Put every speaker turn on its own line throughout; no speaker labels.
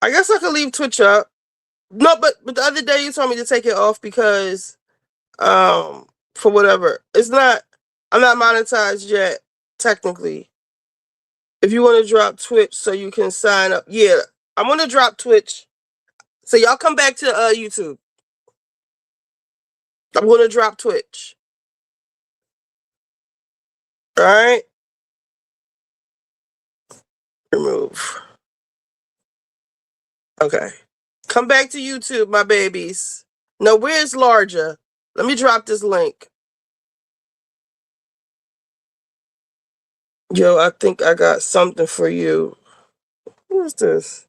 I guess I could leave Twitch up. No, but the other day you told me to take it off because for whatever. I'm not monetized yet, technically. If you want to drop Twitch so you can sign up. Yeah, I'm gonna drop Twitch. So y'all come back to YouTube. I'm gonna drop Twitch. Alright. Remove. Okay. Come back to YouTube, my babies. No, where's Larger? Let me drop this link. Yo, I think I got something for you. Who is this?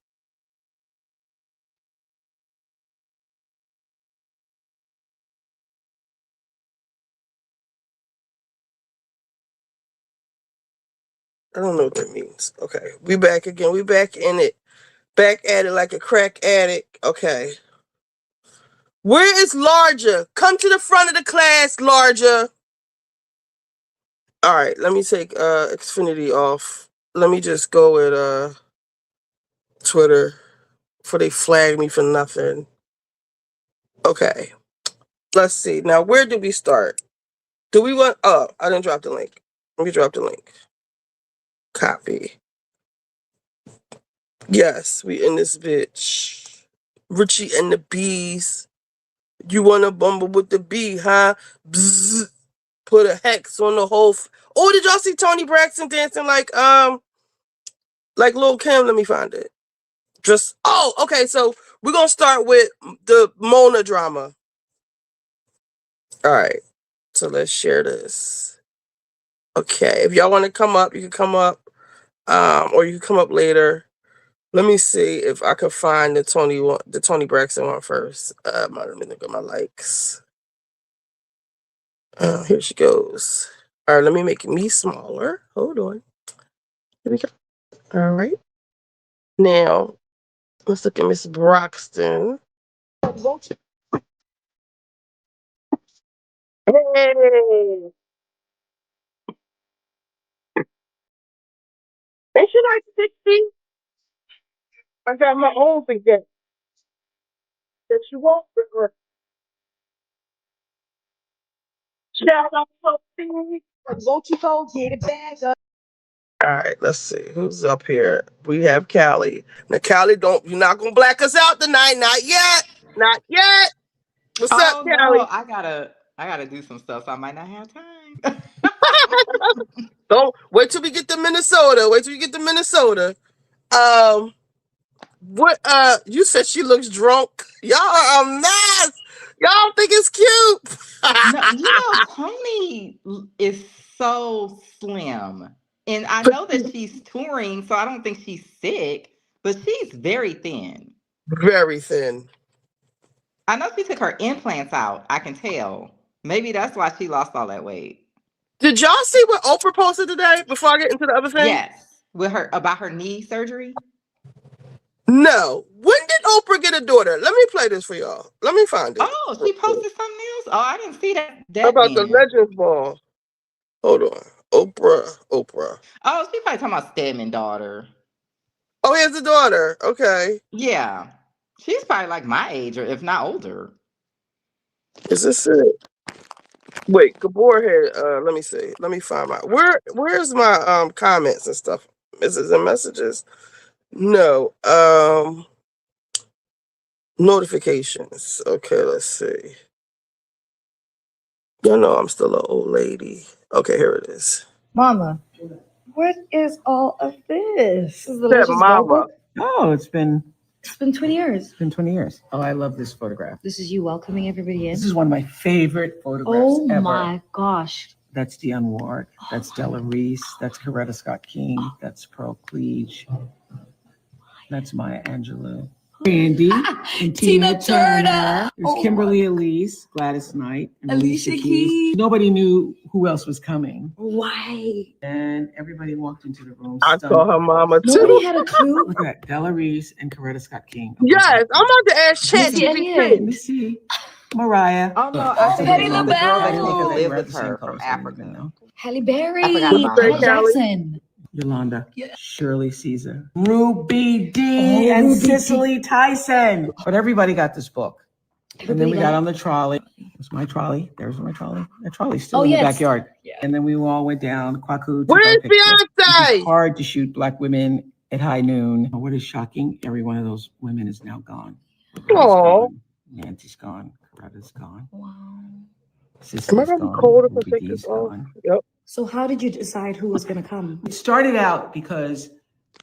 I don't know what that means. Okay. We back again. We back in it. Back at it like a crack addict. Okay. Where is Larger? Come to the front of the class, Larger. All right, let me take Xfinity off. Let me just go with Twitter before they flag me for nothing. Okay. Let's see. Now, where do we start? Do we want... Oh, I didn't drop the link. Let me drop the link. Copy. Yes, we in this bitch. Richie and the Bees. You want to bumble with the bee, huh? Bzzz. Put a hex on the whole... Oh, did y'all see Toni Braxton dancing like Lil' Kim? Let me find it. Okay, so we're going to start with the Mona drama. All right, so let's share this. Okay, if y'all want to come up, you can come up, or you can come up later. Let me see if I can find the Toni Braxton one first. Let me look at my likes. Here she goes. All right, let me make me smaller. Hold on. Here we go. All right. Now, let's look at Miss Braxton. Hey. Ain't she like 60? I got my own baguette that you won't regret. Shout out to Sophie. Won't you go get it back up? All right, let's see who's up here. We have Callie. Now, Callie, you're not gonna black us out tonight. Not yet. Not yet. What's up, Callie?
No, I gotta do some stuff, so I might not have time.
Don't wait till we get to Minnesota. Wait till we get to Minnesota. What you said she looks drunk. Y'all are a mess. Y'all think it's cute.
No, Toni is so slim. And I know that she's touring, so I don't think she's sick, but she's very thin.
Very thin.
I know she took her implants out. I can tell. Maybe that's why she lost all that weight.
Did y'all see what Oprah posted today before I get into the other thing?
Yes. About her knee surgery?
No. When did Oprah get a daughter? Let me play this for y'all. Let me find it.
Oh, she posted something else? Oh, I didn't see that.
About the Legends Ball. Hold on. Oprah.
Oh, she probably talking about Stedman's daughter.
Oh, he has a daughter. Okay.
Yeah. She's probably like my age, or if not older.
Is this it? Wait, Gabor here. Let me see. Let me find my where's my comments and stuff? Is it in messages? No. Notifications. Okay, let's see. Y'all know I'm still an old lady. Okay, here it is.
Mama, what is all of this? This is the
That mama.
Oh, it's been
20 years.
It's been 20 years. Oh, I love this photograph.
This is you welcoming everybody in.
This is one of my favorite photographs ever.
Oh my gosh.
That's Dionne Ward. That's Della Reese. That's Coretta Scott King. That's Pearl Cleage. That's Maya Angelou. Randy and Tina Turner. There's Kimberly Elise, Gladys Knight, and Alicia Keys. Nobody knew who else was coming.
Why?
And everybody walked into the room.
I saw her mama too.
Nobody had a clue.
Look at Della Reese and Coretta Scott King.
Yes, I'm about to ask Chat
Let me see. Mariah.
Oh no, I see
Patti
the girl
LaBelle.
that came to live with her from Africa.
Halle Berry.
I forgot about her.
Jackson.
Yolanda. Yeah. Shirley Caesar. Ruby D and
Ruby
Cicely Tyson. But everybody got this book. And then we got on the trolley. It's my trolley. There's my trolley. That trolley's still in the backyard. Yeah. And then we all went down. Kwaku.
Where's Beyonce?
It's hard to shoot Black women at high noon. What is shocking? Every one of those women is now gone.
Oh.
Nancy's gone. Coretta's gone.
Wow.
Am I gonna be cold if I take this off? Yep.
So how did you decide who was going to come?
It started out because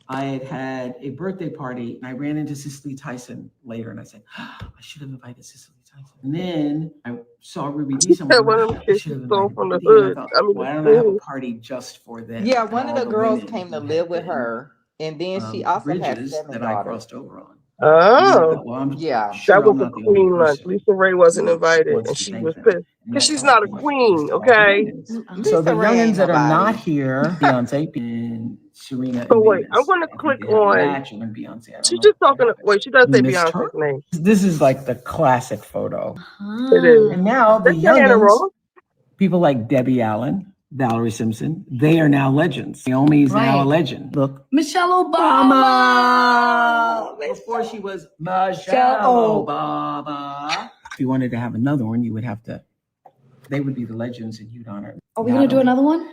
I had a birthday party and I ran into Cicely Tyson later and I said, I should have invited Cicely Tyson. And then I saw Ruby D somewhere.
One of them kids stole from the hood.
Why don't I have a party just for them?
Yeah, one of the girls came to live with her, and then she also had 7
that
daughters.
I crossed over on.
Oh,
well,
yeah.
Sure
that was a queen lunch. Lisa Ray wasn't invited, and she was pissed because she's not a queen. Okay.
So the youngins that are not here, Beyonce and Serena.
So wait, I'm gonna click on. She's just talking. Wait, she does say Beyonce's name.
This is like the classic photo.
It is.
And now the youngins, people like Debbie Allen, Valerie Simpson, they are now legends. Naomi's now a legend. Look,
Michelle Obama.
Before she was Michelle Obama. If you wanted to have another one, you would have to. They would be the legends, and you'd honor.
Are we gonna do another one?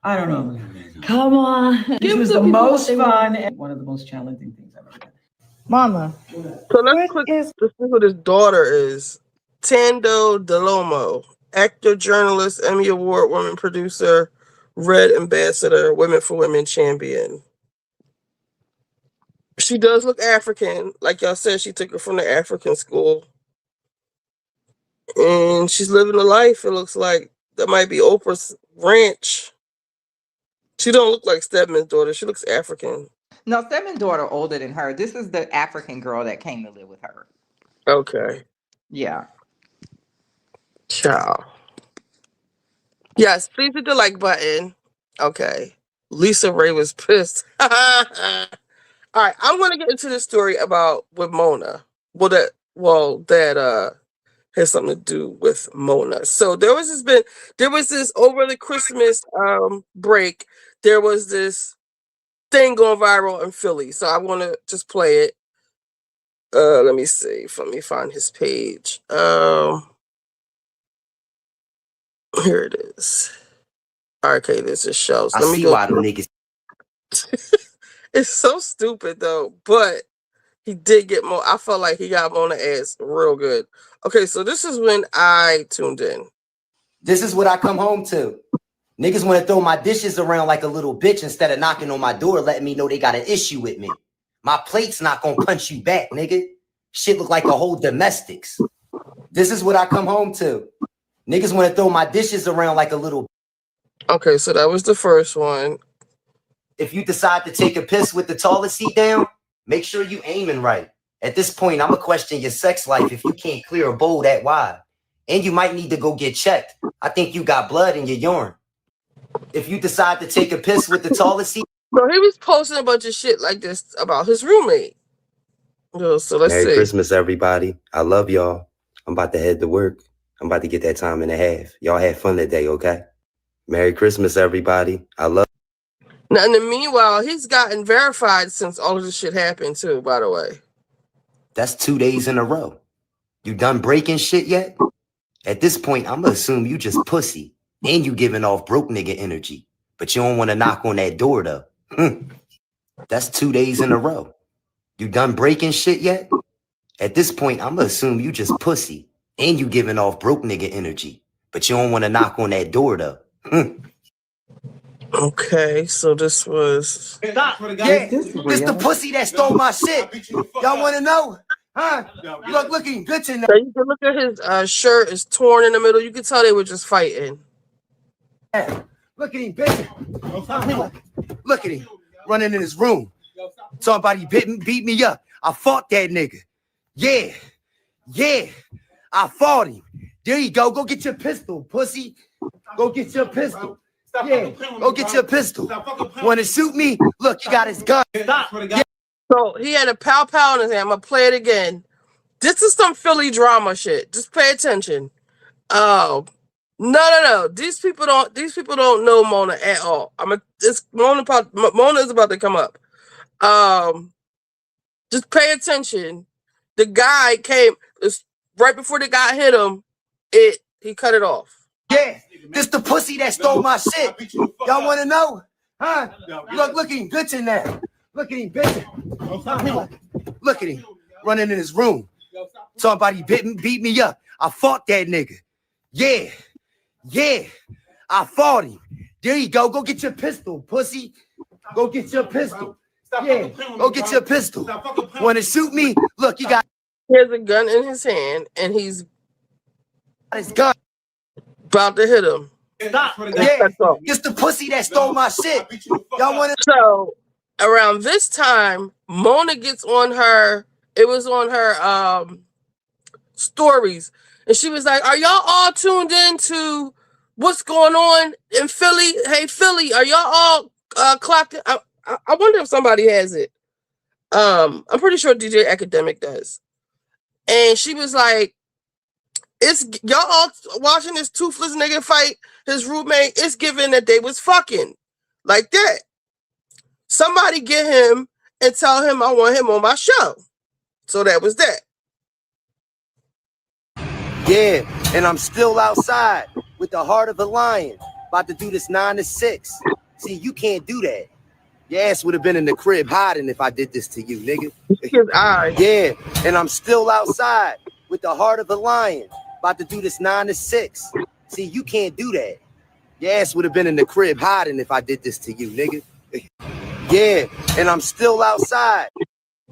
I don't know.
Come on.
This was the most fun and one of the most challenging things I've ever done.
Mama.
So let's click to see who this daughter is. Tando Delomo, actor, journalist, Emmy Award woman, producer, Red Ambassador, Women for Women champion. She does look African. Like y'all said, she took her from the African school. And she's living a life, it looks like. That might be Oprah's ranch. She don't look like Stedman's daughter. She looks African.
No, Stedman's daughter older than her. This is the African girl that came to live with her.
Okay.
Yeah.
Ciao. Yes, please hit the like button. Okay. Lisa Ray was pissed. All right, I'm going to get into the story about with Mona. That has something to do with Mona. So there was this over the Christmas break. There was this thing going viral in Philly. So I want to just play it. Let me see. Let me find his page. Here it is. Okay, this is shows.
I see why them niggas.
It's so stupid though, but he did get more. I felt like he got Mona ass real good. Okay, so this is when I tuned in.
This is what I come home to. Niggas want to throw my dishes around like a little bitch instead of knocking on my door, letting me know they got an issue with me. My plate's not gonna punch you back, nigga. Shit look like a whole domestics. This is what I come home to. Niggas want to throw my dishes around like a little.
Okay, so that was the first one.
If you decide to take a piss with the toilet seat down, make sure you aiming right. At this point, I'm gonna question your sex life if you can't clear a bowl that wide. And you might need to go get checked. I think you got blood in your urine. If you decide to take a piss with the toilet seat.
So he was posting a bunch of shit like this about his roommate. So let's see.
Merry Christmas, everybody. I love y'all. I'm about to head to work. I'm about to get that time and a half. Y'all have fun today, okay? Merry Christmas, everybody. I love.
Now, in the meanwhile, he's gotten verified since all of this shit happened too, by the way.
That's 2 days in a row. You done breaking shit yet? At this point, I'm gonna assume you just pussy and you giving off broke nigga energy. But you don't want to knock on that door though. That's 2 days in a row. You done breaking shit yet? At this point, I'm gonna assume you just pussy and you giving off broke nigga energy. But you don't want to knock on that door though.
Okay, so this was.
Stop. Yeah, this the pussy that stole my shit. Y'all want to know? Huh? You looking good tonight.
So you can look at his shirt is torn in the middle. You can tell they were just fighting.
Yeah. Look at him, bitch. Look at him running in his room. Somebody beat me up. I fought that nigga. Yeah. I fought him. There you go. Go get your pistol, pussy. Go get your pistol. Yeah, go get your pistol. Want to shoot me? Look, you got his gun. Yeah.
So he had a pow in his hand. I'm gonna play it again. This is some Philly drama shit. Just pay attention. Oh, no. These people don't know Mona at all. I'm gonna it's Mona is about to come up. Just pay attention. The guy came right before the guy hit him. He cut it off.
Yeah, this the pussy that stole my shit. Y'all want to know? Huh? Look at him bitching now. Look at him bitching. Look at him running in his room. Somebody beat me up. I fought that nigga. Yeah. I fought him. There you go. Go get your pistol, pussy. Go get your pistol. Yeah, go get your pistol. Want to shoot me? Look, he
has a gun in his hand, and he's
his gun
about to hit him.
Stop. Yeah, it's the pussy that stole my shit. Y'all want to?
So around this time, Mona gets on her. It was on her stories, and she was like, "Are y'all all tuned in to what's going on in Philly? Hey, Philly, are y'all all clocked in?" I wonder if somebody has it. I'm pretty sure DJ Academic does. And she was like, "It's y'all all watching this toothless nigga fight his roommate. It's given that they was fucking like that. Somebody get him and tell him I want him on my show." So that was that.
Yeah, and I'm still outside with the heart of a lion, about to do this 9 to 6. See, you can't do that. Your ass would have been in the crib hiding if I did this to you, nigga. Yeah, and I'm still outside with the heart of a lion, about to do this 9 to 6. See, you can't do that. Your ass would have been in the crib hiding if I did this to you, nigga. Yeah, and I'm still outside.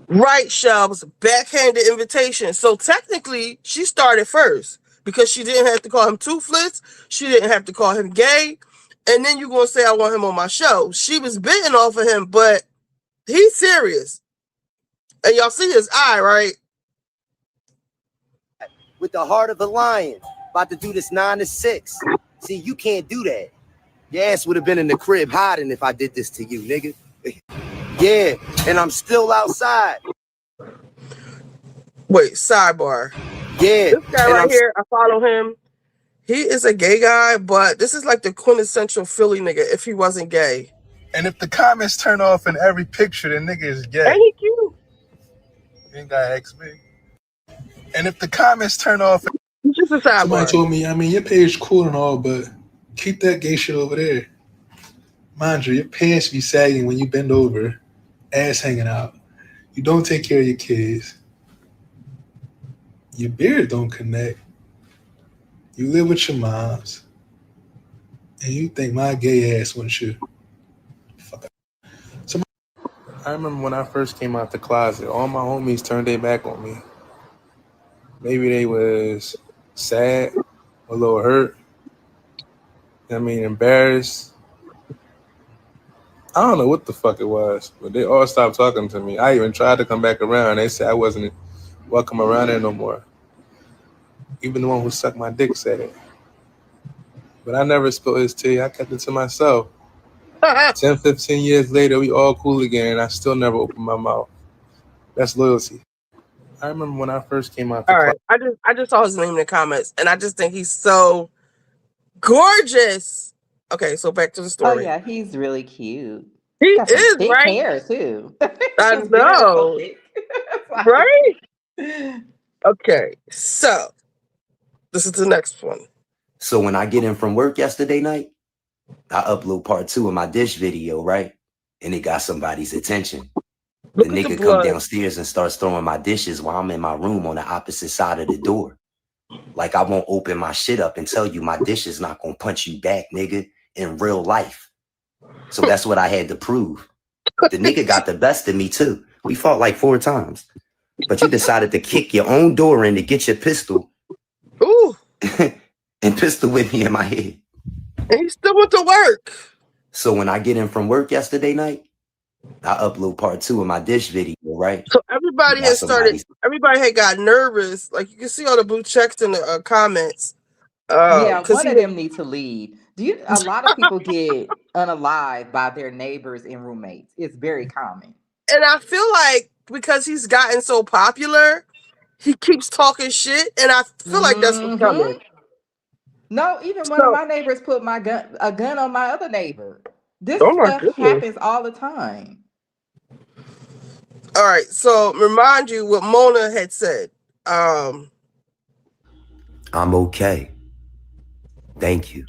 Right, Shelves, backhanded invitation. So technically, she started first because she didn't have to call him toothless. She didn't have to call him gay. And then you're going to say, I want him on my show. She was bitten off of him, but he's serious. And y'all see his eye, right?
With the heart of a lion, about to do this 9 to 6. See, you can't do that. Your ass would have been in the crib hiding if I did this to you, nigga. Yeah, and I'm still outside.
Wait, sidebar.
Yeah.
This guy right here, I follow him. He is a gay guy, but this is like the quintessential Philly nigga if he wasn't gay.
And if the comments turn off in every picture, the nigga is gay.
Ain't he cute?
You ain't gotta ask me. And if the comments turn off...
Just a sidebar.
Somebody told me, I mean, your page cool and all, but keep that gay shit over there. Mind you, your pants be sagging when you bend over, ass hanging out. You don't take care of your kids. Your beard don't connect. You live with your moms. And you think my gay ass wouldn't shoot. Fuck up.
I remember when I first came out the closet, all my homies turned their back on me. Maybe they was sad, a little hurt. I mean, embarrassed. I don't know what the fuck it was, but they all stopped talking to me. I even tried to come back around. They said I wasn't welcome around there no more. Even the one who sucked my dick said it. But I never spilled his tea. I kept it to myself. 10, 15 years later, we all cool again, and I still never opened my mouth. That's loyalty. I remember when I first came out the
closet. I just saw his name in the comments, and I just think he's so gorgeous. Okay, so back to the story.
Oh yeah, he's really cute.
He is,
thick
right?
hair too.
I know, right? Okay, so this is the next one.
So when I get in from work yesterday night, I upload part 2 of my dish video, right? And it got somebody's attention. The nigga come downstairs and starts throwing my dishes while I'm in my room on the opposite side of the door. Like I won't open my shit up and tell you my dish is not gonna punch you back, nigga, in real life. So that's what I had to prove. The nigga got the best of me too. We fought like 4 times. But you decided to kick your own door in to get your pistol.
Ooh.
And pistol with me in my head.
And he still went to work.
So when I get in from work yesterday night, I upload part 2 of my dish video, right?
So everybody had started, everybody had got nervous. Like you can see all the blue checks in the comments.
Yeah, one of them need to leave. A lot of people get unalived by their neighbors and roommates. It's very common.
And I feel like because he's gotten so popular, he keeps talking shit, and I feel like that's what's coming.
No, even one of my neighbors put a gun on my other neighbor. This
Oh my
stuff
goodness.
happens all the time.
All right, so remind you what Mona had said.
I'm okay. Thank you.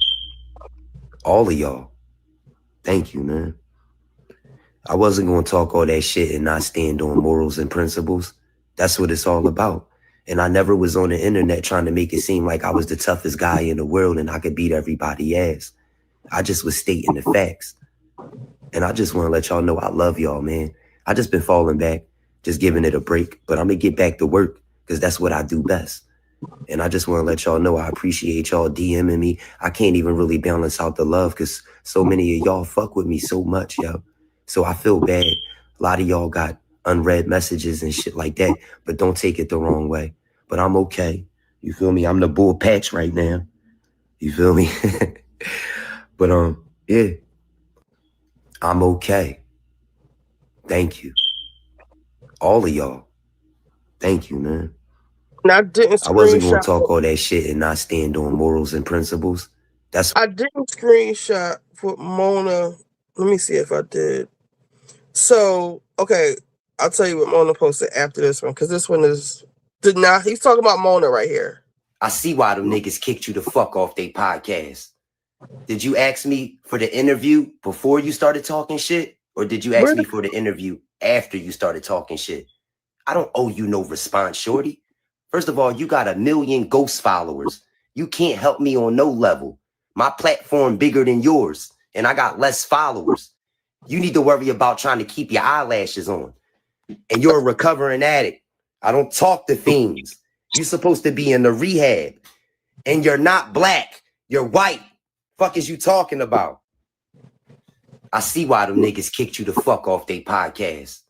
All of y'all. Thank you, man. I wasn't going to talk all that shit and not stand on morals and principles. That's what it's all about. And I never was on the internet trying to make it seem like I was the toughest guy in the world and I could beat everybody's ass. I just was stating the facts. And I just want to let y'all know I love y'all, man. I just been falling back, just giving it a break. But I'm going to get back to work because that's what I do best. And I just want to let y'all know I appreciate y'all DMing me. I can't even really balance out the love because so many of y'all fuck with me so much, yo. So I feel bad. A lot of y'all got unread messages and shit like that, but don't take it the wrong way. But I'm okay. You feel me? I'm the bull patch right now. You feel me? But yeah. I'm okay. Thank you. All of y'all. Thank you, man.
And I didn't
I wasn't going
screenshot.
to talk all that shit and not stand on morals and principles.
I didn't screenshot what Mona. Let me see if I did. So, okay, I'll tell you what Mona posted after this one, because this one is he's talking about Mona right here.
I see why them niggas kicked you the fuck off they podcast. Did you ask me for the interview before you started talking shit? Or did you ask me for the interview after you started talking shit? I don't owe you no response, shorty. First of all, you got 1 million ghost followers. You can't help me on no level. My platform bigger than yours, and I got less followers. You need to worry about trying to keep your eyelashes on. And you're a recovering addict. I don't talk to fiends. You're supposed to be in the rehab. And you're not black. You're white. Fuck is you talking about? I see why them niggas kicked you the fuck off they podcast.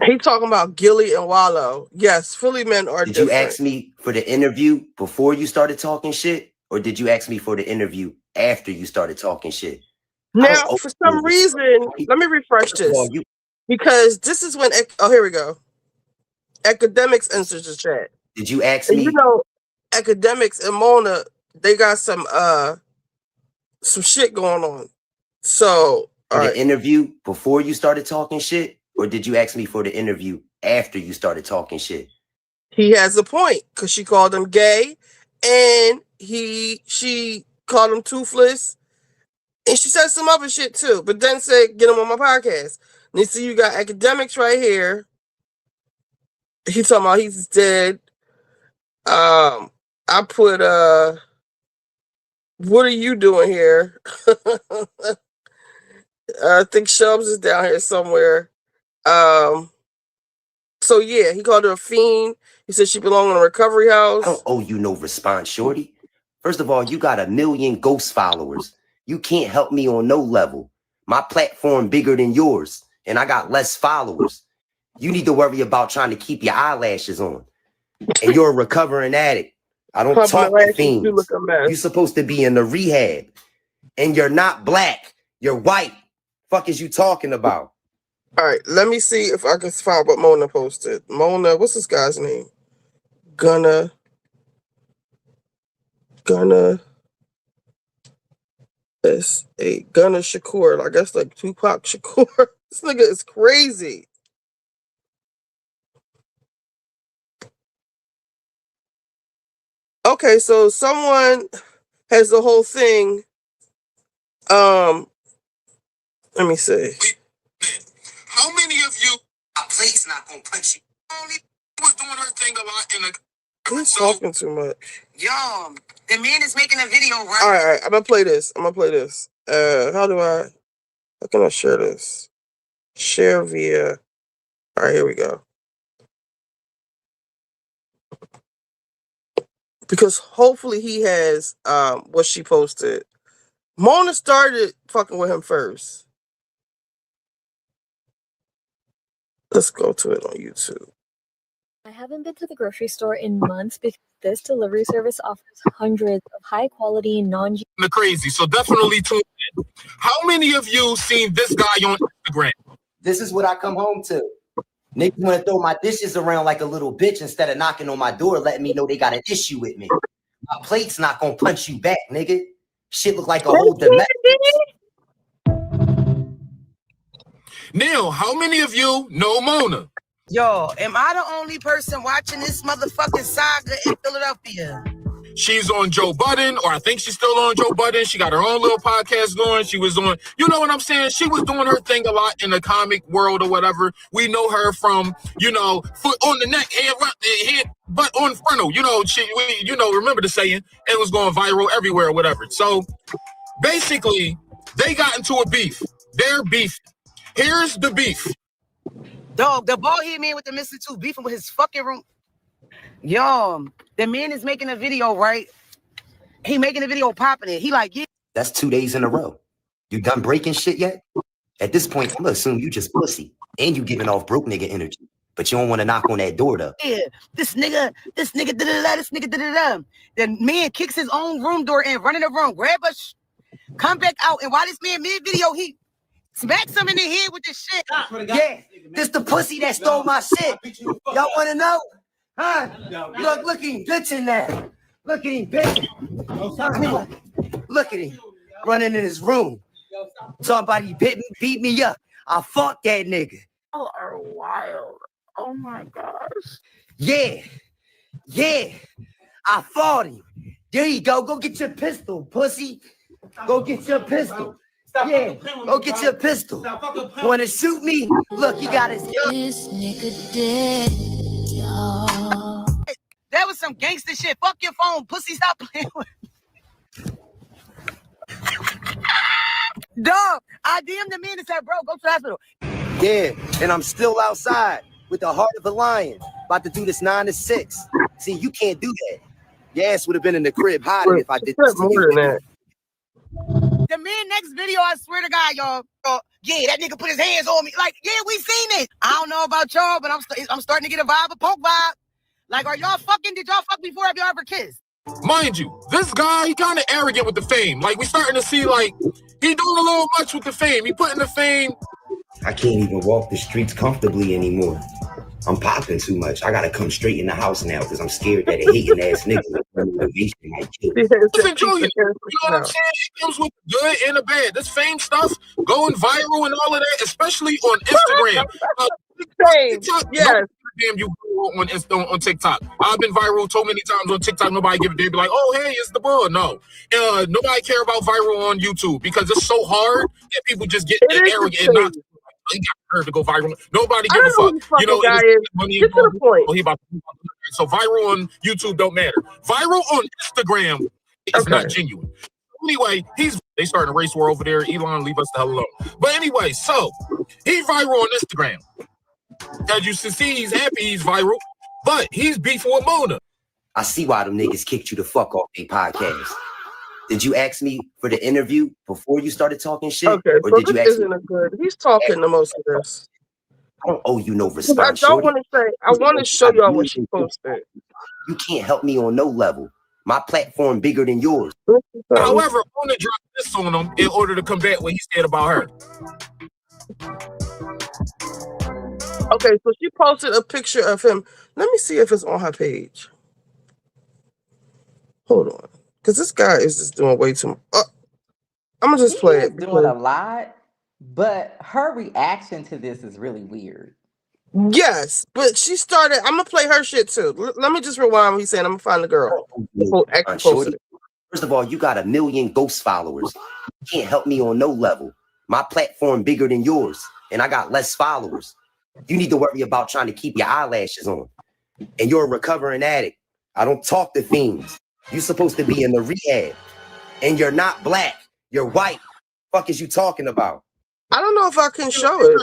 He talking about Gilly and Wallow. Yes, Philly men are
Did
different.
you ask me for the interview before you started talking shit? Or did you ask me for the interview after you started talking shit?
Now, for some reason, let me refresh this. Because this is when, oh, here we go. Academics enters the chat.
Did you ask
And
me?
you know, Academics and Mona, they got some shit going on. So,
For
all
the
right.
interview before you started talking shit? Or did you ask me for the interview after you started talking shit?
He has a point, because she called him gay, and she called him toothless, and she said some other shit too, but then said, get him on my podcast. And you see, you got Academics right here. He talking about he's dead. I put, what are you doing here? I think Shubs is down here somewhere. So yeah, he called her a fiend. He said she belonged in a recovery house.
I don't owe you no response, shorty. First of all, you got 1 million ghost followers. You can't help me on no level. My platform bigger than yours, and I got less followers. You need to worry about trying to keep your eyelashes on. And you're a recovering addict. I don't talk to fiends. You're supposed to be in the rehab. And you're not black. You're white. Fuck is you talking about?
All right, let me see if I can find what Mona posted. Mona, what's this guy's name? Gunna. GunnaShicur. I guess like Tupac Shakur. This nigga is crazy. Okay, so someone has the whole thing. Let me see.
How many of you? A plate's not gonna punch you. Only was doing her thing a lot in the.
Who's talking too much?
Yo, the man is making a video, right?
All right. I'm gonna play this. How can I share this? Share via. All right, here we go. Because hopefully he has what she posted. Mona started fucking with him first. Let's go to it on YouTube.
I haven't been to the grocery store in months because this delivery service offers hundreds of high-quality,
The crazy. So definitely tune in. How many of you seen this guy on Instagram?
This is what I come home to. Niggas want to throw my dishes around like a little bitch instead of knocking on my door, letting me know they got an issue with me. My plate's not gonna punch you back, nigga. Shit look like a whole domestic.
Neil, how many of you know Mona?
Yo, am I the only person watching this motherfucking saga in Philadelphia?
She's on Joe Budden, or I think she's still on Joe Budden. She got her own little podcast going. She was on, you know what I'm saying? She was doing her thing a lot in the comic world or whatever. We know her from, you know, foot on the neck, head butt on frontal. You know, remember the saying? It was going viral everywhere or whatever. So basically, they got into a beef. They're beefing. Here's the beef.
Dog, the bald head man with the missing tooth beefing with his fucking room. Yo, the man is making a video, right? He making a video popping it. He like, yeah.
That's 2 days in a row. You done breaking shit yet? At this point, I'm gonna assume you just pussy and you giving off broke nigga energy. But you don't want to knock on that door though.
Yeah, this nigga, da-da-da, this nigga, da-da-da. The man kicks his own room door in, run in the room, grab us, come back out, and while this man mid-video, he smacks him in the head with this shit.
Yeah, this the pussy that stole my shit. Y'all want to know? Huh? Look at him bitching that. Look at him bitching. Look at him running in his room. Somebody beat me up. I fucked that nigga.
Oh, are wild. Oh my gosh.
Yeah. I fought him. There you go. Go get your pistol, pussy. Go get your pistol. Yeah, go get your pistol. Wanna shoot me? Look, you got his.
This nigga dead, y'all.
That was some gangster shit. Fuck your phone, pussy. Stop playing with me. Dog, I DM'd the man and said, bro, go to the hospital.
Yeah, and I'm still outside with the heart of a lion, about to do this 9 to 6. See, you can't do that. Your ass would have been in the crib hiding if I did this to you.
The man next video, I swear to God, y'all. Yeah, that nigga put his hands on me. Like, yeah, we seen it. I don't know about y'all, but I'm starting to get a vibe, a poke vibe. Like, are y'all fucking? Did y'all fuck before? Have y'all ever kissed?
Mind you, this guy, he kind of arrogant with the fame. Like, we starting to see, like, he doing a little much with the fame. He putting the fame.
I can't even walk the streets comfortably anymore. I'm popping too much. I gotta come straight in the house now because I'm scared that a hating ass nigga with motivation might kill me.
Listen, Julian, you know what I'm saying? It comes with the good and the bad. This fame stuff going viral and all of that, especially on Instagram. TikTok, yes. Damn, you on TikTok. I've been viral so many times on TikTok. Nobody give a damn. Be like, oh, hey, it's the bull. No, nobody care about viral on YouTube because it's so hard that people just get arrogant and not. He got her to go viral. Nobody give a fuck. You know, money get to the point. So viral on YouTube don't matter. Viral on Instagram is not genuine. Anyway, they starting a race war over there. Elon, leave us the hell alone. But anyway, so he viral on Instagram. As you can see, he's happy he's viral, but he's beefing with Mona.
I see why them niggas kicked you the fuck off their podcast. Did you ask me for the interview before you started talking shit?
Okay,
or
so
did you
this
ask
isn't
me?
a good. He's talking the most of this.
I don't owe you no response.
I don't want to say. I want to show y'all what she posted.
You can't help me on no level. My platform bigger than yours.
However, Mona dropped this on him in order to combat what he said about her.
Okay, so she posted a picture of him. Let me see if it's on her page. Hold on. Because this guy is just doing way too much. I'm going to just play it.
Doing a lot, but her reaction to this is really weird.
Yes, but she started. I'm going to play her shit too. Let me just rewind what he's saying. I'm going to find the girl.
First of all, you got 1 million ghost followers. You can't help me on no level. My platform bigger than yours, and I got less followers. You need to worry about trying to keep your eyelashes on. And you're a recovering addict. I don't talk to fiends. You're supposed to be in the rehab. And you're not black. You're white. Fuck is you talking about?
I don't know if I can show it.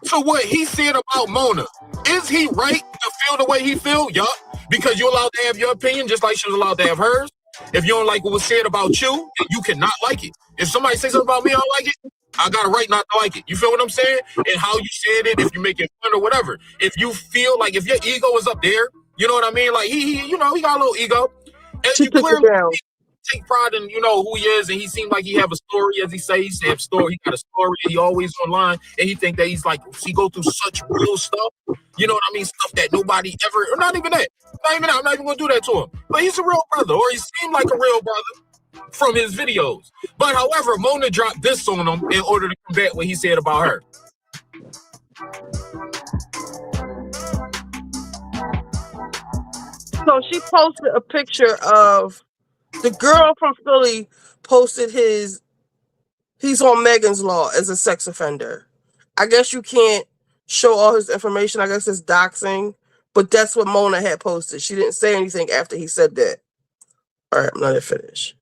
So what he said about Mona, is he right to feel the way he feel? Yup. Because you're allowed to have your opinion just like she was allowed to have hers. If you don't like what was said about you, then you cannot like it. If somebody says something about me, I don't like it. I got a right not to like it. You feel what I'm saying? And how you said it, if you make it fun or whatever. If you feel like if your ego is up there, you know what I mean? Like he you know, he got a little ego. And you clearly take pride in, you know, who he is, and he seemed like he have a story, as he says. He have story. He got a story. He always online, and he think that he's like he go through such real stuff. You know what I mean? Stuff that nobody ever, or not even that. Not even that. I'm not even gonna do that to him. But he's a real brother, or he seemed like a real brother from his videos. But however, Mona dropped this on him in order to combat what he said about her.
So she posted a picture of the girl from Philly. Posted he's on Megan's Law as a sex offender. I guess you can't show all his information. I guess it's doxing, but that's what Mona had posted. She didn't say anything after he said that. All right, I'm not finished.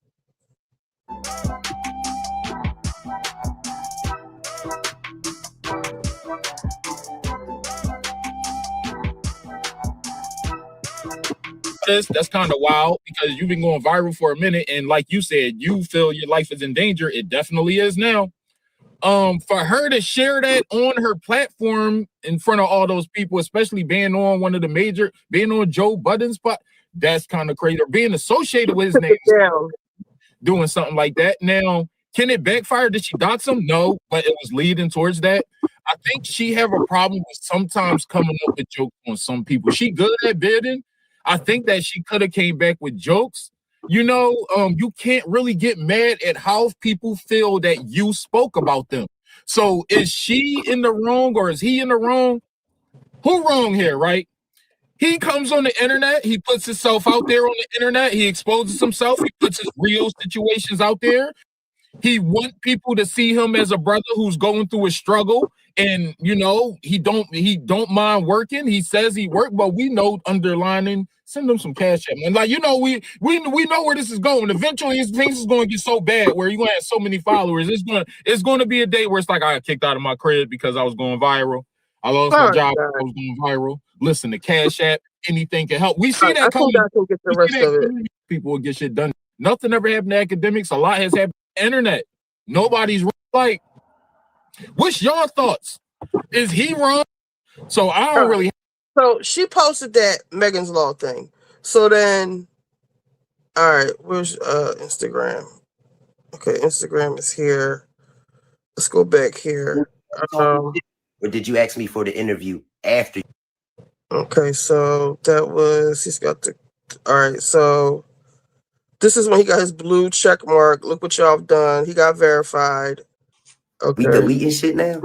That's kind of wild because you've been going viral for a minute, and like you said, you feel your life is in danger. It definitely is now. For her to share that on her platform in front of all those people, especially being on one of the being on Joe Budden's spot, that's kind of crazy. Or being associated with his name, doing something like that. Now, can it backfire? Did she dox him? No, but it was leading towards that. I think she have a problem with sometimes coming up with jokes on some people. She good at bidding. I think that she could have came back with jokes. You know, you can't really get mad at how people feel that you spoke about them. So is she in the wrong or is he in the wrong? Who wrong here, right? He comes on the internet. He puts himself out there on the internet. He exposes himself. He puts his real situations out there. He wants people to see him as a brother who's going through a struggle. And, you know, he don't mind working. He says he worked, but we know underlining, send him some cash at man. Like, you know, we know where this is going. Eventually, things is going to get so bad where you're going to have so many followers. It's going to be a day where it's like I got kicked out of my crib because I was going viral. I lost my job because I was going viral. Listen, the Cash App, anything can help. We see that coming.
The rest of it.
People will get shit done. Nothing ever happened to academics. A lot has happened to the internet. Nobody's like. What's your thoughts? Is he wrong? So I don't really.
So she posted that Megan's Law thing. So then, all right, where's Instagram? Okay, Instagram is here. Let's go back here.
Or did you ask me for the interview after?
Okay, so that was he's got the. All right, so this is when he got his blue check mark. Look what y'all have done. He got verified. Okay.
We deleting shit now?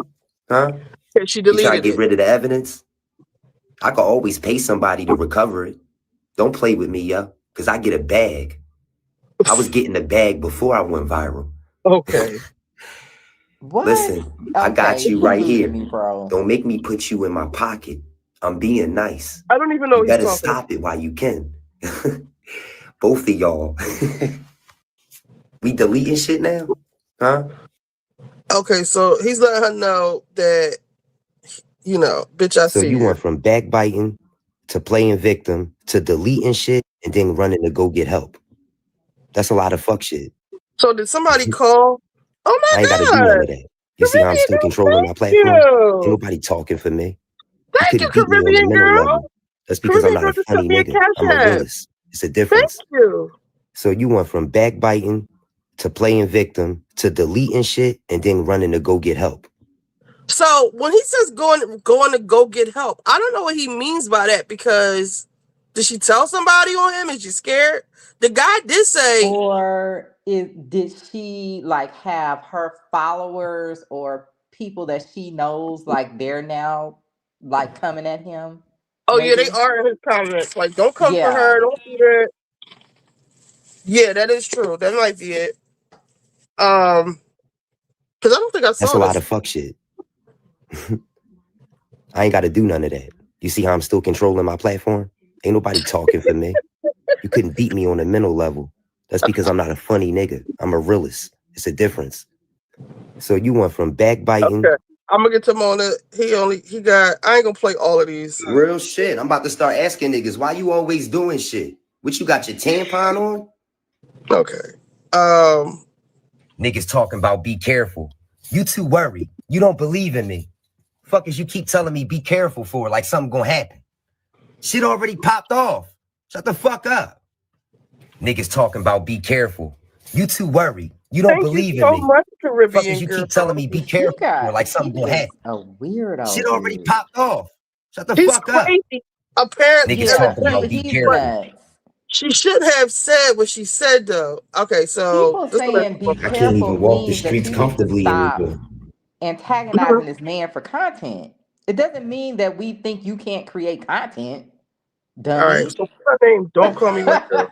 Huh?
Yeah, she deleted
you try to get
it.
rid of the evidence? I could always pay somebody to recover it. Don't play with me, yo, because I get a bag. I was getting a bag before I went viral.
Okay.
What?
Listen, I got you right here.
Bro.
Don't make me put you in my pocket. I'm being nice.
I don't even know
you
he's
better
talking.
Stop it while you can. Both of y'all. We deleting shit now? Huh?
Okay, so he's letting her know that, you know, bitch, I see.
So you went from backbiting to playing victim to deleting shit and then running to go get help. That's a lot of fuck shit.
So did somebody call? Oh my God.
I ain't got to do none of that. You see how I'm still controlling my platform? Ain't nobody talking for me.
Thank you, Caribbean girl.
That's because I'm not a funny nigga. I'm a realist. It's a difference.
Thank you.
So you went from backbiting to playing victim to deleting shit and then running to go get help.
So when he says going to go get help, I don't know what he means by that because did she tell somebody on him? Is she scared? The guy did say.
Or did she like have her followers or people that she knows like they're now like coming at him?
Oh,
maybe?
Yeah, they are in his comments. Like, don't come for her. Don't do that. Yeah, that is true. That might be it. Because I don't think I saw
That's a lot of fuck shit. I ain't got to do none of that. You see how I'm still controlling my platform? Ain't nobody talking for me. You couldn't beat me on a mental level. That's because I'm not a funny nigga. I'm a realist. It's a difference. So you went from backbiting.
Okay. I'm gonna get to Mona. He got. I ain't gonna play all of these.
Real shit. I'm about to start asking niggas why you always doing shit. What you got your tampon on?
Okay.
Niggas talking about be careful. You too worried. You don't believe in me. Fuckers, you keep telling me be careful for like something gonna happen. Shit already popped off. Shut the fuck up. Niggas talking about be careful. You too worried. You don't believe in me. Fuckers, you keep telling me be careful for like something gonna happen.
A weirdo.
Shit already popped off. Shut the
He's
fuck up.
crazy. Apparently,
Niggas talking about be careful.
She should have said what she said though. Okay, so
people saying be
I can't even
careful
walk the
means that
streets
you need to
comfortably
stop
anymore.
antagonizing this man for content. It doesn't mean that we think you can't create content,
All right,
dummy.
so what's her name? Don't call me white girl.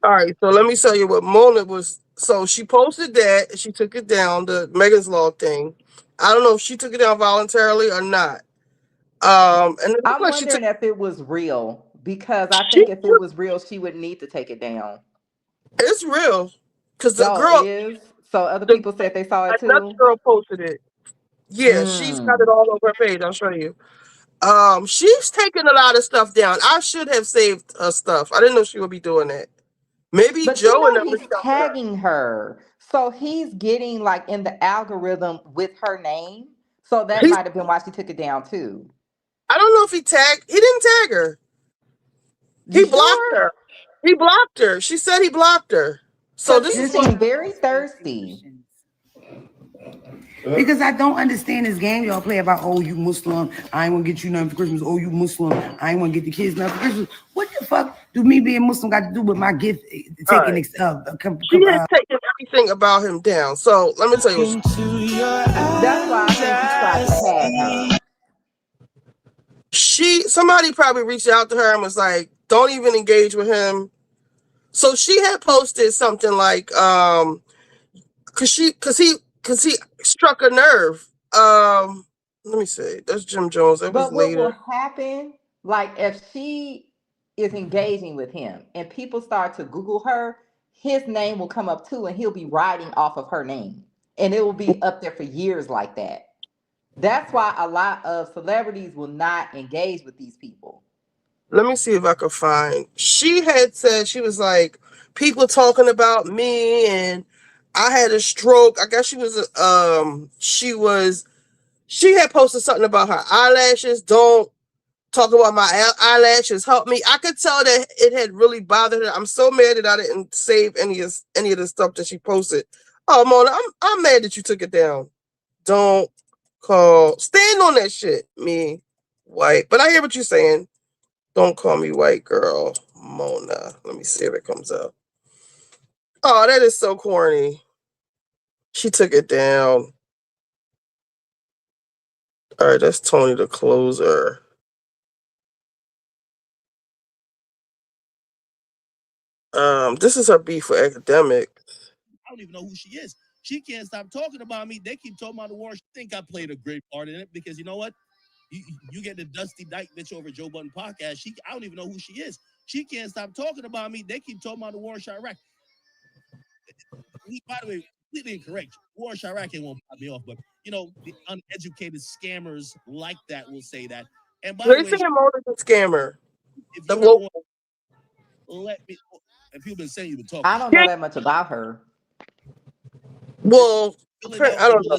All right, so let me tell you what Mona was. So she posted that she took it down, the Megan's Law thing. I don't know if she took it down voluntarily or not. And it looked
I'm
like she took.
wondering if it was real because I
She,
think if it was real, she would need to take it down.
it's real, because the
Oh, it
girl,
is. So other
the
people said they saw it
another
too.
girl posted it. Yeah, she's got it
Mm.
all over her page. I'll show you. She's taking a lot of stuff down. I should have saved her stuff. I didn't know she would be doing that. Maybe
But you
Joe and
know
them
he's
reached out to her.
tagging her, so he's getting like in the algorithm with her name. So that
He's.
might have been why she took it down too.
I don't know if he tagged. He didn't tag her.
You
He blocked
sure?
her. He blocked her. She said he blocked her. So
Because
this
he
is what.
seemed very thirsty.
Because I don't understand this game y'all play about, oh, you Muslim, I ain't gonna get you nothing for Christmas. Oh, you Muslim, I ain't gonna get the kids nothing for Christmas. What the fuck do me being Muslim got to do with my gift
All
taking
right. She had taken everything about him down. So let me tell you.
That's why I think he tried to tag her.
Somebody probably reached out to her and was like, "Don't even engage with him." So she had posted something like, cause he struck a nerve. Let me see. That's Jim Jones. That was
But what will
later.
happen, like if she is engaging with him and people start to Google her, his name will come up too, and he'll be riding off of her name. And it will be up there for years like that. That's why a lot of celebrities will not engage with these people.
Let me see if I could find. She had said she was like, people talking about me and I had a stroke. I guess she had posted something about her eyelashes. Don't talk about my eyelashes. Help me. I could tell that it had really bothered her. I'm so mad that I didn't save any of the stuff that she posted. Oh, Mona, I'm mad that you took it down. Don't stand on that shit. Me, white. But I hear what you're saying. Don't call me white girl, Mona. Let me see if it comes up. Oh, that is so corny. She took it down. All right, that's Tony the closer. This is her beef with academic.
I don't even know who she is. She can't stop talking about me. They keep talking about the war. She think I played a great part in it because you know what? You get the Dusty Dyke bitch over Joe Budden podcast. I don't even know who she is. She can't stop talking about me. They keep talking about the war in Iraq. By the way, completely incorrect. War in Iraq won't pop me off, but you know, the uneducated scammers like that will say that. And by the
They
way,
say Mona's a scammer.
if you ever want, let me. If you've been saying you've been talking,
I don't know that much about her.
Well, I don't know.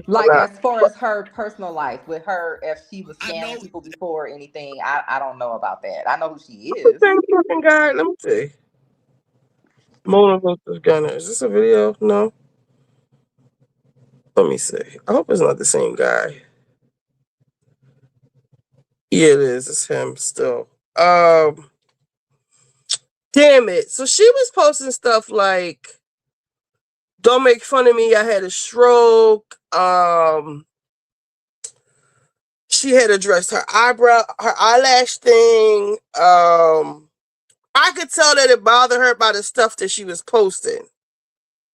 Like as far as her personal life with her, if she was scamming people before or anything, I don't know about that. I know who she is.
Same fucking guy. Let me see. Mona versus Gunner. Is this a video? No. Let me see. I hope it's not the same guy. Yeah, it is. It's him still. Damn it. So she was posting stuff like, don't make fun of me. I had a stroke. She had addressed her eyelash thing. I could tell that it bothered her by the stuff that she was posting.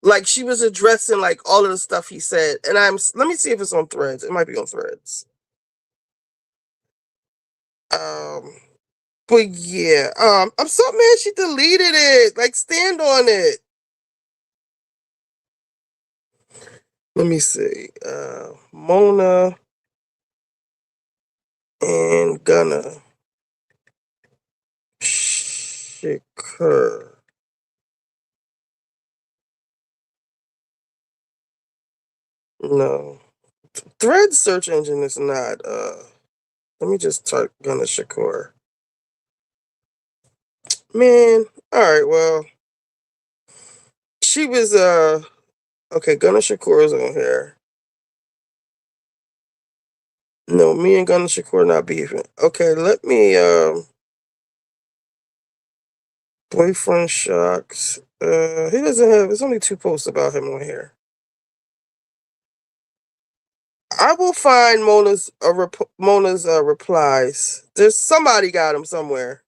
Like she was addressing like all of the stuff he said. And let me see if it's on Threads. It might be on Threads. But yeah, I'm so mad she deleted it. Like, stand on it. Let me see. Mona and GunnaShicur. No. Thread search engine is not let me just type GunnaShicur. Man, alright, well. She was okay, GunnaShicur is on here. No, me and GunnaShicur not beefing. Okay, let me boyfriend shocks. He doesn't have. There's only 2 posts about him on here. I will find Mona's replies. There's somebody got them somewhere.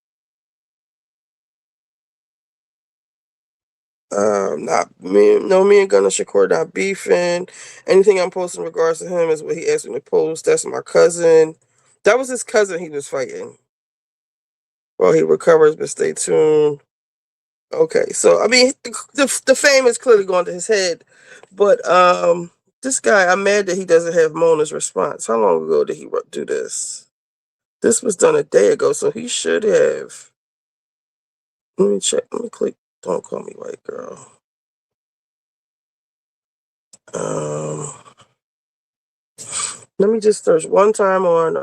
Not me. No, me and GunnaShicur not beefing. Anything I'm posting in regards to him is what he asked me to post. That's my cousin. That was his cousin he was fighting. Well, he recovers, but stay tuned. Okay, so I mean, the fame is clearly going to his head, but this guy, I'm mad that he doesn't have Mona's response. How long ago did he do this? This was done a day ago, so he should have. Let me check. Let me click. Don't call me white girl. Let me just search one time on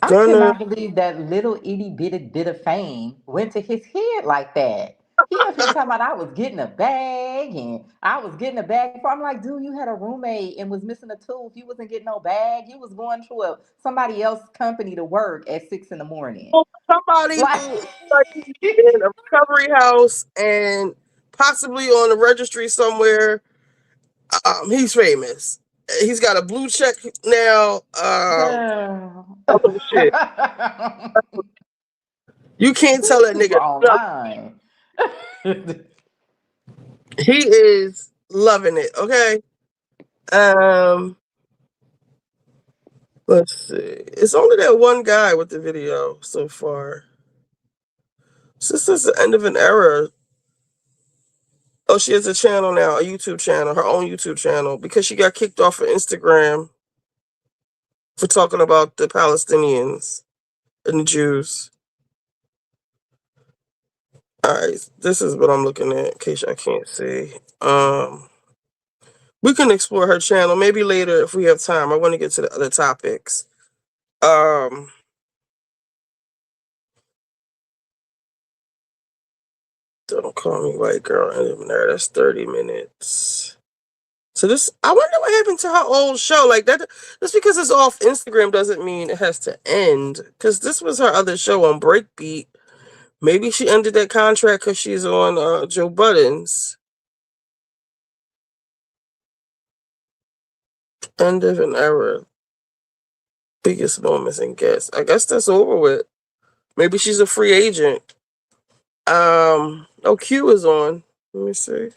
I
Gunna.
cannot believe that little itty bitty bit of fame went to his head like that. He up here talking about I was getting a bag and I was getting a bag. I'm like, dude, you had a roommate and was missing a tooth. You wasn't getting no bag. You was going to somebody else's company to work at 6 in the morning.
Somebody
Like,
who in a recovery house and possibly on a registry somewhere. He's famous. He's got a blue check now. Shit. You can't tell that nigga
online.
He is loving it. Okay. Let's see. It's only that one guy with the video so far. This is the end of an era. Oh, she has a channel now, a YouTube channel, her own YouTube channel, because she got kicked off of Instagram for talking about the Palestinians and the Jews. All right, this is what I'm looking at, in case I can't see. We can explore her channel maybe later if we have time. I want to get to the other topics. Don't call me white girl. There, that's 30 minutes. So this, I wonder what happened to her old show. Like that, just because it's off Instagram doesn't mean it has to end. Because this was her other show on Breakbeat. Maybe she ended that contract because she's on Joe Budden's. End of an era. Biggest moments and guests. I guess that's over with. Maybe she's a free agent. Oh, Q is on. Let me see.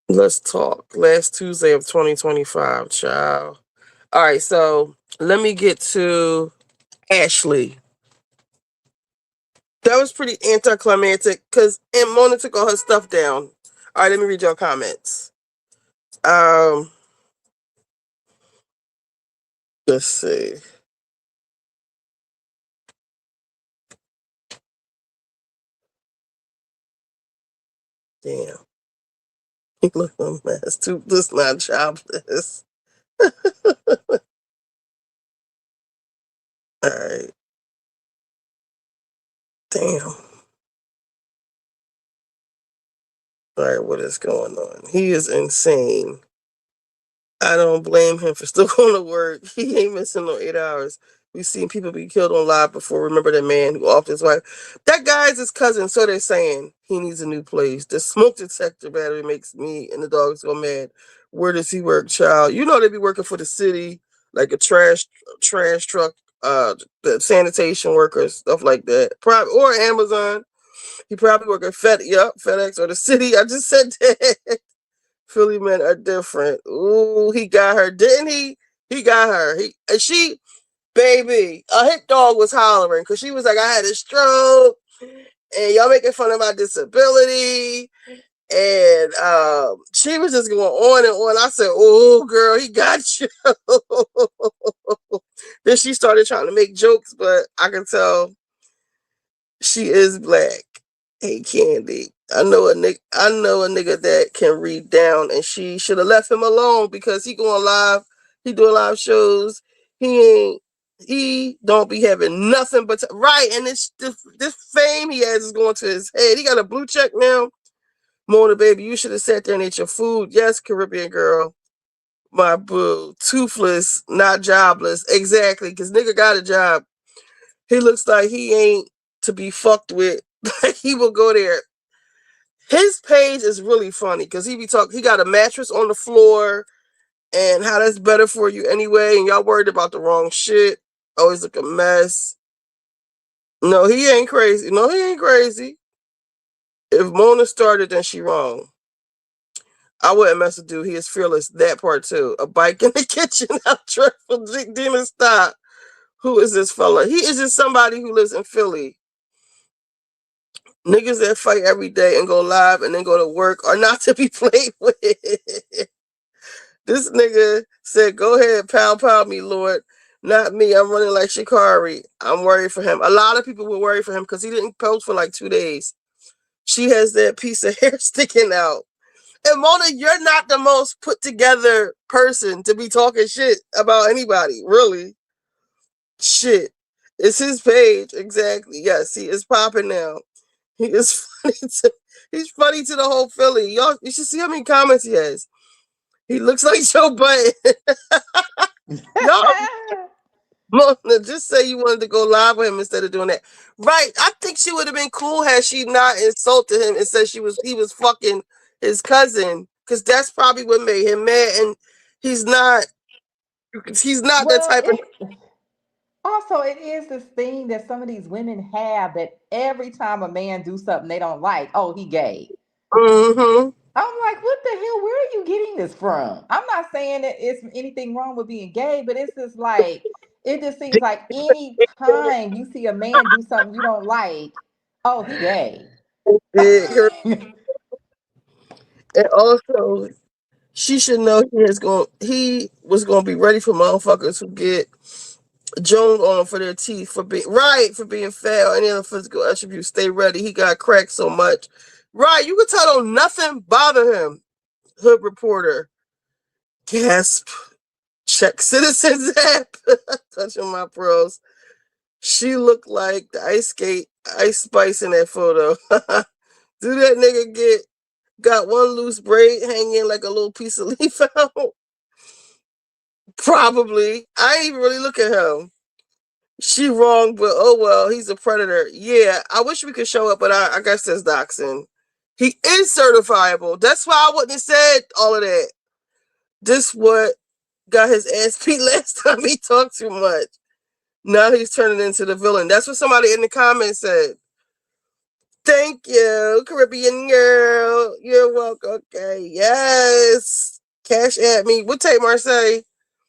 Let's talk. Last Tuesday of 2025, child. All right, so let me get to Ashley. That was pretty anticlimactic because Aunt Mona took all her stuff down. All right, let me read your comments. Let's see. Damn. Look, I'm mess too. This not jobless. All right. Damn. All right, what is going on? He is insane. I don't blame him for still going to work. He ain't missing no 8 hours. We've seen people be killed on live before. Remember that man who offed his wife? That guy's his cousin, so they're saying he needs a new place. The smoke detector battery makes me and the dogs go mad. Where does he work, child? You know they be working for the city, like a trash truck, the sanitation workers, stuff like that. Probably or Amazon. He probably work at FedEx or the city. I just said that. Philly men are different. Ooh, he got her, didn't he? He got her. Baby, a hit dog was hollering because she was like, I had a stroke, and y'all making fun of my disability. And she was just going on and on. I said, oh, girl, he got you. Then she started trying to make jokes, but I can tell she is black. Hey, Candy. I know a nigga that can read down, and she should have left him alone because he going live. He doing live shows. He don't be having nothing but right. And this fame he has is going to his head. He got a blue check now. Mona, baby, you should have sat there and ate your food. Yes, Caribbean girl. My boo. Toothless, not jobless. Exactly, because nigga got a job. He looks like he ain't to be fucked with. He will go there. His page is really funny because he got a mattress on the floor and how that's better for you anyway, and y'all worried about the wrong shit. Always look a mess. No, he ain't crazy. No, he ain't crazy. If Mona started, then she wrong. I wouldn't mess with dude. He is fearless. That part too. A bike in the kitchen. How dreadful. Demon, stop. Who is this fella? He is just somebody who lives in Philly. Niggas that fight every day and go live and then go to work are not to be played with. This nigga said, go ahead, pow me, Lord. Not me. I'm running like Shikari. I'm worried for him. A lot of people were worried for him because he didn't post for like 2 days. She has that piece of hair sticking out. And Mona, you're not the most put together person to be talking shit about anybody, really. Shit. It's his page. Exactly. Yes, he is popping now. He is funny he's funny to the whole Philly. Y'all, you should see how many comments he has. He looks like Joe Button. Y'all, Mona, just say you wanted to go live with him instead of doing that. Right. I think she would have been cool had she not insulted him and said he was fucking his cousin. Because that's probably what made him mad. And he's not that type of.
Also, it is this thing that some of these women have that every time a man do something they don't like, oh, he gay.
Mm-hmm.
I'm like, what the hell? Where are you getting this from? I'm not saying that it's anything wrong with being gay, but it's just like, it just seems like any time you see a man do something you don't like, oh, he gay.
And also, she should know he was going to be ready for motherfuckers who get Joan on for their teeth for being fat or any other physical attributes. Stay ready. He got cracked so much. Right, you can tell don't nothing bother him. Hood reporter. Gasp. Check Citizens app. Touching my pearls. She looked like the Ice Spice in that photo. Do that nigga got one loose braid hanging like a little piece of leaf out? Probably. I ain't even really look at him. She wrong, but oh well, he's a predator. Yeah, I wish we could show up, but I guess that's doxing. He is certifiable. That's why I wouldn't have said all of that. This what got his ass beat last time he talked too much. Now he's turning into the villain. That's what somebody in the comments said. Thank you, Caribbean girl. You're welcome. Okay, yes. Cash at me. What Tamar say?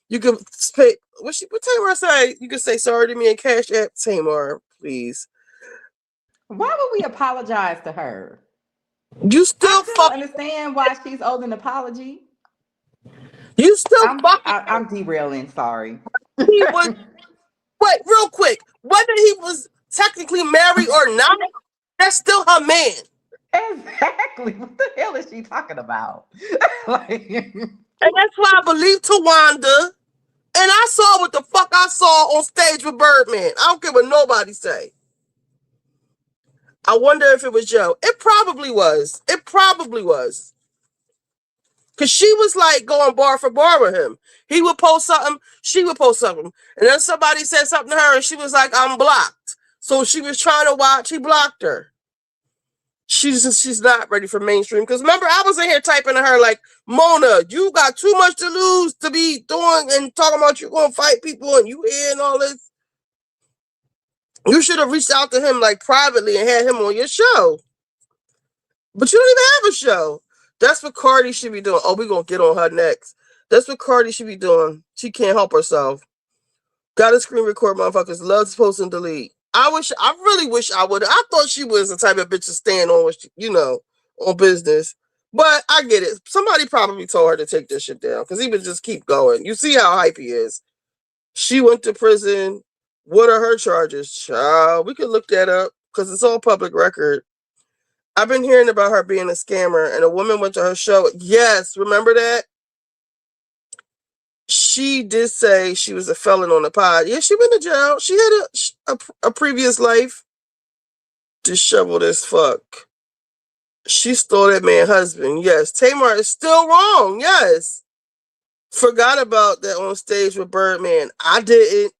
You can pay. What Tamar say? You can say sorry to me and cash at Tamar, please.
Why would we apologize to her?
You still
don't understand why she's owed an apology.
You still
I'm derailing. Sorry.
He was. Wait, real quick. Whether he was technically married or not, that's still her man.
Exactly. What the hell is she talking about?
And that's why I believe Tawanda. And I saw what the fuck I saw on stage with Birdman. I don't care what nobody say. I wonder if it was Joe. It probably was. Because she was like going bar for bar with him. He would post something, she would post something. And then somebody said something to her and she was like, I'm blocked. So she was trying to watch, he blocked her. She's not ready for mainstream. Because remember, I was in here typing to her like, Mona, you got too much to lose to be doing and talking about you going to fight people and you here and all this. You should have reached out to him like privately and had him on your show. But you don't even have a show. That's what Cardi should be doing. Oh, we're going to get on her next. That's what Cardi should be doing. She can't help herself. Got to screen record motherfuckers. Loves post and delete. I really wish I would. I thought she was the type of bitch to stand on, on business. But I get it. Somebody probably told her to take this shit down because he would just keep going. You see how hype he is. She went to prison. What are her charges? Child, we could look that up because it's all public record. I've been hearing about her being a scammer, and a woman went to her show. Yes, remember that? She did say she was a felon on the pod. Yeah, she went to jail. She had a previous life. Disheveled as fuck. She stole that man's husband. Yes, Tamar is still wrong. Yes. Forgot about that on stage with Birdman. I didn't.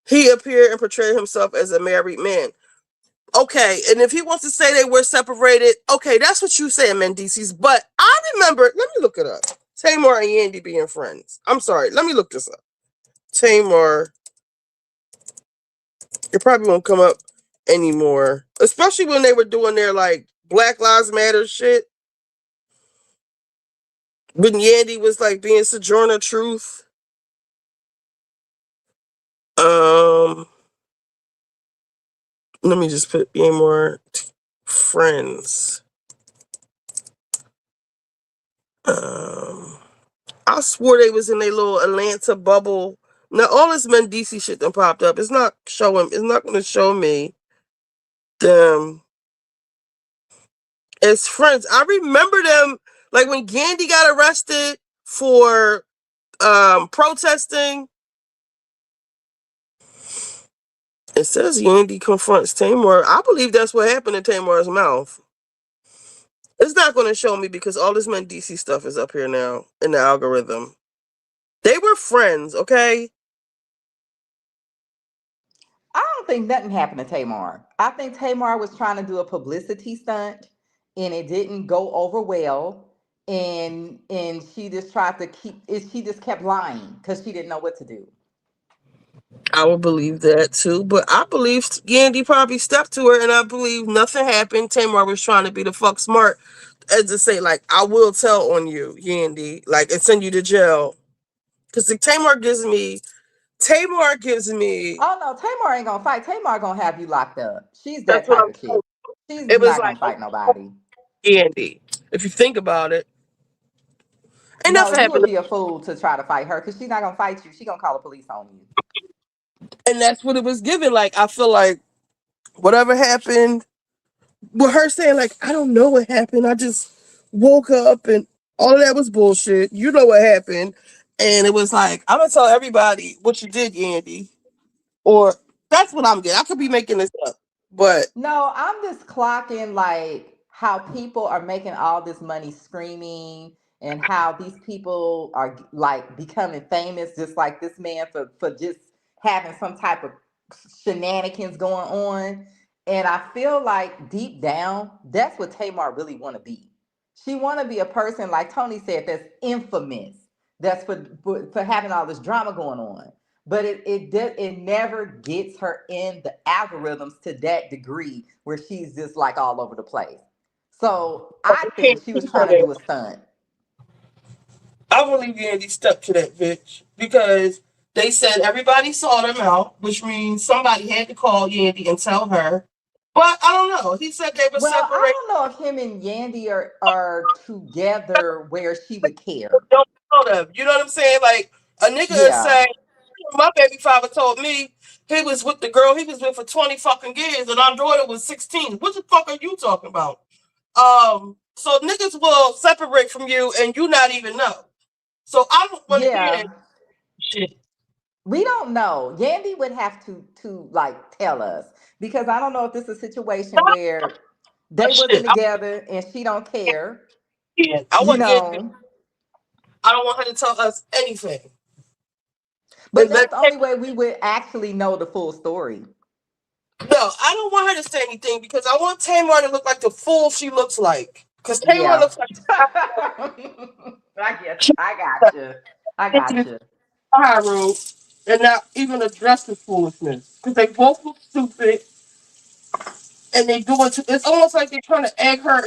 He appeared and portrayed himself as a married man. Okay, and if he wants to say they were separated, okay, that's what you say, Mendices. But I remember, let me look it up. Tamar and Yandy being friends. I'm sorry. Let me look this up. Tamar. It probably won't come up anymore. Especially when they were doing their like Black Lives Matter shit. When Yandy was like being Sojourner Truth. Let me just put more friends. I swore they was in a little Atlanta bubble. Now all this Mendici shit that popped up. It's not showing. It's not going to show me them as friends. I remember them like when Yandy got arrested for protesting. It says Yandy confronts Tamar. I believe that's what happened in Tamar's mouth. It's not going to show me because all this Mendici stuff is up here now in the algorithm. They were friends, okay?
I don't think nothing happened to Tamar. I think Tamar was trying to do a publicity stunt and it didn't go over well. And she just tried to she just kept lying because she didn't know what to do.
I would believe that too, but I believe Yandy probably stepped to her, and I believe nothing happened. Tamar was trying to be the fuck smart, as to say like, "I will tell on you, Yandy, like, and send you to jail." Because Tamar gives me.
Oh no, Tamar ain't gonna fight. Tamar gonna have you locked up. She's that
That's what
type
I'm
of
saying.
chick. She's
It was
not
like
gonna fight nobody.
Yandy. If you think about it, ain't
No,
nothing
you would
happened.
be a fool to try to fight her because she's not gonna fight you. She gonna call the police on you.
And that's what it was given. Like, I feel like whatever happened with her saying, like, I don't know what happened. I just woke up and all of that was bullshit. You know what happened. And it was like, I'm gonna tell everybody what you did, Yandy. Or that's what I'm getting. I could be making this up. But
No, I'm just clocking like how people are making all this money screaming and how these people are like becoming famous just like this man for just having some type of shenanigans going on. And I feel like deep down, that's what Tamar really want to be. She want to be a person like Tony said that's infamous. That's for having all this drama going on, but it never gets her in the algorithms to that degree where she's just like all over the place. So I
you can't
think she was
keep her
trying to
there.
do a stunt.
I believe Yandy stuck to that bitch because they said everybody saw them out, which means somebody had to call Yandy and tell her. But I don't know. He said they were
Well,
separated.
I don't know if him and Yandy are together where she would care.
Don't know them. You know what I'm saying? Like a nigga is
Yeah.
saying, my baby father told me he was with the girl he was with for 20 fucking years and our daughter was 16. What the fuck are you talking about? So niggas will separate from you and you not even know. So I don't want to hear that
Yeah.
shit.
We don't know. Yandy would have to like tell us because I don't know if this is a situation where they wasn't
Shit.
together and she don't care.
I
You
want Yandy.
know,
I don't want her to tell us anything.
but
And
that's the only way we would actually know the full story.
no, I don't want her to say anything because I want Tamar to look like the fool she looks like. Because Tamar
Yeah.
looks like
I guess I got you. I got you.
high road and not even address the foolishness. Because they both look stupid and they do it. It's almost like they're trying to egg her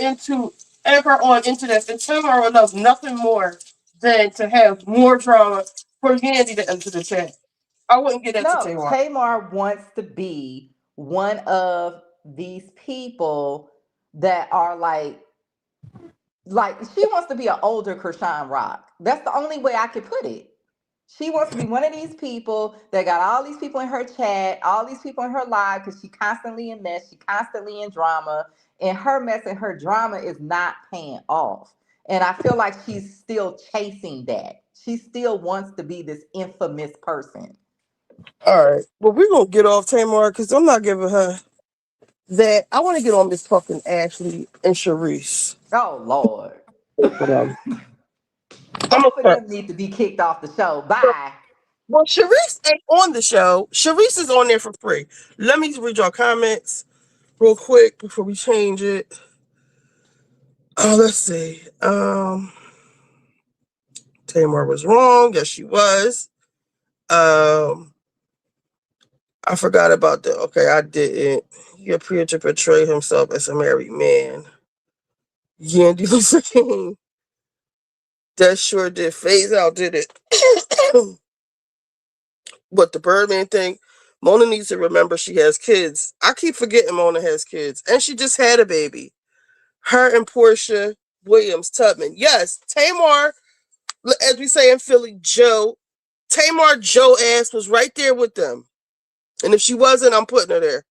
on into this. And Tamara loves nothing more than to have more drama for Yandy to enter the chat. I wouldn't get that to
No,
Tamar.
Tamar wants to be one of these people that are like she wants to be an older Krishan Rock. That's the only way I could put it. She wants to be one of these people that got all these people in her chat, all these people in her live, because she constantly in mess, she constantly in drama, and her mess and her drama is not paying off. And I feel like she's still chasing that. She still wants to be this infamous person.
All right. Well, we're going to get off Tamar because I'm not giving her that. I want to get on this fucking Ashley and Charisse.
Oh Lord.
Whatever. I'm going
Both
to
of
start.
them need to be kicked off the show. Bye.
Well, Charisse ain't on the show. Charisse is on there for free. Let me read your comments real quick before we change it. Oh, let's see. Tamar was wrong. Yes, she was. I forgot about that. Okay, I didn't. He appeared to portray himself as a married man. Yandy Luther King. That sure did phase out, did it? But the Birdman thing, Mona needs to remember she has kids. I keep forgetting Mona has kids. And she just had a baby. Her and Portia Williams Tubman. Yes, Tamar, as we say in Philly, Tamar Joe ass was right there with them. And if she wasn't, I'm putting her there.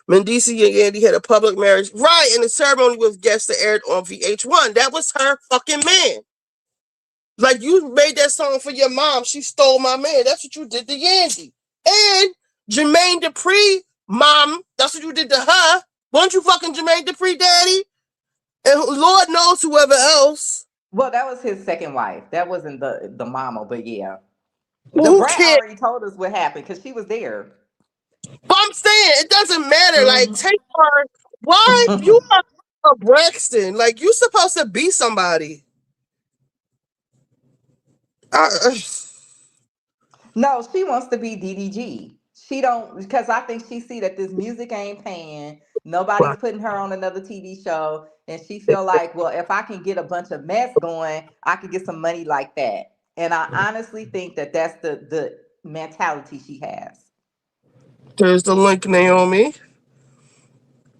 Mendici and Yandy had a public marriage. Right, and the ceremony was guests that aired on VH1. That was her fucking man. Like, you made that song for your mom. She stole my man. That's what you did to Yandy. And Jermaine Dupri, mom, that's what you did to her. Weren't you fucking Jermaine Dupri, daddy? And Lord knows whoever else.
Well, that was his second wife. That wasn't the mama, but yeah.
Well,
The brat already told us what happened because she was there.
But I'm saying it doesn't matter. Like, Tamar, why you are a Braxton? Like, you supposed to be somebody.
No, she wants to be DDG. She don't, because I think she see that this music ain't paying. Nobody's putting her on another TV show, and she feel like, well, if I can get a bunch of mess going, I could get some money like that. And I honestly think that that's the mentality she has.
There's the link, Naomi.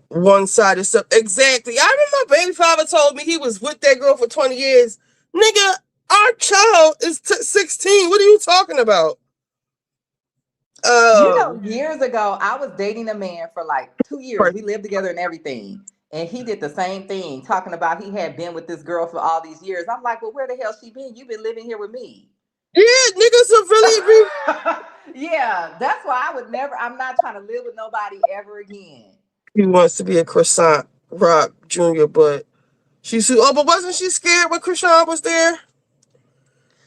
One-sided stuff. Exactly. I remember my baby father told me he was with that girl for 20 years. Nigga, our child is 16. What are you talking about?
You know, years ago, I was dating a man for like 2 years. We lived together and everything. And he did the same thing, talking about he had been with this girl for all these years. I'm like, well, where the hell she been? You've been living here with me.
Yeah, niggas are really...
Yeah, that's why I'm not trying to live with nobody ever again.
He wants to be a Croissant Rock Jr., but but wasn't she scared when Krishan was there?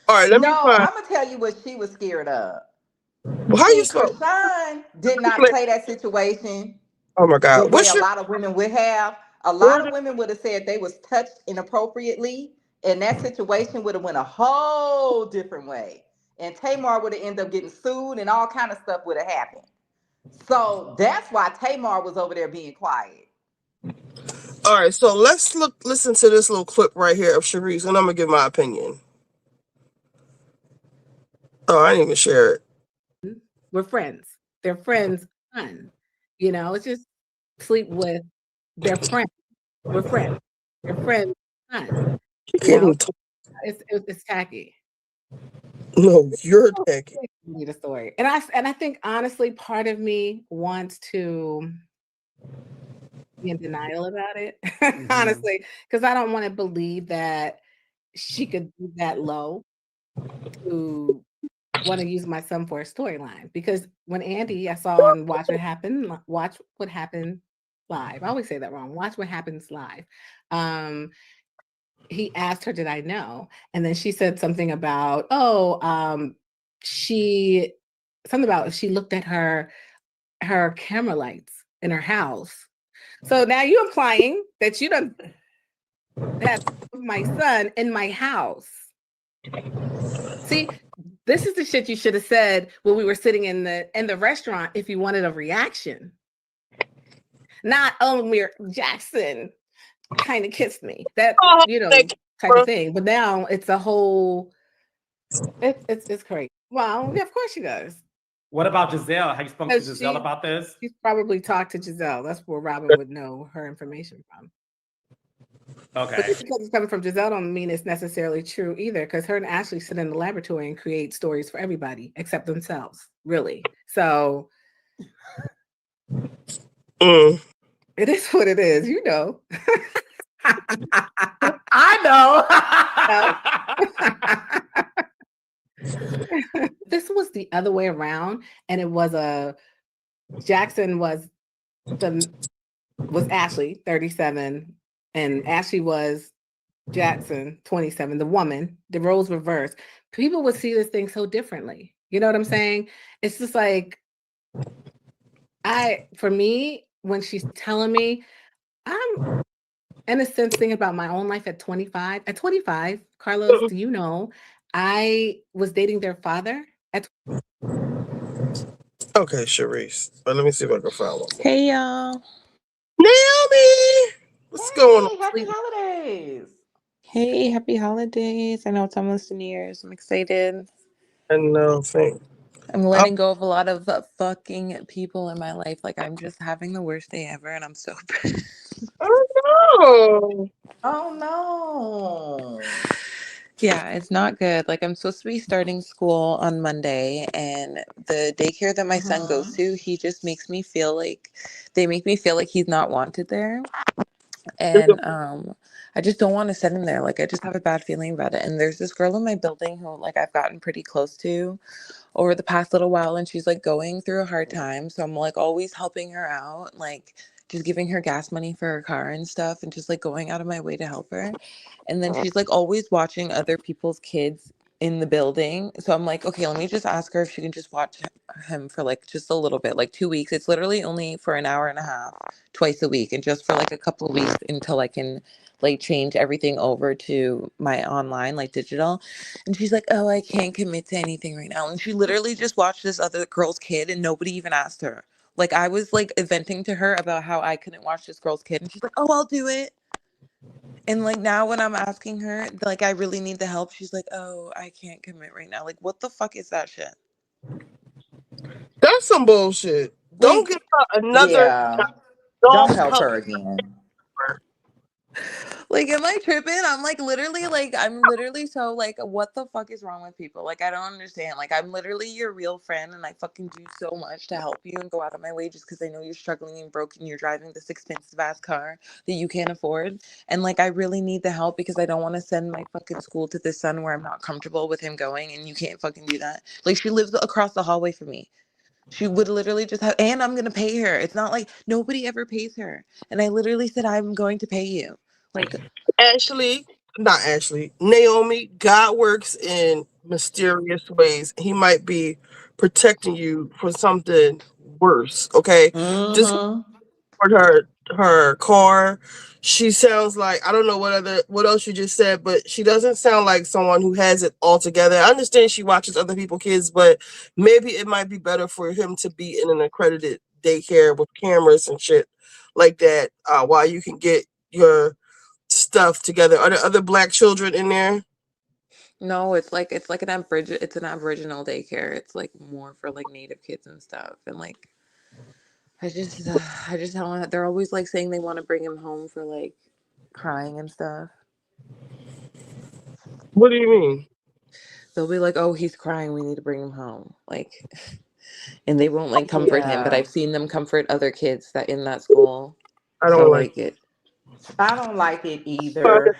All right, let me find...
I'm gonna tell you what she was scared of.
Well, how you spell?
Krishan did not play that situation.
Oh my God!
The way a lot of women would have. A lot of women would have said they was touched inappropriately, and that situation would have went a whole different way. And Tamar would have ended up getting sued, and all kind of stuff would have happened. So that's why Tamar was over there being quiet.
All right, so let's listen to this little clip right here of Charisse, and I'm gonna give my opinion. Oh, I didn't even share it.
We're friends. They're friends. Fun. You know, it's just sleep with their friends. We're friends. They're friends. Fun. You know, it's tacky.
No, you're tacky.
Need a story, and I think honestly, part of me wants to be in denial about it. Honestly, because I don't want to believe that she could be that low to want to use my son for a storyline. Because when Andy, I saw on Watch What Happened Live. I always say that wrong. Watch What Happens Live. He asked her, did I know? And then she said something about, she looked at her camera lights in her house. So now you're implying that you don't have my son in my house. See, this is the shit you should have said when we were sitting in the restaurant if you wanted a reaction. Not, Jackson kind of kissed me. That, type of thing. But now it's a whole, it's crazy. Well, yeah, of course she does.
What about Giselle? Have you spoken to Giselle about this?
She's probably talked to Giselle. That's where Robin would know her information from.
Okay.
But just because it's coming from Giselle don't mean it's necessarily true either, because her and Ashley sit in the laboratory and create stories for everybody except themselves, really. So it is what it is, you know.
I know.
This was the other way around, and it was Jackson was Ashley, 37, and Ashley was Jackson, 27, the woman. The roles reversed. People would see this thing so differently. You know what I'm saying? It's just like, for me, when she's telling me, in a sense, thinking about my own life at 25. At 25, Carlos, do you know, I was dating their father at.
Okay, Charisse. But let me see if I can find one.
Hey y'all.
Naomi! What's going on?
Happy holidays.
Hey, happy holidays. I know it's almost New Year's. I'm excited.
And thing.
I'm letting go of a lot of fucking people in my life. Like, I'm just having the worst day ever, and I'm so
Oh no.
Oh no.
Yeah, it's not good. Like, I'm supposed to be starting school on Monday, and the daycare that my son goes to, he just makes me feel like they make me feel like he's not wanted there. And I just don't want to send him there. Like, I just have a bad feeling about it. And there's this girl in my building who, like, I've gotten pretty close to over the past little while, and she's like going through a hard time. So I'm like always helping her out, like just giving her gas money for her car and stuff, and just like going out of my way to help her. And then she's like always watching other people's kids in the building. So I'm like, okay, let me just ask her if she can just watch him for like just a little bit, like 2 weeks. It's literally only for an hour and a half, twice a week, and just for like a couple of weeks until I can like change everything over to my online, like digital. And she's like, oh, I can't commit to anything right now. And she literally just watched this other girl's kid and nobody even asked her. Like, I was like venting to her about how I couldn't watch this girl's kid, and she's like, oh, I'll do it. And like now when I'm asking her, like, I really need the help, she's like, oh, I can't commit right now. Like, what the fuck is that shit?
That's some bullshit. Don't give her another.
Yeah. Don't help her again.
Like, am I tripping? I'm like literally like I'm literally so like, what the fuck is wrong with people? Like, I don't understand. Like, I'm literally your real friend, and I fucking do so much to help you and go out of my way just because I know you're struggling and broke and you're driving this expensive ass car that you can't afford. And like, I really need the help because I don't want to send my fucking school to this son where I'm not comfortable with him going, and you can't fucking do that. Like, she lives across the hallway from me. She would literally just have, and I'm gonna pay her. It's not like nobody ever pays her. And I literally said, I'm going to pay you. Like,
Not Ashley, Naomi, God works in mysterious ways. He might be protecting you for something worse. Okay. Just her car. She sounds like, I don't know what else you just said, but she doesn't sound like someone who has it all together. I understand she watches other people's kids, but maybe it might be better for him to be in an accredited daycare with cameras and shit like that, while you can get your stuff together. Are there other Black children in there?
no, it's like it's an Aboriginal daycare. It's like more for like Native kids and stuff. And like, I just don't. They're always like saying they want to bring him home for like crying and stuff.
What do you mean?
They'll be like, oh, he's crying, we need to bring him home. Like, and they won't like comfort him. But
Yeah.
I've seen them comfort other kids that in that school.
I don't like
it.
I don't like it either.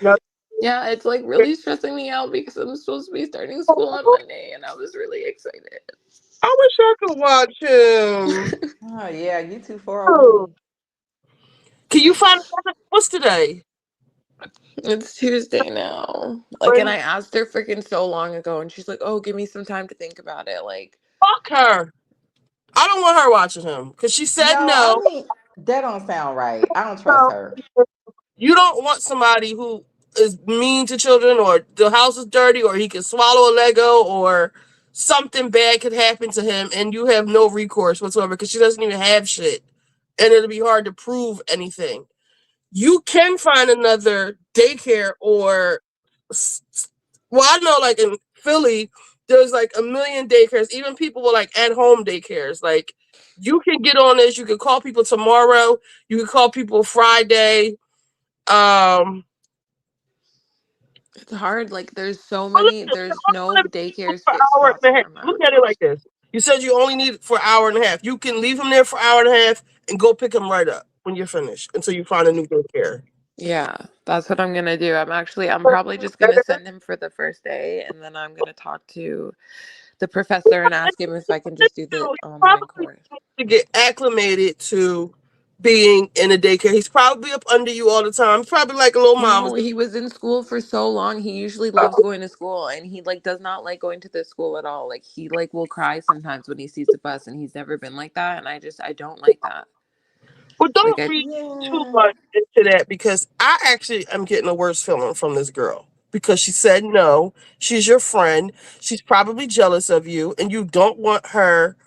Yeah, it's like really stressing me out because I'm supposed to be starting school on Monday, and I was really excited.
I wish I could watch him.
Oh yeah, you too far away.
Can you find what's today?
It's Tuesday now. Like, and I asked her freaking so long ago, and she's like, oh, give me some time to think about it. Like,
fuck her. I don't want her watching him because she said no.
I mean, that don't sound right. I don't trust her.
You don't want somebody who is mean to children, or the house is dirty, or he can swallow a Lego, or something bad could happen to him, and you have no recourse whatsoever because she doesn't even have shit, and it'll be hard to prove anything. You can find another daycare, or, well, I know like in Philly, there's like a million daycares, even people with like at-home daycares. Like, you can get on this. You can call people tomorrow. You can call people Friday.
it's hard. Like, there's so many. There's no daycares fit
Hour
spots
and a
for
half.
him.
Look at it like this. You said you only need it for an hour and a half. You can leave him there for an hour and a half and go pick him right up when you're finished until you find a new daycare.
Yeah, that's what I'm gonna do. I'm probably just gonna send him for the first day, and then I'm gonna talk to the professor and ask him if I can just do the online course.
To get acclimated to being in a daycare. He's probably up under you all the time. He's probably like a little mama.
No, he was in school for so long. He usually loves going to school, and he like does not like going to the school at all. Like, he like will cry sometimes when he sees the bus, and he's never been like that. And I don't like that.
But don't
Like,
read too much into that because I actually am getting a worse feeling from this girl because she said no. She's your friend. She's probably jealous of you, and you don't want her.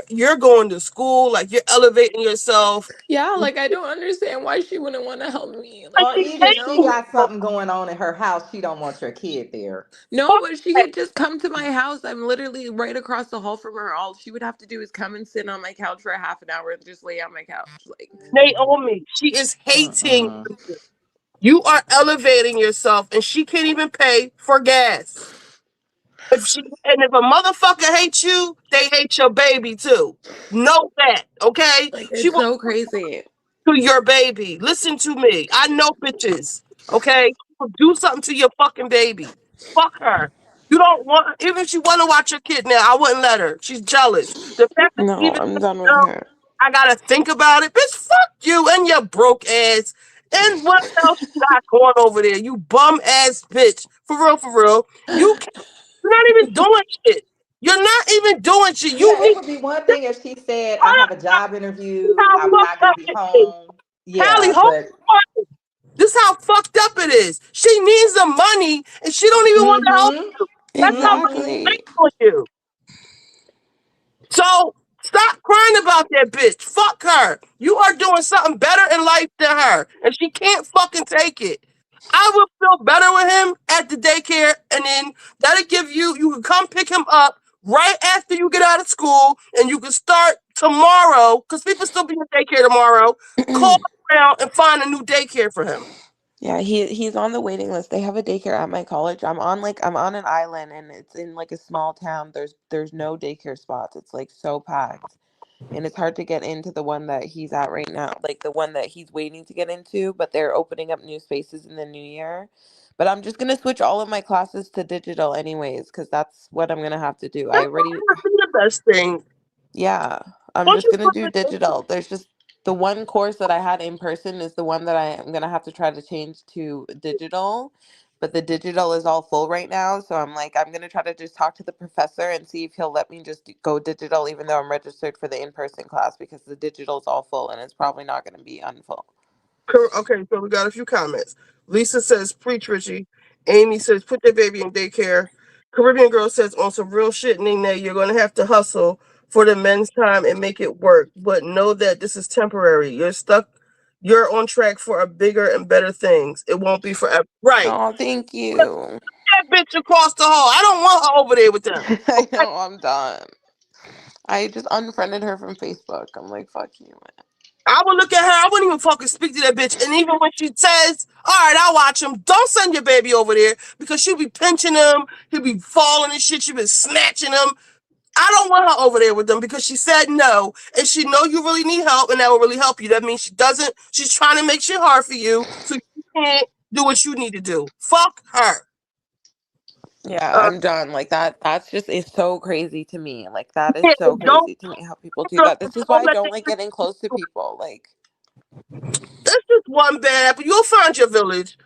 You're going to school like you're elevating yourself.
yeah, like I don't understand why she wouldn't want to help me.
Like
Like,
Or
she
even
hates
she
you.
got something going on in her house. She don't want your kid there.
no,
Fuck
but she
that.
could just come to my house. I'm literally right across the hall from her. All she would have to do is come and sit on my couch for a half an hour and just lay on my couch. Like,
Naomi, she is hating.
Mm-mm.
You are elevating yourself, and she can't even pay for gas. If a motherfucker hates you, they hate your baby too. Know that, okay?
like
She
it's
will
so crazy.
to your baby. Listen to me. I know bitches, okay? Do something to your fucking baby. Fuck her. You don't want, even if she want to watch your kid now, I wouldn't let her. She's jealous. The fact that she
No,
even
I'm
said,
done with
no,
her.
I gotta think about it. Bitch, fuck you and your broke ass. And what else you got going over there? You bum ass bitch. For real, for real. You're not even doing shit. You're not even doing shit. You
Yeah, it
need
would be one thing if she said, I have a job interview,
how
I'm
fucked
not gonna
up
be
it is.
home.
Callie,
Yeah,
hold
but
on. This is how fucked up it is. She needs the money and she don't even want to help
mm-hmm.
you. That's how much she
Mm-hmm.
Exactly.
thinks on you. So stop crying about that bitch. Fuck her. You are doing something better in life than her, and she can't fucking take it. I will feel better with him at the daycare, and then that'll give you. You can come pick him up right after you get out of school, and you can start tomorrow because people still be in daycare tomorrow. Call around and find a new daycare for him.
Yeah, he's on the waiting list. They have a daycare at my college. I'm on an island and it's in like a small town. There's no daycare spots. It's like so packed. And it's hard to get into the one that he's at right now, like the one that he's waiting to get into, but they're opening up new spaces in the new year. But I'm just gonna switch all of my classes to digital anyways, because that's what I'm gonna have to do. I
That's
already
the best thing.
Yeah, I'm
Once
just
you
gonna
put
do
it
digital. There's just the one course that I had in person is the one that I am gonna have to try to change to digital, but the digital is all full right now. So I'm like, I'm gonna try to just talk to the professor and see if he'll let me just go digital, even though I'm registered for the in-person class because the digital is all full and it's probably not gonna be unfull.
Okay, so we got a few comments. Lisa says, preach, Richie. Amy says, put their baby in daycare. Caribbean girl says, on some real shit, Nene, you're going to have to hustle for the men's time and make it work. But know that this is temporary. You're stuck. You're on track for a bigger and better things. It won't be forever. Right.
Oh, thank you.
That bitch across the hall. I don't want her over there with them.
I know I'm done. I just unfriended her from Facebook. I'm like, fuck you, man.
I would look at her. I wouldn't even fucking speak to that bitch. And even when she says, all right, I'll watch him, don't send your baby over there because she'll be pinching him. He'll be falling and shit. She'll be snatching him. I don't want her over there with them because she said no. And she know you really need help and that will really help you. That means she doesn't. She's trying to make shit hard for you so you can't do what you need to do. Fuck her.
Yeah,
Uh,
I'm done. Like that's just is so crazy to me. Like that is
yeah,
so
don't,
crazy to me how people do
don't
that. This is why I
let
don't
that,
like getting close to people. Like
that's just one bad apple. You'll find your village.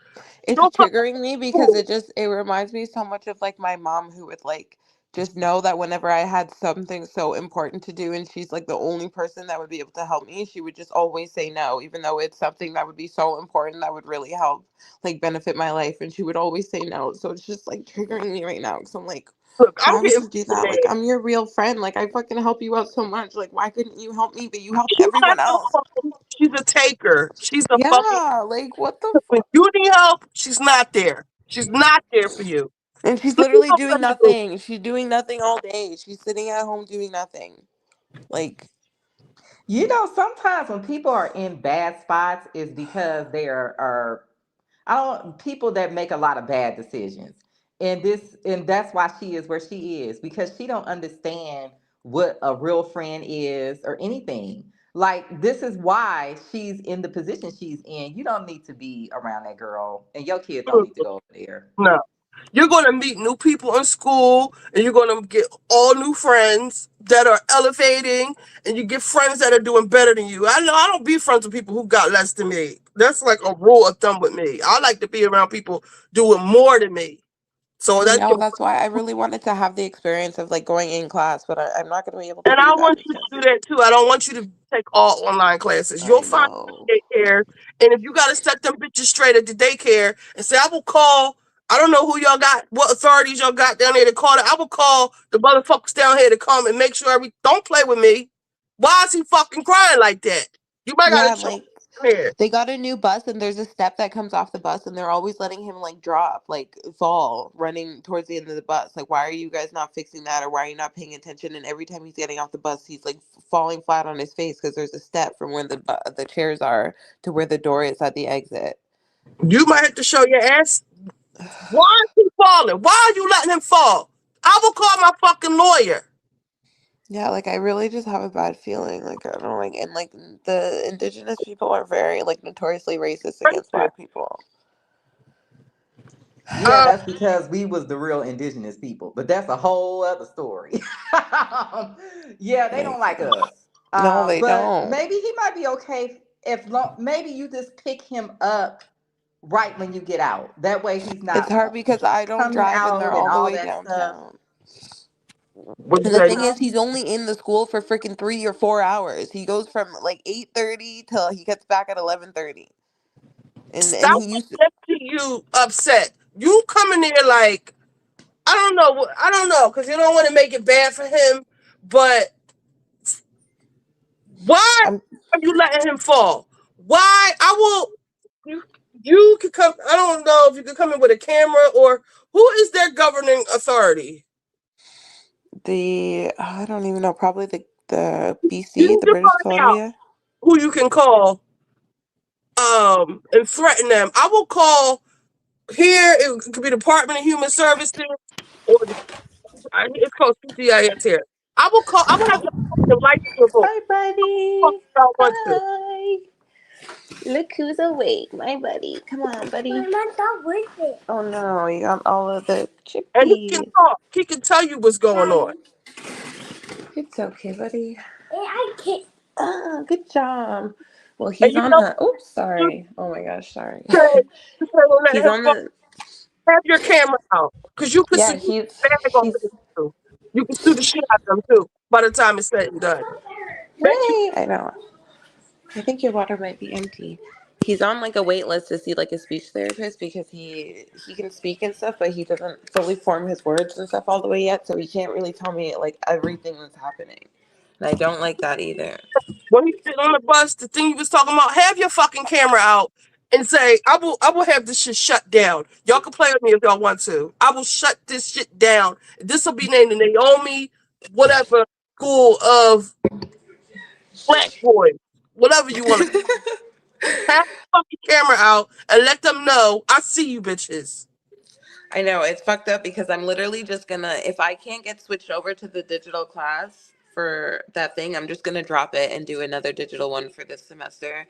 it's
You'll find
triggering me because it reminds me so much of like my mom who would like just know that whenever I had something so important to do and she's like the only person that would be able to help me, she would just always say no, even though it's something that would be so important that would really help like benefit my life, and she would always say no. So it's just like triggering me right now because I'm like,
look, I'm
why would
getting
you do that? Like, I'm your real friend. Like, I fucking help you out so much. Like, why couldn't you help me? But you help
you have
everyone
to
else.
know she's a taker. She's a fucking.
Yeah, like, what the
When
fuck?
you need help, she's not there. She's not there for you.
And she's
Let me
literally
know
doing
what to do.
nothing. She's doing nothing all day. She's sitting at home doing nothing. Like,
You know, sometimes when people are in bad spots is because they are I don't people that make a lot of bad decisions. And that's why she is where she is because she don't understand what a real friend is or anything. Like this is why she's in the position she's in. You don't need to be around that girl and your kids don't need to go over there.
No. You're going to meet new people in school and you're going to get all new friends that are elevating and you get friends that are doing better than you. I know I don't be friends with people who got less than me. That's like a rule of thumb with me. I like to be around people doing more than me. So that's
No, that's why I really wanted to have the experience of like going in class, but I'm not going to be able to
and
do
I
that
want you to do that too. I don't want you to take all online classes. You'll find daycare, and if you got to set them bitches straight at the daycare and say, I will call. I don't know who y'all got, what authorities y'all got down there to call it. I will call the motherfuckers down here to come and make sure don't play with me. Why is he fucking crying like that? You might
Yeah,
got to
like
here.
they got a new bus and there's a step that comes off the bus and they're always letting him like drop, like fall, running towards the end of the bus. Like, why are you guys not fixing that, or why are you not paying attention? And every time he's getting off the bus, he's like falling flat on his face because there's a step from where the chairs are to where the door is at the exit.
You might have to show your ass. Why is he falling? Why are you letting him fall? I will call my fucking lawyer.
Yeah, like I really just have a bad feeling. Like I don't like, and like the indigenous people are very like notoriously racist against Black people.
Yeah, that's because we was the real indigenous people, but that's a whole other story. Yeah, they don't like us.
No, they
But
don't.
maybe he might be okay if maybe you just pick him up right when you get out. That way he's not
It's hard because I don't
coming
drive and
out
they're
and
all the
all
way
that stuff.
downtown. And the thing is, he's only in the school for freaking 3 or 4 hours. He goes from like 8:30 till he gets back at 11:30. And
Stop
he used to,
making you upset. You coming there like I don't know, because you don't want to make it bad for him. But why are you letting him fall? Why? I will. You could come. I don't know if you could come in with a camera or who is their governing authority.
I don't even know, probably the
You
BC,
need
the
to
British
find out
Columbia.
who you can call. And threaten them. I will call here. It could be Department of Human Services or it's called CCIS here. I will call. I will have the license revoke.
Hi, buddy. Hi. Look who's awake, my buddy. Come on, buddy. I'm not with it. Oh no, you got all of the chippies.
And he can talk. He can tell you what's going on.
It's okay, buddy. I can't. Good job. Well,
And
he's
you
on
know,
the. Oops, sorry. Oh my gosh, sorry. He's
he's
on the.
have your camera out because you could
Yeah,
see bag on this too. You can sue the shit out of them too. By the time it's said and done.
Right. I know. I think your water might be empty. He's on like a wait list to see like a speech therapist because he can speak and stuff, but he doesn't fully form his words and stuff all the way yet, so he can't really tell me like everything that's happening. And I don't like that either.
When you sit on the bus, the thing you was talking about, have your fucking camera out and say, I will have this shit shut down. Y'all can play with me if y'all want to. I will shut this shit down. This will be named the Naomi, whatever school of Black boys, whatever you want to. Have the fucking camera out and let them know I see you bitches.
I know it's fucked up because I'm literally just gonna, if I can't get switched over to the digital class for that thing, I'm just gonna drop it and do another digital one for this semester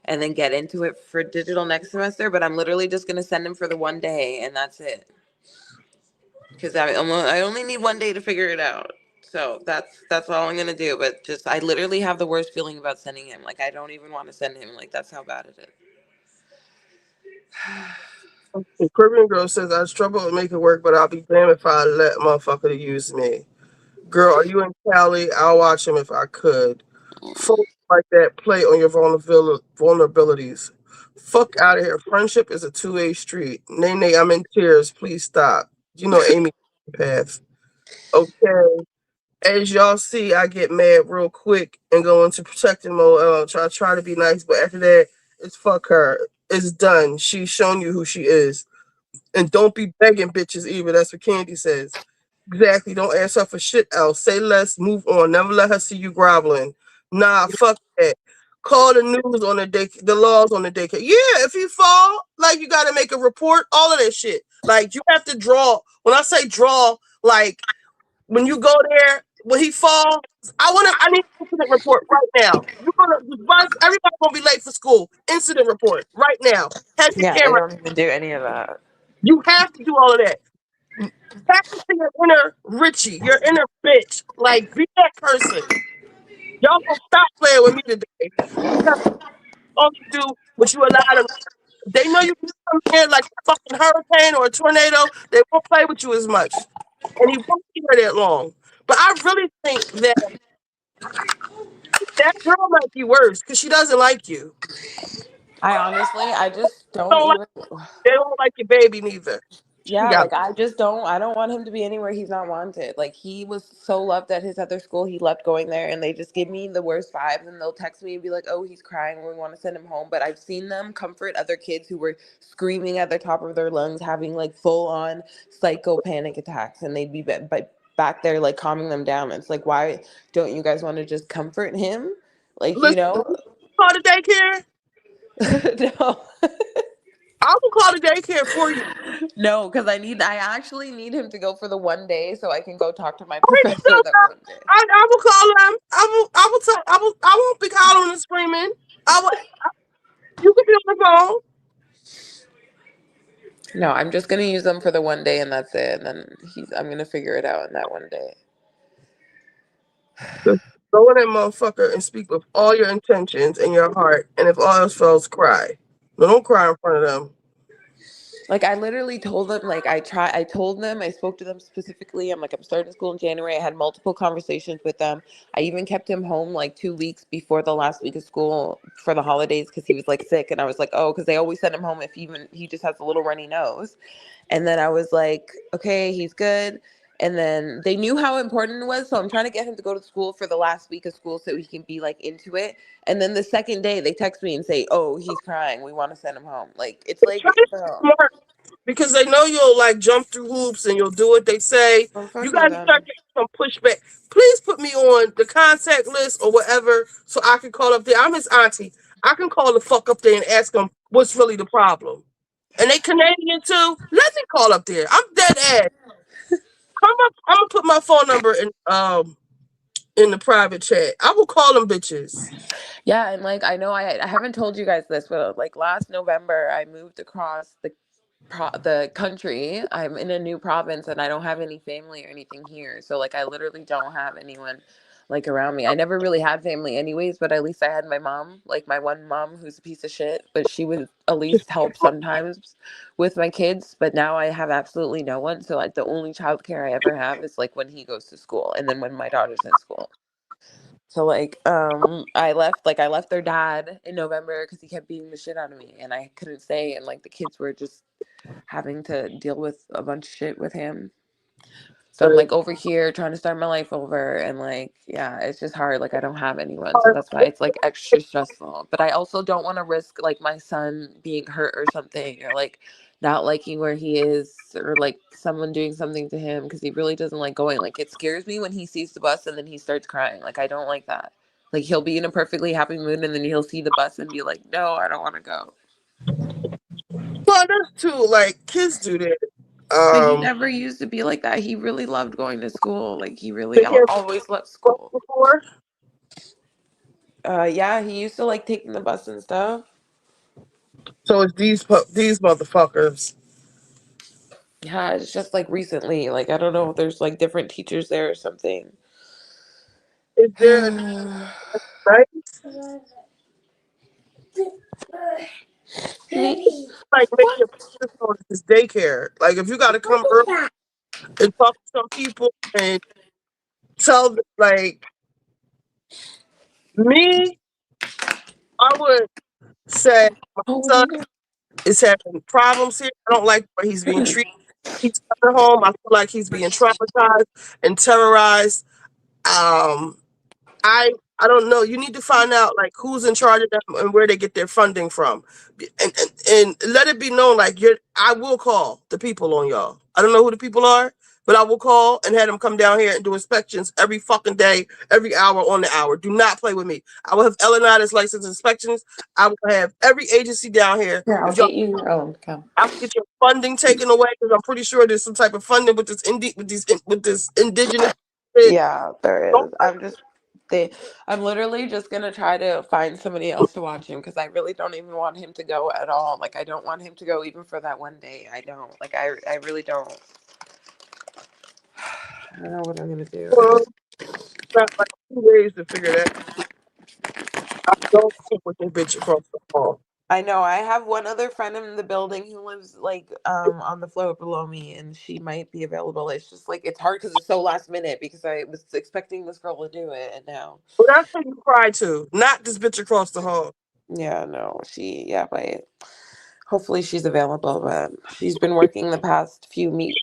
and then get into it for digital next semester. But I'm literally just gonna send him for the one day and that's it. Because I only need one day to figure it out. So that's all I'm gonna do. But just I literally have the worst feeling about sending him. Like I don't even want to send him. Like that's how bad it is.
The Caribbean girl says I struggle to make it work, but I'll be damned if I let a motherfucker use me. Girl, are you in Cali? I'll watch him if I could. Folks like that play on your vulnerabilities. Fuck out of here. Friendship is a two-way street. Nene, I'm in tears. Please stop. You know Amy path. Okay. As y'all see, I get mad real quick and go into protecting mode. Try to be nice, but after that, it's fuck her. It's done. She's shown you who she is. And don't be begging bitches either. That's what Candy says. Exactly. Don't ask her for shit else. Say less, move on. Never let her see you groveling. Nah, fuck that. Call the news on the laws on the daycare. Yeah, if you fall, like you gotta make a report, all of that shit. Like you have to draw. When I say draw, like when you go there, when he falls, I need an incident report right now. You're gonna everybody gonna be late for school. Incident report right now. Have your
Yeah, they
camera.
don't even do any of that.
You have to do all of that. Tap into your inner Richie, your inner bitch. Like, be that person. Y'all gonna stop playing with me today. Because all you do what you allow them They know you can come here like a fucking hurricane or a tornado. They won't play with you as much, and he won't be here that long. But I really think that girl might be worse because she doesn't like you.
I just don't
Don't like,
even.
they don't like your baby neither.
Yeah,
Yeah.
like I don't want him to be anywhere he's not wanted. Like he was so loved at his other school, he loved going there, and they just give me the worst vibes, and they'll text me and be like, "Oh, he's crying, we want to send him home." But I've seen them comfort other kids who were screaming at the top of their lungs, having like full on psycho panic attacks, and they'd be back there like calming them down. It's like, why don't you guys want to just comfort him? Like, you
Listen,
know?
call the daycare.
No.
I will call the daycare for you.
No, because I actually need him to go for the one day so I can go talk to my
No,
professor that one day.
I will call them. I won't be calling and screaming. You can be on the phone.
No, I'm just gonna use them for the one day and that's it. And then I'm gonna figure it out in that one day.
Just go in that motherfucker and speak with all your intentions in your heart. And if all else fails, cry. No, don't cry in front of them.
Like I literally told them, like I told them, I spoke to them specifically. I'm starting school in January. I had multiple conversations with them. I even kept him home like 2 weeks before the last week of school for the holidays because he was like sick. And I was like, oh, because they always send him home if he just has a little runny nose. And then I was like, okay, he's good. And then they knew how important it was. So I'm trying to get him to go to school for the last week of school so he can be like into it. And then the second day they text me and say, oh, he's crying, we want to send him home. Like, it's like,
Smart, because they know you'll like jump through hoops and you'll do what they say. You gotta start getting some pushback. Please put me on the contact list or whatever so I can call up there. I'm his auntie. I can call the fuck up there and ask them what's really the problem. And they Canadian too. Let me call up there. I'm dead ass. I'm gonna put my phone number in the private chat. I will call them bitches.
Yeah, and like I know I haven't told you guys this, but like last November I moved across the country. I'm in a new province and I don't have any family or anything here. So like I literally don't have anyone like around me. I never really had family anyways, but at least I had my mom, like my one mom who's a piece of shit, but she would at least help sometimes with my kids. But now I have absolutely no one. So like the only childcare I ever have is like when he goes to school and then when my daughter's in school. So like I left their dad in November because he kept beating the shit out of me and I couldn't stay and like the kids were just having to deal with a bunch of shit with him. So I'm like over here trying to start my life over and like yeah, it's just hard. Like I don't have anyone. So that's why it's like extra stressful. But I also don't want to risk like my son being hurt or something or like not liking where he is or like someone doing something to him because he really doesn't like going. Like it scares me when he sees the bus and then he starts crying. Like I don't like that. Like he'll be in a perfectly happy mood and then he'll see the bus and be like, no, I don't want to go.
Well, that's too like kids do that.
But he never used to be like that. He really loved going to school. Like he really always loved school.
Before?
Yeah, he used to like taking the bus and stuff.
So it's these motherfuckers.
Yeah, it's just like recently. Like I don't know if there's like different teachers there or something.
Is there right? Like make your parents know this daycare. Like if you gotta come early and talk to some people and tell them like me, I would say my son is having problems here. I don't like where he's being treated. He's coming home. I feel like he's being traumatized and terrorized. I don't know. You need to find out like who's in charge of them and where they get their funding from, and let it be known like I will call the people on y'all. I don't know who the people are, but I will call and have them come down here and do inspections every fucking day, every hour on the hour. Do not play with me. I will have Illinois licensed inspections. I will have every agency down here.
Yeah, I'll get you your own. Come.
I will get your funding taken away because I'm pretty sure there's some type of funding with this indigenous.
Yeah, there is. I'm literally just gonna try to find somebody else to watch him because I really don't even want him to go at all. Like I don't want him to go even for that one day. I don't. Like I really don't. I don't know what I'm gonna do.
Well, got like 2 days to figure that. I don't think with this bitch across the hall.
I know. I have one other friend in the building who lives like on the floor below me, and she might be available. It's just like it's hard because it's so last minute because I was expecting this girl to do it, and now.
Well, that's who you cry to, not this bitch across the hall.
Yeah, no, but hopefully she's available. But she's been working the past few weeks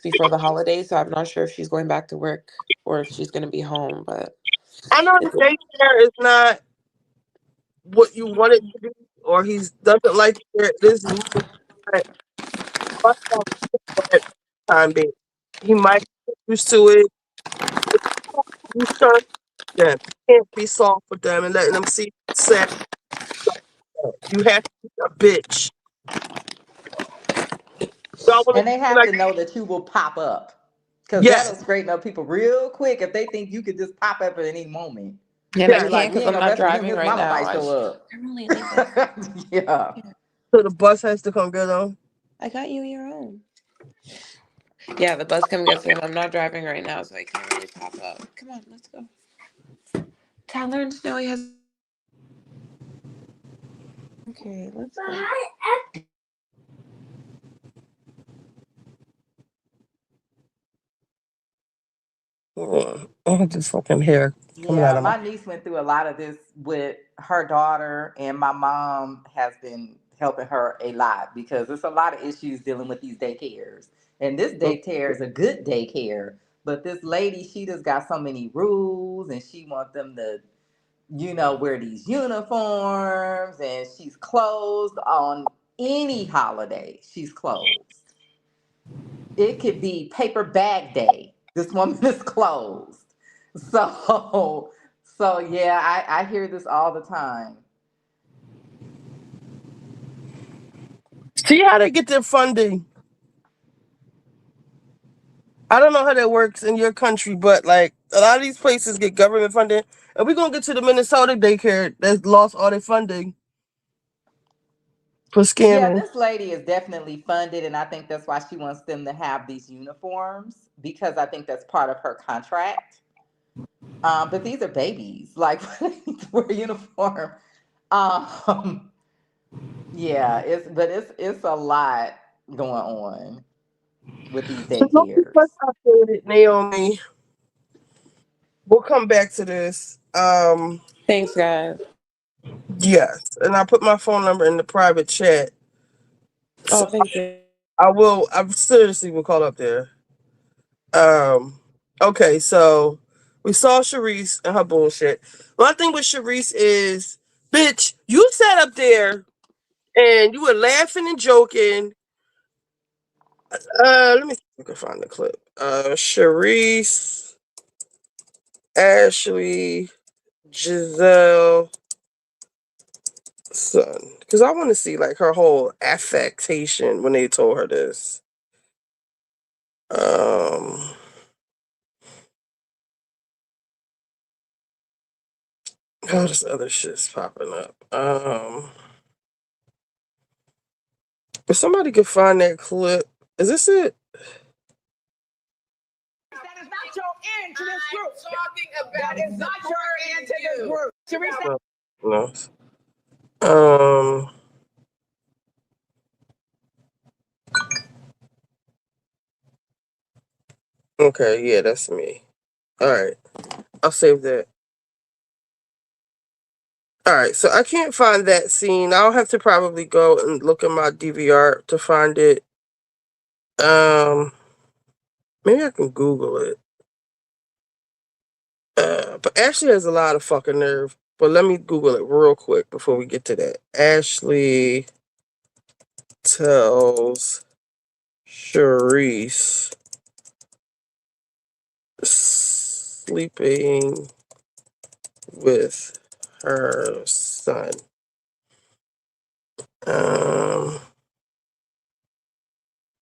before the holidays, so I'm not sure if she's going back to work or if she's going to be home. But
I know the daycare is not what you want it to be, or he doesn't like it. This is time being. He might get used to it. You start them. You can't be soft with them and letting them see sad. You have to be a bitch.
And they have to know that you will pop up. Because that'll straighten up people real quick if they think you could just pop up at any moment.
Yeah,
They'll
I
be like,
can't
we
because
ain't
I'm
gonna
not
mess with him.
driving
His
right
mama
now.
might show up.
I'm really leaving.
Yeah.
So the bus has to come get them.
I got you your own. Yeah, the bus come gets them. I'm not driving right now, so I can't really pop up. Come on, let's go. Tyler and Snowy has. Okay, let's go.
Oh, this fucking hair coming out
Yeah,
of my.
my niece went through a lot of this with her daughter, and my mom has been helping her a lot because there's a lot of issues dealing with these daycares. And this daycare is a good daycare, but this lady, she just got so many rules, and she wants them to, wear these uniforms, and she's closed on any holiday. She's closed. It could be paper bag day. This woman is closed. So, yeah, I hear this all the time.
See how they get their funding. I don't know how that works in your country, but like a lot of these places get government funding, and we're gonna get to the Minnesota daycare that lost all their funding for
Yeah,
scamming.
this lady is definitely funded, and I think that's why she wants them to have these uniforms because I think that's part of her contract. But these are babies, like they need to wear a uniform. Um, yeah, it's a lot going on with these
So don't be
daycares.
frustrated, Naomi. We'll come back to this.
Thanks, guys.
Yes, and I put my phone number in the private chat.
Oh, thank you.
I seriously will call up there. Okay, so we saw Charisse and her bullshit. One thing with Charisse is, bitch, you sat up there and you were laughing and joking. Let me see if I can find the clip. Charisse, Ashley, Giselle, son. Because I want to see like her whole affectation when they told her this. Oh, this other shit's popping up. If somebody could find that clip, is this it?
That is not your end to this group. Talking about that is not your end to this group. Charisse,
No. Okay, yeah, that's me. All right, I'll save that. All right, so I can't find that scene. I'll have to probably go and look in my DVR to find it. Maybe I can Google it. But Ashley has a lot of fucking nerve. But let me Google it real quick before we get to that. Ashley tells Charisse sleeping with her son.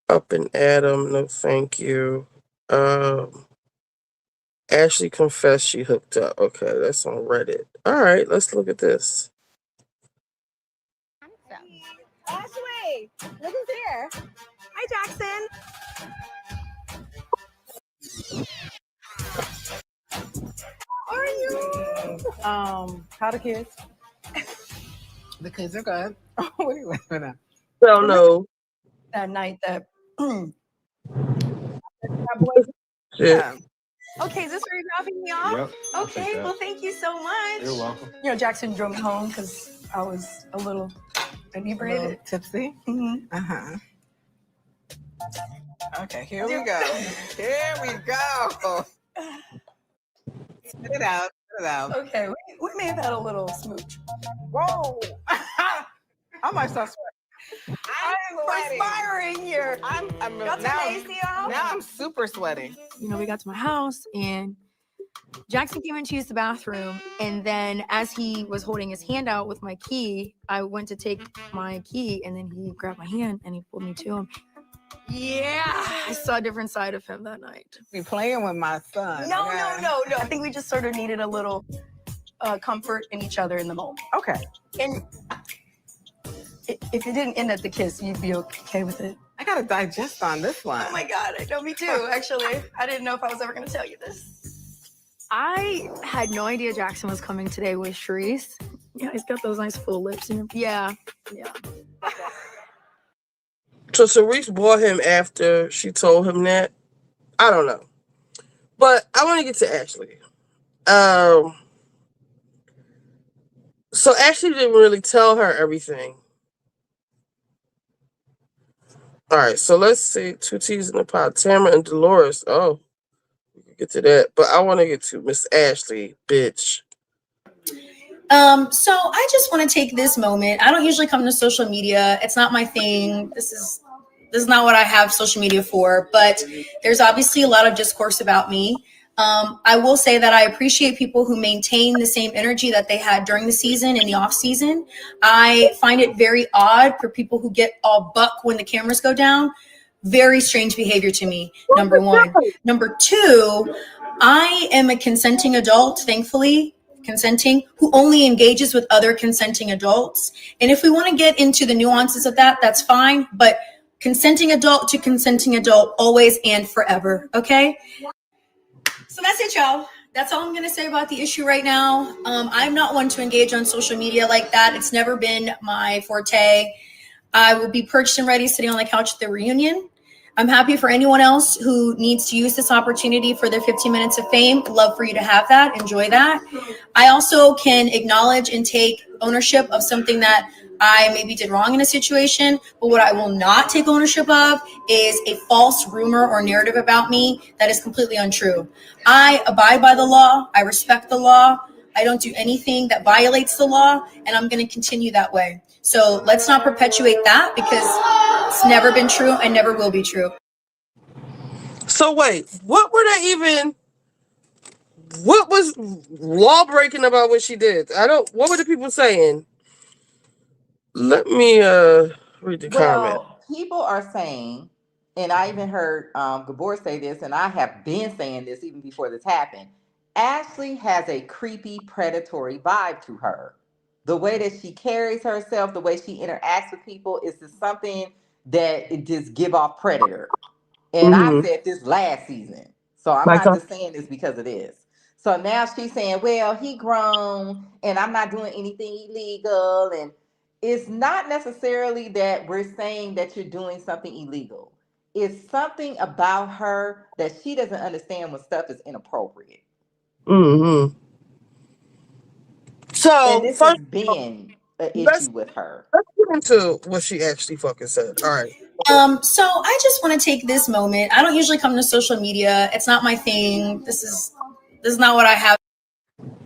Up and Adam, no thank you. Ashley confessed she hooked up. Okay, that's on Reddit. All right, let's look at this.
Ashley, look who's here. Hi, Jackson. How are you?
How the kids?
The kids are good. What are you laughing at?
Don't know.
That night that.
Shit.
Okay, is this where you're dropping me off?
Yep, I'll take
Okay,
that.
well, thank you so much.
You're welcome.
You know, Jackson drove me home because I was a little inebriated.
Tipsy?
Mm-hmm.
Okay, here we go. Here we go. Spit it out. Spit it out.
Okay, we may have had a little smooch.
Whoa. I might start sweating.
I'm perspiring here.
I'm
Got
now,
some AC off?
now I'm super sweaty.
You know, we got to my house and Jackson came in to use the bathroom. And then as he was holding his hand out with my key, I went to take my key and then he grabbed my hand and he pulled me to him. Yeah, I saw a different side of him that night.
Be playing with my son.
No.
okay?
I think we just sort of needed a little comfort in each other in the moment.
Okay.
And if it didn't end at the kiss, you'd be okay with it.
I gotta digest on this one.
Oh my God, I know, me too, actually. I didn't know if I was ever gonna tell you this. I had no idea Jackson was coming today with Charisse. Yeah, he's got those nice full lips. Yeah.
So Charisse bought him after she told him that. I don't know. But I want to get to Ashley. So Ashley didn't really tell her everything. All right, so let's see. 2 T's in the pot. Tamara and Dolores. Oh, we can get to that. But I want to get to Miss Ashley, bitch.
So I just want to take this moment. I don't usually come to social media. It's not my thing. This is not what I have social media for, but there's obviously a lot of discourse about me. I will say that I appreciate people who maintain the same energy that they had during the season and the off season. I find it very odd for people who get all buck when the cameras go down. Very strange behavior to me, number one. Number two, I am a consenting adult, thankfully, consenting, who only engages with other consenting adults. And if we want to get into the nuances of that, that's fine. But consenting adult to consenting adult, always and forever, okay? So that's it, y'all. That's all I'm going to say about the issue right now. I'm not one to engage on social media like that. It's never been my forte. I will be perched and ready sitting on the couch at the reunion. I'm happy for anyone else who needs to use this opportunity for their 15 minutes of fame. Love for you to have that. Enjoy that. I also can acknowledge and take ownership of something that I maybe did wrong in a situation, but what I will not take ownership of is a false rumor or narrative about me that is completely untrue. I abide by the law. I respect the law. I don't do anything that violates the law, and I'm going to continue that way. So let's not perpetuate that because it's never been true and never will be true.
So wait, what was law breaking about what she did? What were the people saying? Let me read the comment.
Well, people are saying, and I even heard Gabor say this, and I have been saying this even before this happened. Ashley has a creepy, predatory vibe to her. The way that she carries herself, the way she interacts with people is just something that it just give off predator. And I said this last season. So I'm not just saying this because it is. So now she's saying, well, he grown and I'm not doing anything illegal. And it's not necessarily that we're saying that you're doing something illegal. It's something about her that she doesn't understand when stuff is inappropriate.
Mm-hmm. So
and this has been an issue with her.
Let's get into what she actually fucking said. All right.
So I just want to take this moment. I don't usually come to social media. It's not my thing. This is not what I have.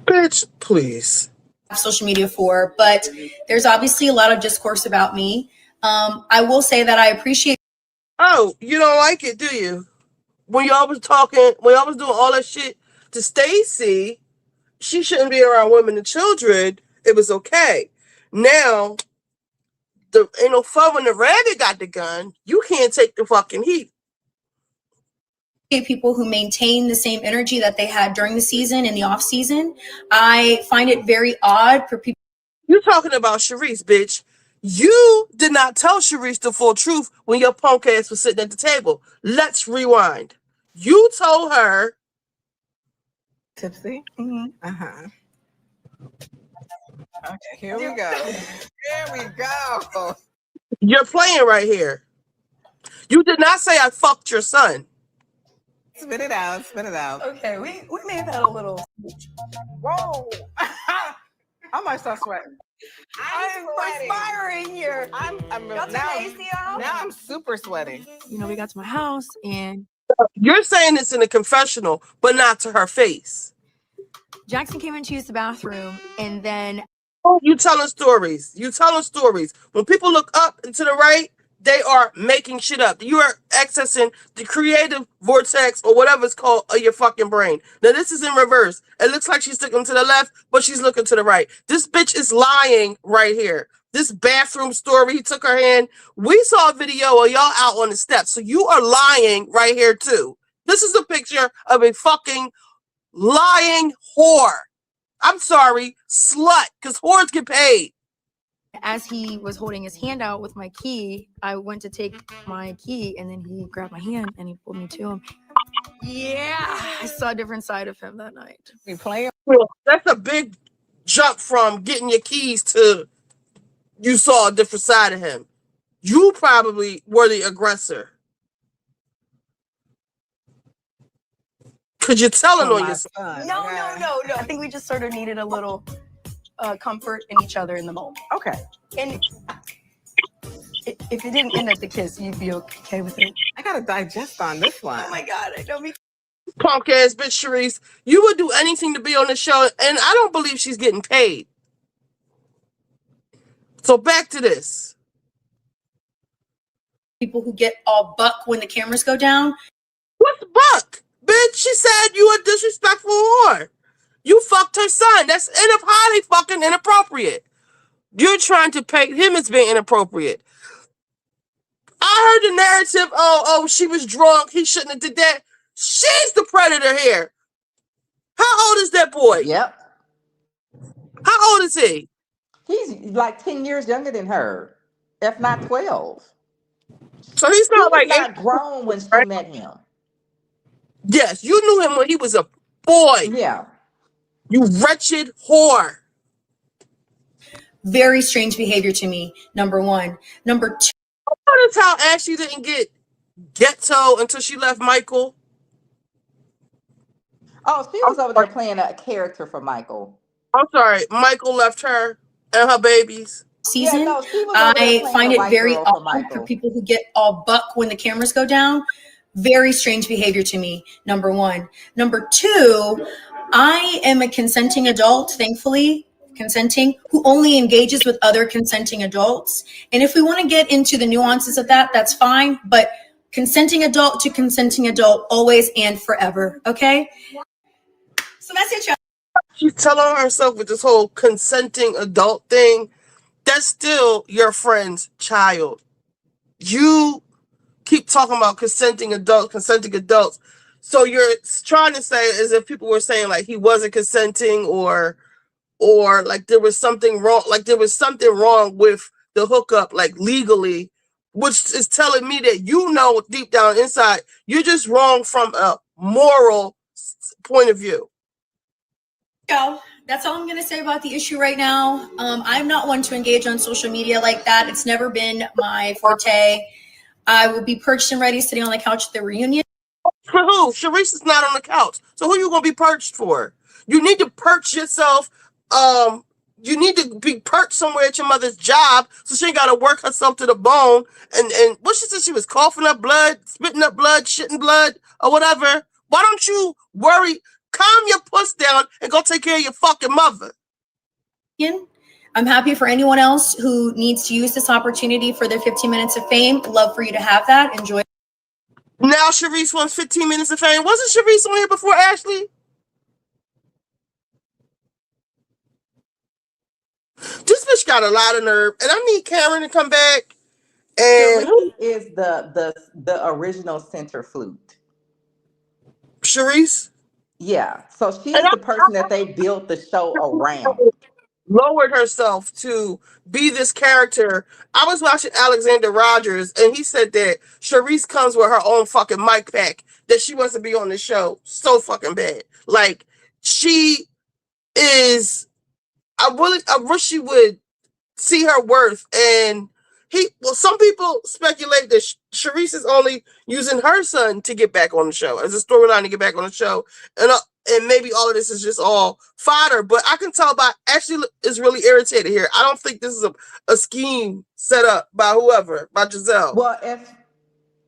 Bitch, please.
Social media for, but there's obviously a lot of discourse about me. I will say that I appreciate.
Oh, you don't like it, do you? When y'all was talking, when y'all was doing all that shit to Stacy, she shouldn't be around women and children. It was okay. Now, ain't no fun when the rabbit got the gun. You can't take the fucking heat.
People who maintain the same energy that they had during the season and the off season. I find it very odd for people.
You're talking about Charisse, bitch. You did not tell Charisse the full truth when your punk ass was sitting at the table. Let's rewind. You told her.
Tipsy? Okay, here we go. Here we go.
You're playing right here. You did not say I fucked your son.
Spit it out. Spit it out.
Okay, we made that a little.
Whoa. I might start sweating.
I'm perspiring here.
I'm
Y'all
now,
turn the AC off?
now I'm super sweaty.
You know, we got to my house and
You're saying this in a confessional, but not to her face.
Jackson came in to use the bathroom, and then
You telling stories. You telling stories. When people look up and to the right, they are making shit up. You are accessing the creative vortex or whatever it's called of your fucking brain. Now this is in reverse. It looks like she's looking to the left, but she's looking to the right. This bitch is lying right here. This bathroom story, he took her hand. We saw a video of y'all out on the steps. So you are lying right here too. This is a picture of a fucking lying whore. I'm sorry, slut, because whores get paid.
as he was holding his hand out with my key, I went to take my key, and then he grabbed my hand and he pulled me to him. Yeah, I saw a different side of him that night.
We play.
That's a big jump from getting your keys to you saw a different side of him. You probably were the aggressor. Because you're telling on yourself.
No. I think we just sort of needed a little comfort in each other in the moment.
Okay.
And if it didn't end at the kiss, you'd be okay with it.
I gotta digest on this one.
Oh my God, I know me.
Punk ass bitch Charisse, you would do anything to be on the show, and I don't believe she's getting paid. So back to this.
People who get all buck when the cameras go down.
What's buck? Bitch, she said you a disrespectful whore. You fucked her son. That's highly fucking inappropriate. You're trying to paint him as being inappropriate. I heard the narrative, oh, she was drunk. He shouldn't have did that. She's the predator here. How old is that boy?
Yep.
How old is he?
He's like 10 years younger than her, if not 12.
So he's not
He was
like
not grown when she met him.
Yes, you knew him when he was a boy.
Yeah.
You wretched whore.
Very strange behavior to me, number one. Number two.
Notice how Ashley didn't get ghetto until she left Michael.
Oh, she was over there playing a character for Michael.
I'm sorry, Michael left her and her babies.
Season.
Yeah, no, she was over there
I
playing
find
a
it
white
very
girl for
odd
Michael.
for people who get all buck when the cameras go down. Very strange behavior to me, number one. Number two, I am a consenting adult, thankfully, consenting, who only engages with other consenting adults. And if we want to get into the nuances of that, that's fine. But consenting adult to consenting adult, always and forever, okay? So that's it, y'all.
She's telling herself with this whole consenting adult thing. That's still your friend's child. You keep talking about consenting adults. So you're trying to say as if people were saying like he wasn't consenting or like there was something wrong, like there was something wrong with the hookup, like legally, which is telling me that you know deep down inside, you're just wrong from a moral point of view.
Go. That's all I'm going to say about the issue right now. I'm not one to engage on social media like that. It's never been my forte. I will be perched and ready sitting on the couch at the reunion.
For who? Charisse is not on the couch. So who you going to be perched for? You need to perch yourself. You need to be perched somewhere at your mother's job so she ain't got to work herself to the bone. And what she said, she was coughing up blood, spitting up blood, shitting blood, or whatever. Why don't you worry? Calm your puss down and go take care of your fucking mother.
I'm happy for anyone else who needs to use this opportunity for their 15 minutes of fame. Love for you to have that. Enjoy.
Now Charisse wants 15 minutes of fame. Wasn't Charisse on here before Ashley? This bitch got a lot of nerve, and I need Karen to come back. And
Charisse is the original center flute.
Charisse?
Yeah. So she's the person that they built the show around.
Lowered herself to be this character. I was watching Alexander Rogers, and he said that Charisse comes with her own fucking mic pack, that she wants to be on the show so fucking bad. Like, she is... I I wish she would see her worth. And some people speculate that Charisse is only using her son to get back on the show as a storyline to get back on the show, and maybe all of this is just all fodder. But I can tell by Ashley is really irritated here. I don't think this is a scheme set up by whoever, by Giselle.
Well, if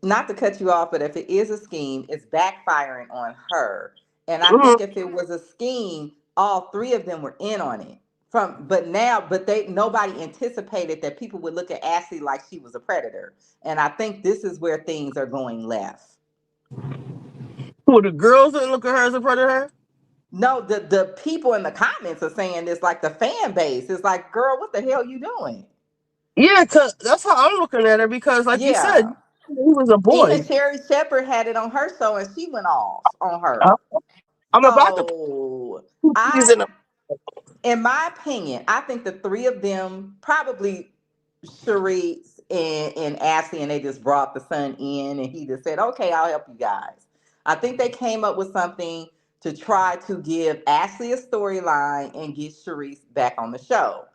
not to cut you off, but if it is a scheme, it's backfiring on her. And I think if it was a scheme, all three of them were in on it. But nobody anticipated that people would look at Ashley like she was a predator. And I think this is where things are going left.
Who, the girls didn't look at her as a predator?
No, the people in the comments are saying this, like the fan base. It's like, girl, what the hell are you doing?
Yeah, because that's how I'm looking at her, because like you said, he was a boy.
Even Sherry Shepherd had it on her show and she went off on her. In my opinion, I think the three of them, probably Charisse and Ashley, and they just brought the son in and he just said, okay, I'll help you guys. I think they came up with something to try to give Ashley a storyline and get Charisse back on the show.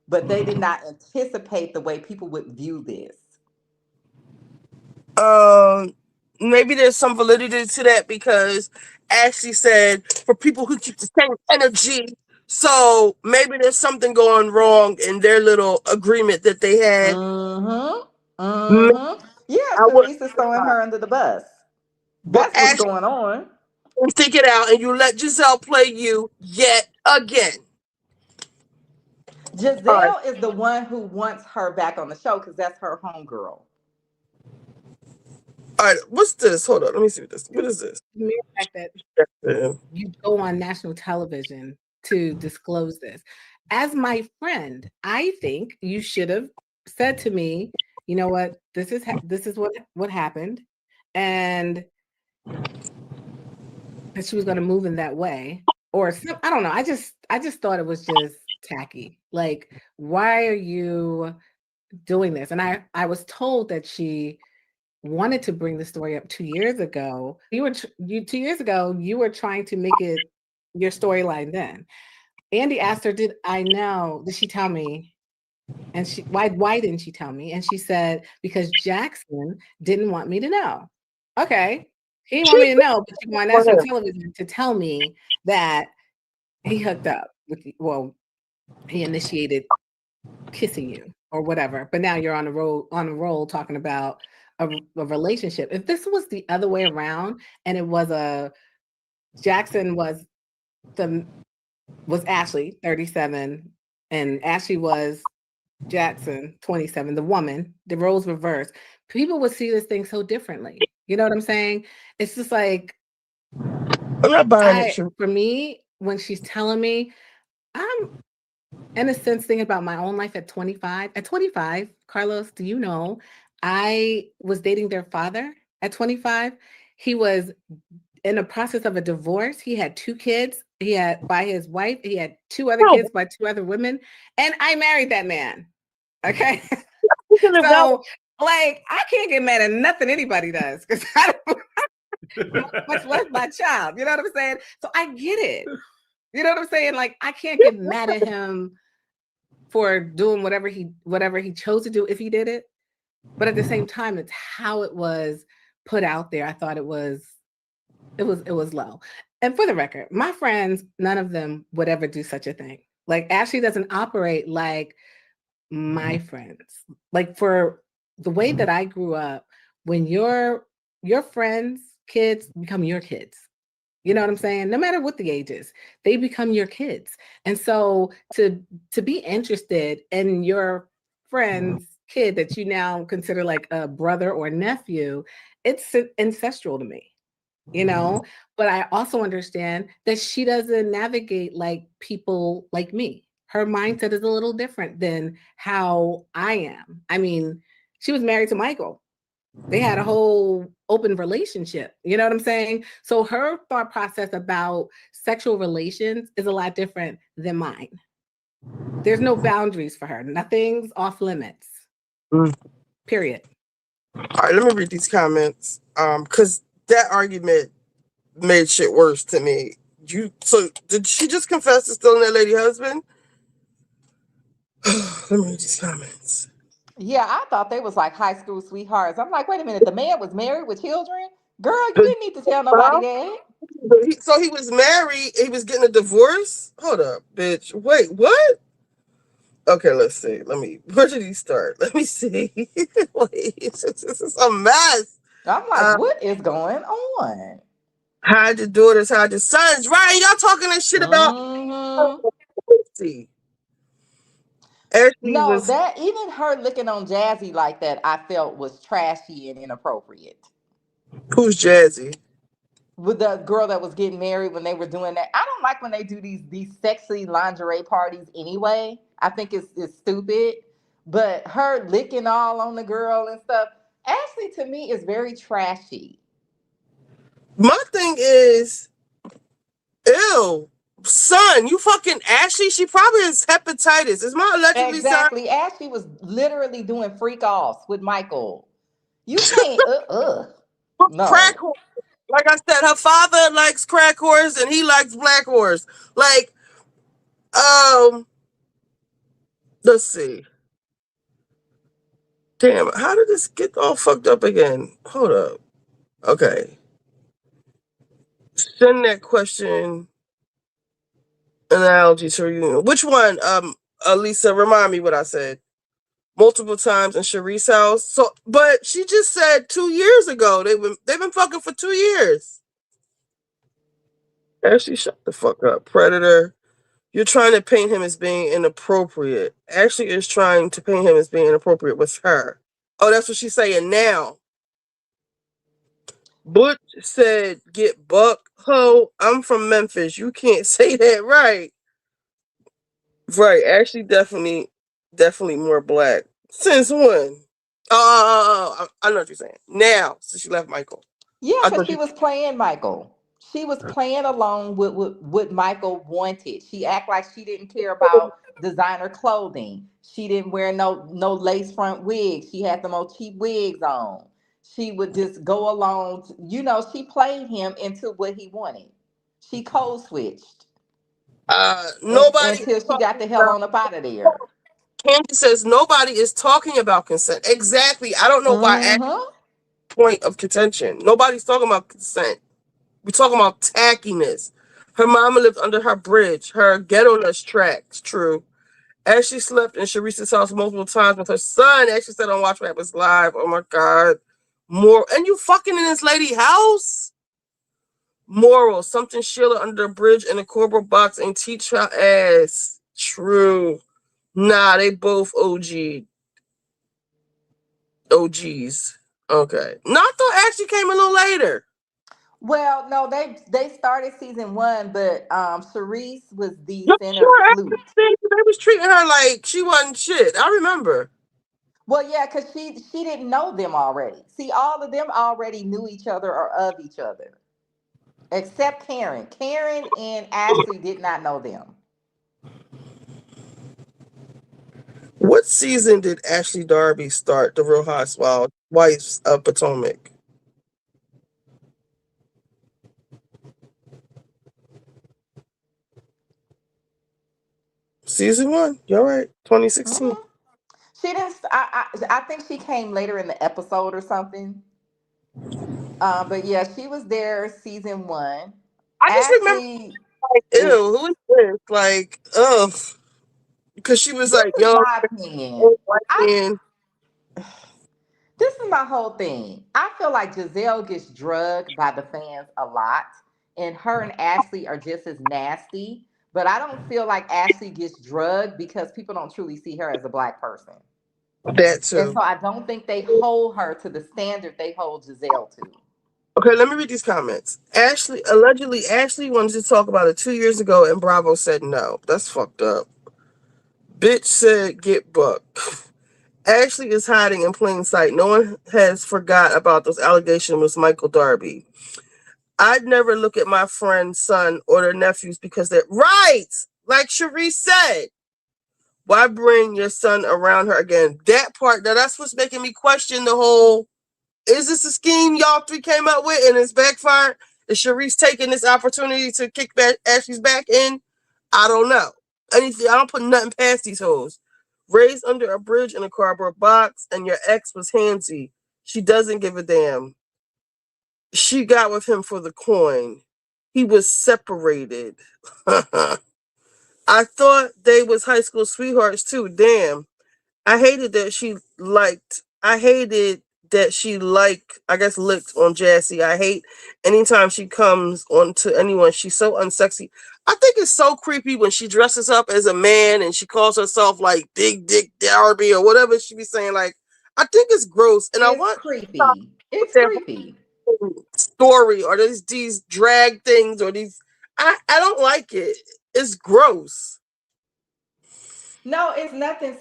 But they did not anticipate the way people would view this.
Maybe there's some validity to that, because Ashley said for people who keep the same energy. So maybe there's something going wrong in their little agreement that they had.
Yeah, Charisse is throwing her under the bus. That's what's going on.
You stick it out and you let Giselle play you yet again.
Giselle is the one who wants her back on the show because that's her homegirl.
All right, what's this? Hold on, let me see what is this?
The mere fact that you go on national television to disclose this. As my friend, I think you should have said to me, you know what, this is what happened, and that she was going to move in that way, or I don't know. I just thought it was just tacky. Like, why are you doing this? And I was told that she wanted to bring the story up 2 years ago. 2 years ago, you were trying to make it your storyline then. Andy asked her, did she tell me? And why didn't she tell me? And she said, because Jackson didn't want me to know. Okay. He didn't want me to know, but you go on national television to tell me that he hooked up with he initiated kissing you or whatever. But now you're on a roll talking about a relationship. If this was the other way around and it was Jackson was Ashley, 37, and Ashley was Jackson, 27, the woman, the roles reversed, people would see this thing so differently. You know what I'm saying? It's just like,
I'm not buying it.
For me, when she's telling me, I'm in a sense thinking about my own life at 25. At 25, Carlos, do you know, I was dating their father at 25. He was in the process of a divorce. He had 2 kids. He had by his wife. He had 2 other kids by 2 other women. And I married that man. Okay. So, like, I can't get mad at nothing anybody does because I don't much less my child. You know what I'm saying? So I get it. You know what I'm saying? Like, I can't get mad at him for doing whatever he chose to do if he did it. But at the same time, it's how it was put out there. I thought it was low. And for the record, my friends, none of them would ever do such a thing. Like, Ashley doesn't operate like my friends. Like, for the way that I grew up, when your friends' kids become your kids. You know what I'm saying? No matter what the age is, they become your kids. And so to be interested in your friend's kid that you now consider like a brother or nephew, it's ancestral to me, you know? But I also understand that she doesn't navigate like people like me. Her mindset is a little different than how I am. I mean, she was married to Michael. They had a whole open relationship. You know what I'm saying? So her thought process about sexual relations is a lot different than mine. There's no boundaries for her. Nothing's off limits. Period.
All right, let me read these comments. Because that argument made shit worse to me. So did she just confess to stealing that lady husband? Let me read these comments.
Yeah, I thought they was like high school sweethearts. I'm like, wait a minute, the man was married with children? Girl, you didn't need to tell nobody that.
So he was married, he was getting a divorce? Hold up, bitch. Wait, what? Okay, let's see. Where did he start? Let me see. Wait, this is a mess.
I'm like, what is going on?
Hide your daughters, hide your sons. Right, y'all talking that shit about. See.
No, that even her looking on Jazzy like that, I felt was trashy and inappropriate.
Who's Jazzy?
With the girl that was getting married when they were doing that. I don't like when they do these sexy lingerie parties anyway. I think it's stupid. But her licking all on the girl and stuff, Ashley to me is very trashy.
My thing is, ew, son, you fucking Ashley. She probably has hepatitis. Is my allegedly
exactly? Son? Ashley was literally doing freak offs with Michael. You can't. No.
Crack horse. Like I said, her father likes crack horse and he likes black horse. Like, let's see. Damn, how did this get all fucked up again? Hold up. Okay. Send that question analogy to you. Which one? Lisa, remind me what I said. Multiple times in Charisse's house. So, but she just said 2 years ago. They've been fucking for 2 years. Ashley, shut the fuck up, predator. You're trying to paint him as being inappropriate. Ashley is trying to paint him as being inappropriate with her. Oh, that's what she's saying now. Butch said, "Get buck, ho. I'm from Memphis. You can't say that, right?" Right. Ashley definitely more black. Since when? I know what you're saying. Now, since she left Michael.
Yeah, because she was playing Michael. She was playing along with what Michael wanted. She act like she didn't care about designer clothing. She didn't wear no lace front wigs. She had the most cheap wigs on. She would just go along. She played him into what he wanted. She code switched.
Nobody
until she got the hell on up out of there.
Candy says nobody is talking about consent. Exactly. I don't know why. Point of contention. Nobody's talking about consent. We're talking about tackiness. Her mama lived under her bridge. Her ghetto-ness tracks. True. Ashley slept in Charisse's house multiple times with her son. Ashley said on Watch What Happens Live. Oh my God. And you fucking in this lady's house? Moral. Something Sheila under a bridge in a cardboard box and teach her ass. True. Nah, they both OGs. Okay. No, I thought Ashley came a little later.
Well, no, they started season 1, but Charisse was the center flute.
They was treating her like she wasn't shit. I remember.
Well, yeah, because she didn't know them already. See, all of them already knew each other or of each other. Except Karen. Karen and Ashley did not know them.
What season did Ashley Darby start The Real Housewives of Potomac? Season 1. You're right. 2016.
Mm-hmm. She didn't. I think she came later in the episode or something. But yeah, she was there season 1.
I just remember, like, ew, who is this? Like, ugh. Because she was like, yo,
my opinion. This is my whole thing. I feel like Giselle gets drugged by the fans a lot, and her and Ashley are just as nasty. But I don't feel like Ashley gets drugged because people don't truly see her as a black person.
That too.
And so I don't think they hold her to the standard they hold Giselle to.
Okay, let me read these comments. Allegedly, Ashley wanted to talk about it 2 years ago, and Bravo said no. That's fucked up. Bitch said, get buck. Ashley is hiding in plain sight. No one has forgot about those allegations with Michael Darby. I'd never look at my friend's son or their nephews because they're right. Like Charisse said. Why bring your son around her again? That part, that's what's making me question the whole, is this a scheme y'all three came up with and it's backfired? Is Charisse taking this opportunity to kick back Ashley's back in? I don't know. I don't put nothing past these hoes. Raised under a bridge in a cardboard box, and your ex was handsy. She doesn't give a damn. She got with him for the coin. He was separated. I thought they was high school sweethearts too. Damn. I hated that she liked, I guess, licked on Jassy. I hate anytime she comes on to anyone. She's so unsexy. I think it's so creepy when she dresses up as a man and she calls herself like Big Dick Darby or whatever she be saying. Like, I think it's gross. And I want
creepy. It's creepy.
Story or these drag things or these. I don't like it. It's gross.
No, it's nothing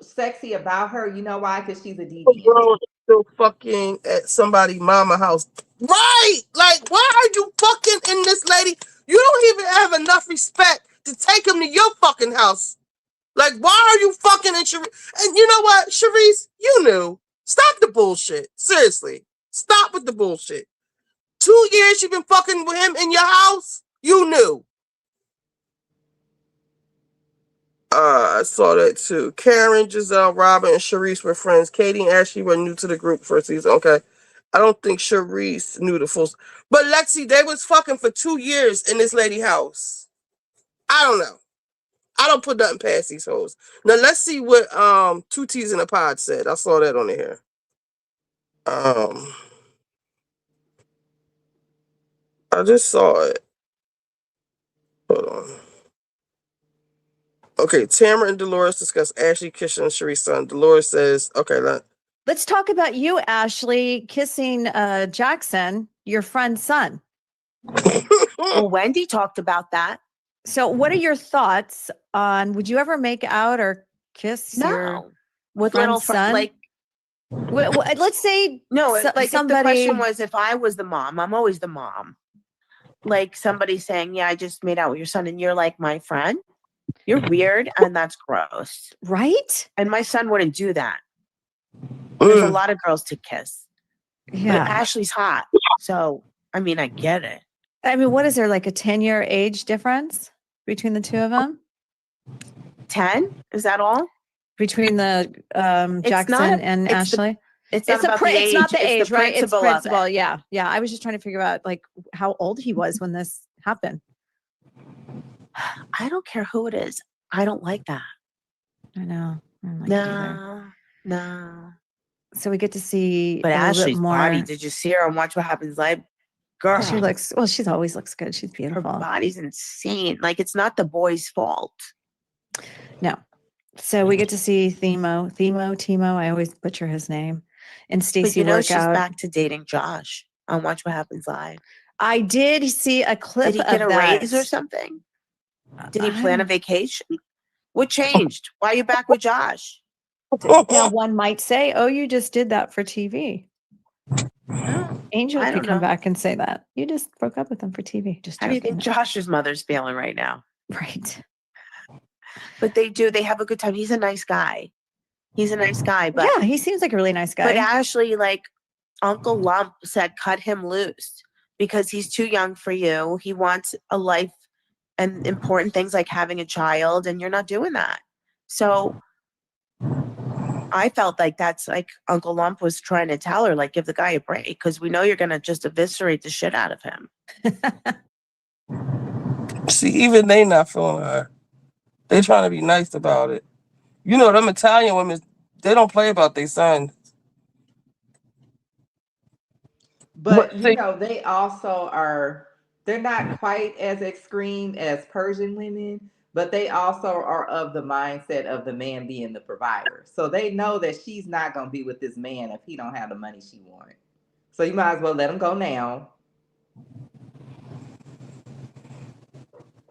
sexy about her. You know why? Because she's a deviant.
Girl still fucking at somebody's mama house. Right! Like, why are you fucking in this lady? You don't even have enough respect to take him to your fucking house. Like, why are you fucking in Charisse? And you know what, Charisse? You knew. Stop the bullshit. Seriously. Stop with the bullshit. 2 years you've been fucking with him in your house? You knew. I saw that too. Karen, Giselle, Robin, and Charisse were friends. Katie and Ashley were new to the group first season. Okay. I don't think Charisse knew the full. But Lexi, they was fucking for 2 years in this lady house. I don't know. I don't put nothing past these hoes. Now let's see what Two T's in a Pod said. I saw that on here. I just saw it. Hold on. Okay, Tamara and Dolores discuss Ashley kissing Charisse's son. Dolores says, okay,
let's talk about you, Ashley, kissing Jackson, your friend's son.
Well, Wendy talked about that.
So what are your thoughts on, would you ever make out or kiss your
with little
son?
Like,
let's say
like
somebody.
If the question was, if I was the mom, I'm always the mom. Like somebody saying, yeah, I just made out with your son, and you're like my friend. You're weird, and that's gross.
Right?
And my son wouldn't do that. There's a lot of girls to kiss.
Yeah.
But Ashley's hot. So, I mean, I get it.
I mean, what is there, like a 10-year age difference between the two of them?
10? Is that all?
Between the Jackson and Ashley?
It's not about the age.
It's not the age, right? It's principle.
Of it.
Yeah. Yeah. I was just trying to figure out like how old he was when this happened.
I don't care who it is. I don't like that.
I know. I don't like
No.
So we get to see
but
a little
Ashley's
bit more.
body. Did you see her on Watch What Happens Live? Girl,
she looks she always looks good. She's beautiful.
Her body's insane. Like it's not the boy's fault.
No. So we get to see Timo. I always butcher his name. And Stacey
she's back to dating Josh on Watch What Happens Live.
I did see a clip.
Did he get
of
a
that.
raise or something? Did he plan a vacation? What changed? Why are you back with Josh?
Now one might say, "Oh, you just did that for TV." Angel could come back and say that you just broke up with him for TV. Just
how do you think Josh's mother's feeling right now?
Right.
But they have a good time. He's a nice guy. But
yeah, he seems like a really nice guy.
But Ashley, like Uncle Lump said, cut him loose because he's too young for you. He wants a life and important things like having a child, and you're not doing that. So I felt like that's like Uncle Lump was trying to tell her, like, give the guy a break because we know you're going to just eviscerate the shit out of him.
See, even they not feeling her. They trying to be nice about it. You know, them Italian women, they don't play about their sons.
But you know, they also they're not quite as extreme as Persian women, but they also are of the mindset of the man being the provider. So they know that she's not going to be with this man if he don't have the money she wanted. So you might as well let him go now.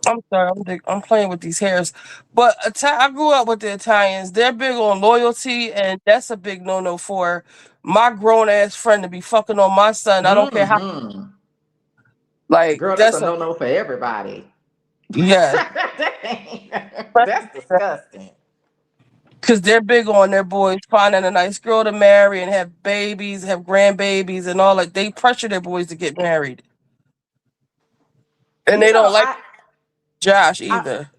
I'm sorry, I'm playing with these hairs. But I grew up with the Italians. They're big on loyalty, and that's a big no-no for my grown-ass friend to be fucking on my son. I don't care how. Like,
girl, that's a no-no for everybody.
Yeah.
That's disgusting.
Because they're big on their boys finding a nice girl to marry and have babies, have grandbabies, and all that. They pressure their boys to get married. And they don't like Josh either.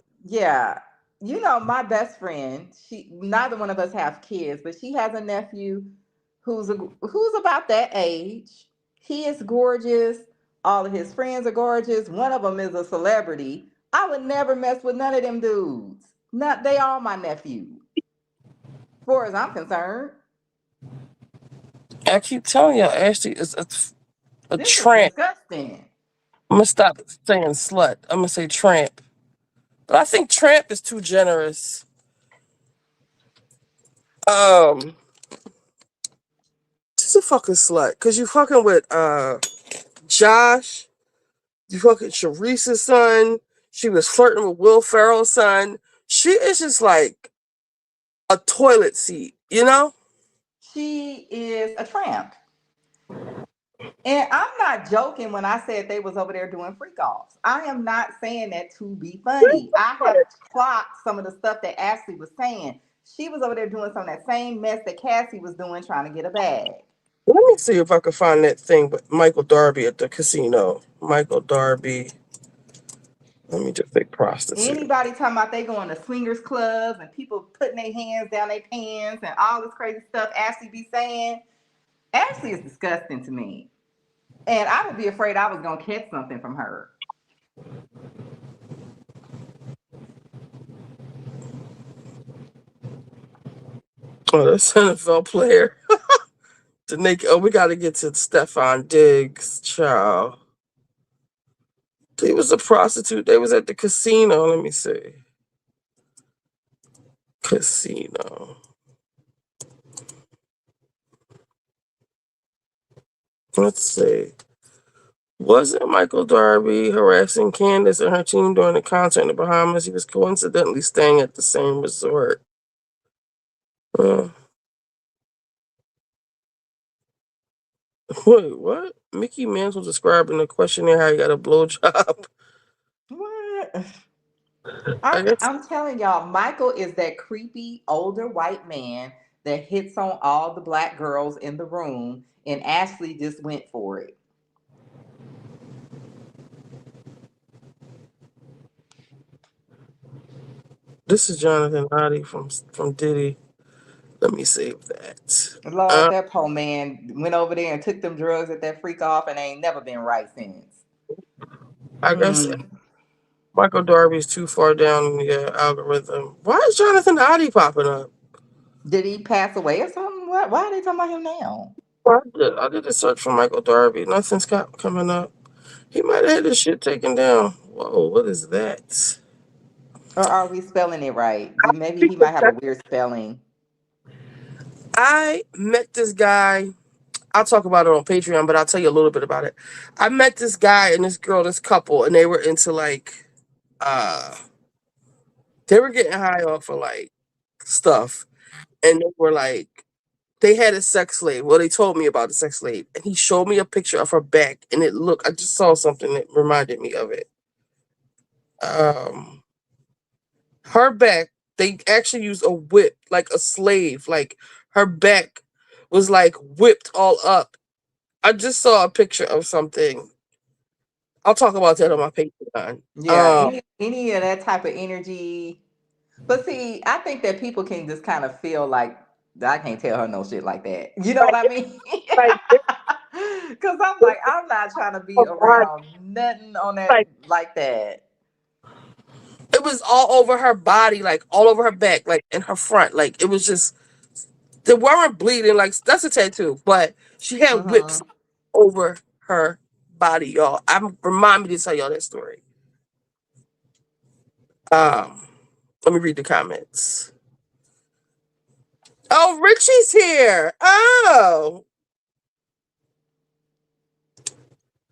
You know, my best friend, neither one of us have kids, but she has a nephew who's about that age. He is gorgeous. All of his friends are gorgeous. One of them is a celebrity. I would never mess with none of them dudes. They all my nephew. As far as I'm concerned.
I keep telling y'all, Ashley is a
This
tramp.
is disgusting.
I'm gonna stop saying slut. I'm gonna say tramp. But I think tramp is too generous. She's a fucking slut. Cause you fucking with Josh. You fucking Charisse's son. She was flirting with Will Ferrell's son. She is just like a toilet seat, you know?
She is a tramp. And I'm not joking when I said they was over there doing freak offs. I am not saying that to be funny. I have clocked some of the stuff that Ashley was saying. She was over there doing some of that same mess that Cassie was doing trying to get a bag.
Let me see if I can find that thing with Michael Darby at the casino. Michael Darby. Let me just say prostitute.
Anybody talking about they going to swingers clubs and people putting their hands down their pants and all this crazy stuff Ashley be saying, Ashley is disgusting to me. And I would be afraid I was going to catch something from her.
Oh, that's NFL player. We got to get to Stefon Diggs, child. He was a prostitute. They was at the casino. Let me see. Casino. Let's see. Wasn't Michael Darby harassing Candace and her team during a concert in the Bahamas? He was coincidentally staying at the same resort. Wait, what? Mickey Mantle described in the questionnaire how he got a blowjob.
What? I'm telling y'all, Michael is that creepy older white man that hits on all the black girls in the room, and Ashley just went for it.
This is Jonathan Hardy from Diddy. Let me save that.
Lord, that poor man went over there and took them drugs at that freak off and ain't never been right since.
I guess Michael Darby's too far down in the algorithm. Why is Jonathan Hardy popping up?
Did he pass away or something? Why are they talking about him now?
I did a search for Michael Darby. Nothing's coming up. He might have had his shit taken down. Whoa, what is that?
Or are we spelling it right? Maybe he might have a weird spelling.
I met this guy. I'll talk about it on Patreon, but I'll tell you a little bit about it. I met this guy and this girl, this couple, and they were into like, they were getting high off of like stuff. And they were like, they had a sex slave. Well, they told me about the sex slave. And he showed me a picture of her back. And I just saw something that reminded me of it. Her back, they actually used a whip, like a slave. Like her back was like whipped all up. I just saw a picture of something. I'll talk about that on my Patreon.
Yeah, any of that type of energy. But see, I think that people can just kind of feel like, I can't tell her no shit like that. You know what I mean? Because I'm like, I'm not trying to be around nothing on that like that.
It was all over her body, like all over her back, like in her front. Like it was just, they weren't bleeding. Like that's a tattoo, but she had whips over her body, y'all. Remind me to tell y'all that story. Let me read the comments. Oh, Richie's here. Oh.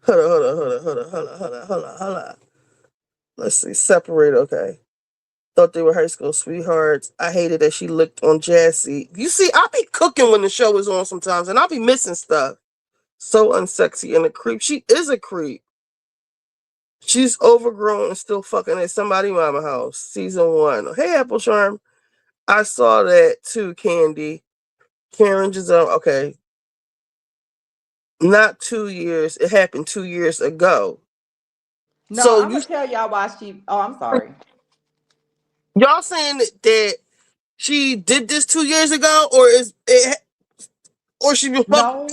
Hold on. Let's see. Separate. Okay. Thought they were high school sweethearts. I hated that she licked on Jassy. You see, I'll be cooking when the show is on sometimes, and I'll be missing stuff. So unsexy and a creep. She is a creep. She's overgrown and still fucking at somebody's mama house. Season 1. Hey, Apple Charm. I saw that too, Candy. Karen Giselle. Okay. Not 2 years. It happened 2 years ago.
No, so I'm going to tell y'all why she... Oh, I'm sorry.
Y'all saying that she did this 2 years ago, or is it, or she was
No.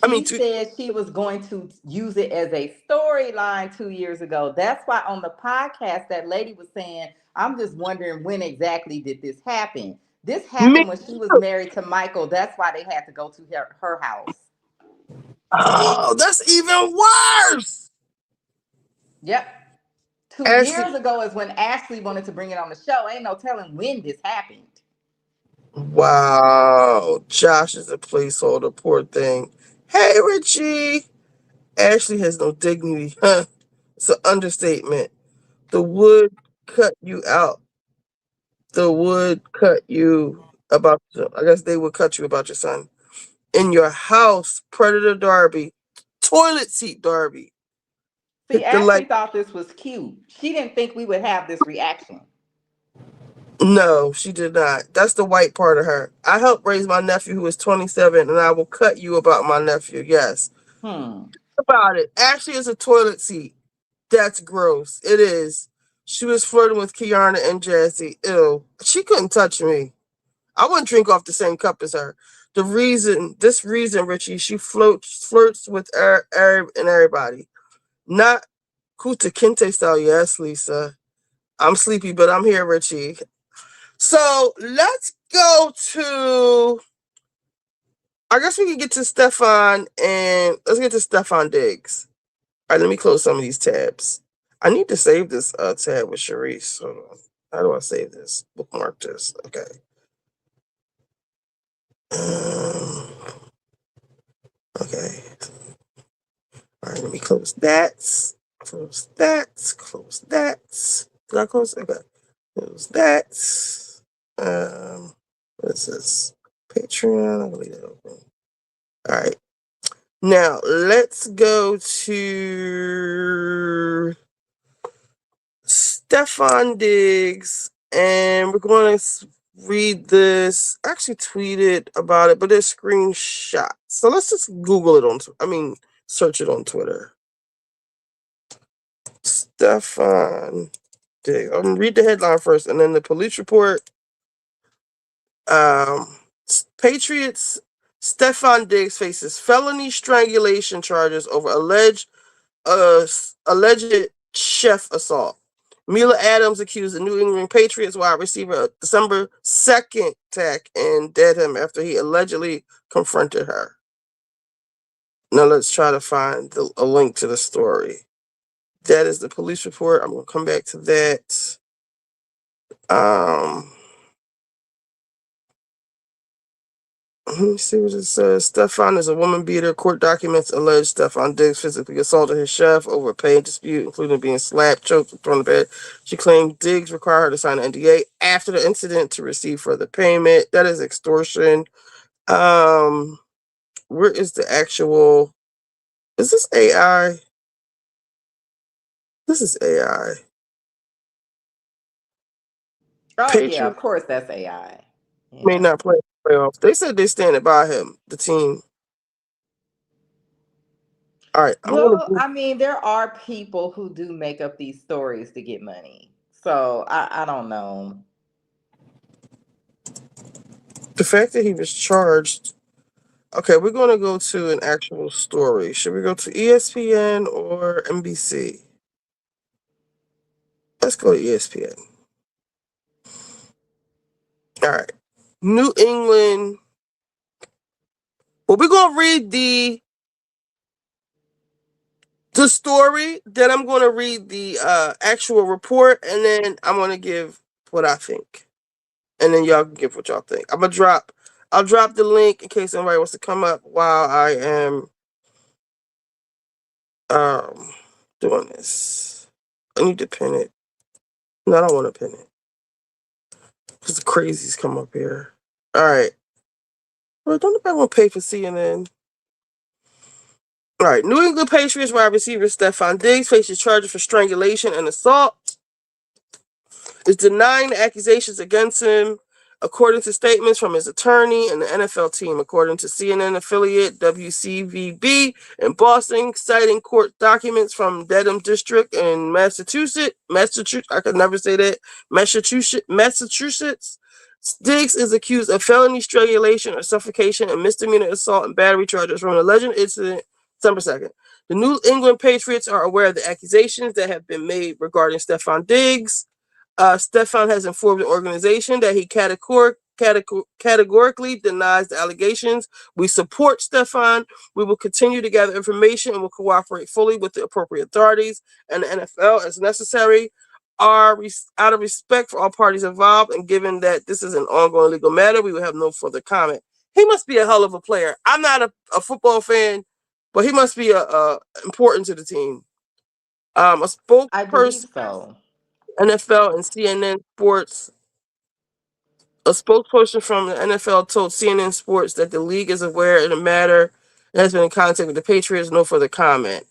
I mean,
She said she was going to use it as a storyline 2 years ago. That's why on the podcast that lady was saying, I'm just wondering when exactly did this happen. This happened when she was married to Michael. That's why they had to go to her house.
Oh, that's even worse.
Yep. 2 years ago is when Ashley wanted to bring it on the show. Ain't no telling when this happened.
Wow. Josh is a placeholder. Poor thing. Hey, Richie. Ashley has no dignity. Huh? It's an understatement. The wood cut you out. The wood cut you about, I guess they would cut you about your son. In your house, Predator Darby, toilet seat Darby.
See, Ashley thought this was cute. She didn't think we would have this reaction.
No, she did not. That's the white part of her. I helped raise my nephew who is 27, and I will cut you about my nephew. Yes. About it. Ashley is a toilet seat. That's gross. It is. She was flirting with Kiana and Jazzy. Ew. She couldn't touch me. I wouldn't drink off the same cup as her. This reason, Richie, she flirts with Arab and everybody. Not Kuta Kinte style. Yes, Lisa. I'm sleepy, but I'm here, Richie. So let's go to, I guess we can get to Stefon, and let's get to Stefon Diggs. All right, let me close some of these tabs. I need to save this tab with Charisse. Hold on. How do I save this? Bookmark this. Okay. Okay. All right, let me close that. Close that. Close that. Did I close? Okay. Close that. What is this? Patreon. I'm gonna leave that open. All right. Now let's go to Stefon Diggs, and we're going to read this. I actually tweeted about it, but there's screenshots. So let's just Google it search it on Twitter. Stefon Diggs. I'm gonna read the headline first, and then the police report. Patriots. Stefon Diggs faces felony strangulation charges over alleged chef assault. Mila Adams accused the New England Patriots wide receiver of December 2nd attack and dead him after he allegedly confronted her. Now let's try to find a link to the story. That is the police report. I'm going to come back to that. Let me see what it says. Stefon is a woman beater. Court documents allege Stefon Diggs physically assaulted his chef over a pay dispute, including being slapped, choked, and thrown to bed. She claimed Diggs required her to sign an NDA after the incident to receive further payment. That is extortion. Where is the actual? Is this AI? This is AI.
Oh, yeah, of course that's AI.
May not play playoffs. They said they're standing by him, the team. All right.
I mean, there are people who do make up these stories to get money. So I don't know.
The fact that he was charged. Okay, we're going to go to an actual story. Should we go to ESPN or NBC? Let's go to ESPN. All right. New England. Well, we're going to read the story, then I'm going to read the actual report, and then I'm going to give what I think. And then y'all can give what y'all think. I'll drop the link in case anybody wants to come up while I am doing this. I need to pin it. No, I don't want to pin it. Because the crazies come up here. All right. Well, don't nobody want to pay for CNN. All right. New England Patriots wide receiver Stefon Diggs faces charges for strangulation and assault. Is denying the accusations against him. according to statements from his attorney and the NFL team, according to CNN affiliate WCVB in Boston, citing court documents from Dedham District in Massachusetts, I could never say that, Massachusetts. Diggs is accused of felony strangulation or suffocation and misdemeanor assault and battery charges from an alleged incident December 2nd. The New England Patriots are aware of the accusations that have been made regarding Stefon Diggs. Stefon has informed the organization that he categorically denies the allegations. We support Stefon. We will continue to gather information and will cooperate fully with the appropriate authorities and the NFL as necessary. Out of respect for all parties involved and given that this is an ongoing legal matter, we will have no further comment. He must be a hell of a player. I'm not a football fan, but he must be important to the team. A spokesperson,
I believe so.
NFL and CNN Sports. A spokesperson from the NFL told CNN Sports that the league is aware of the matter and has been in contact with the Patriots. No further comment.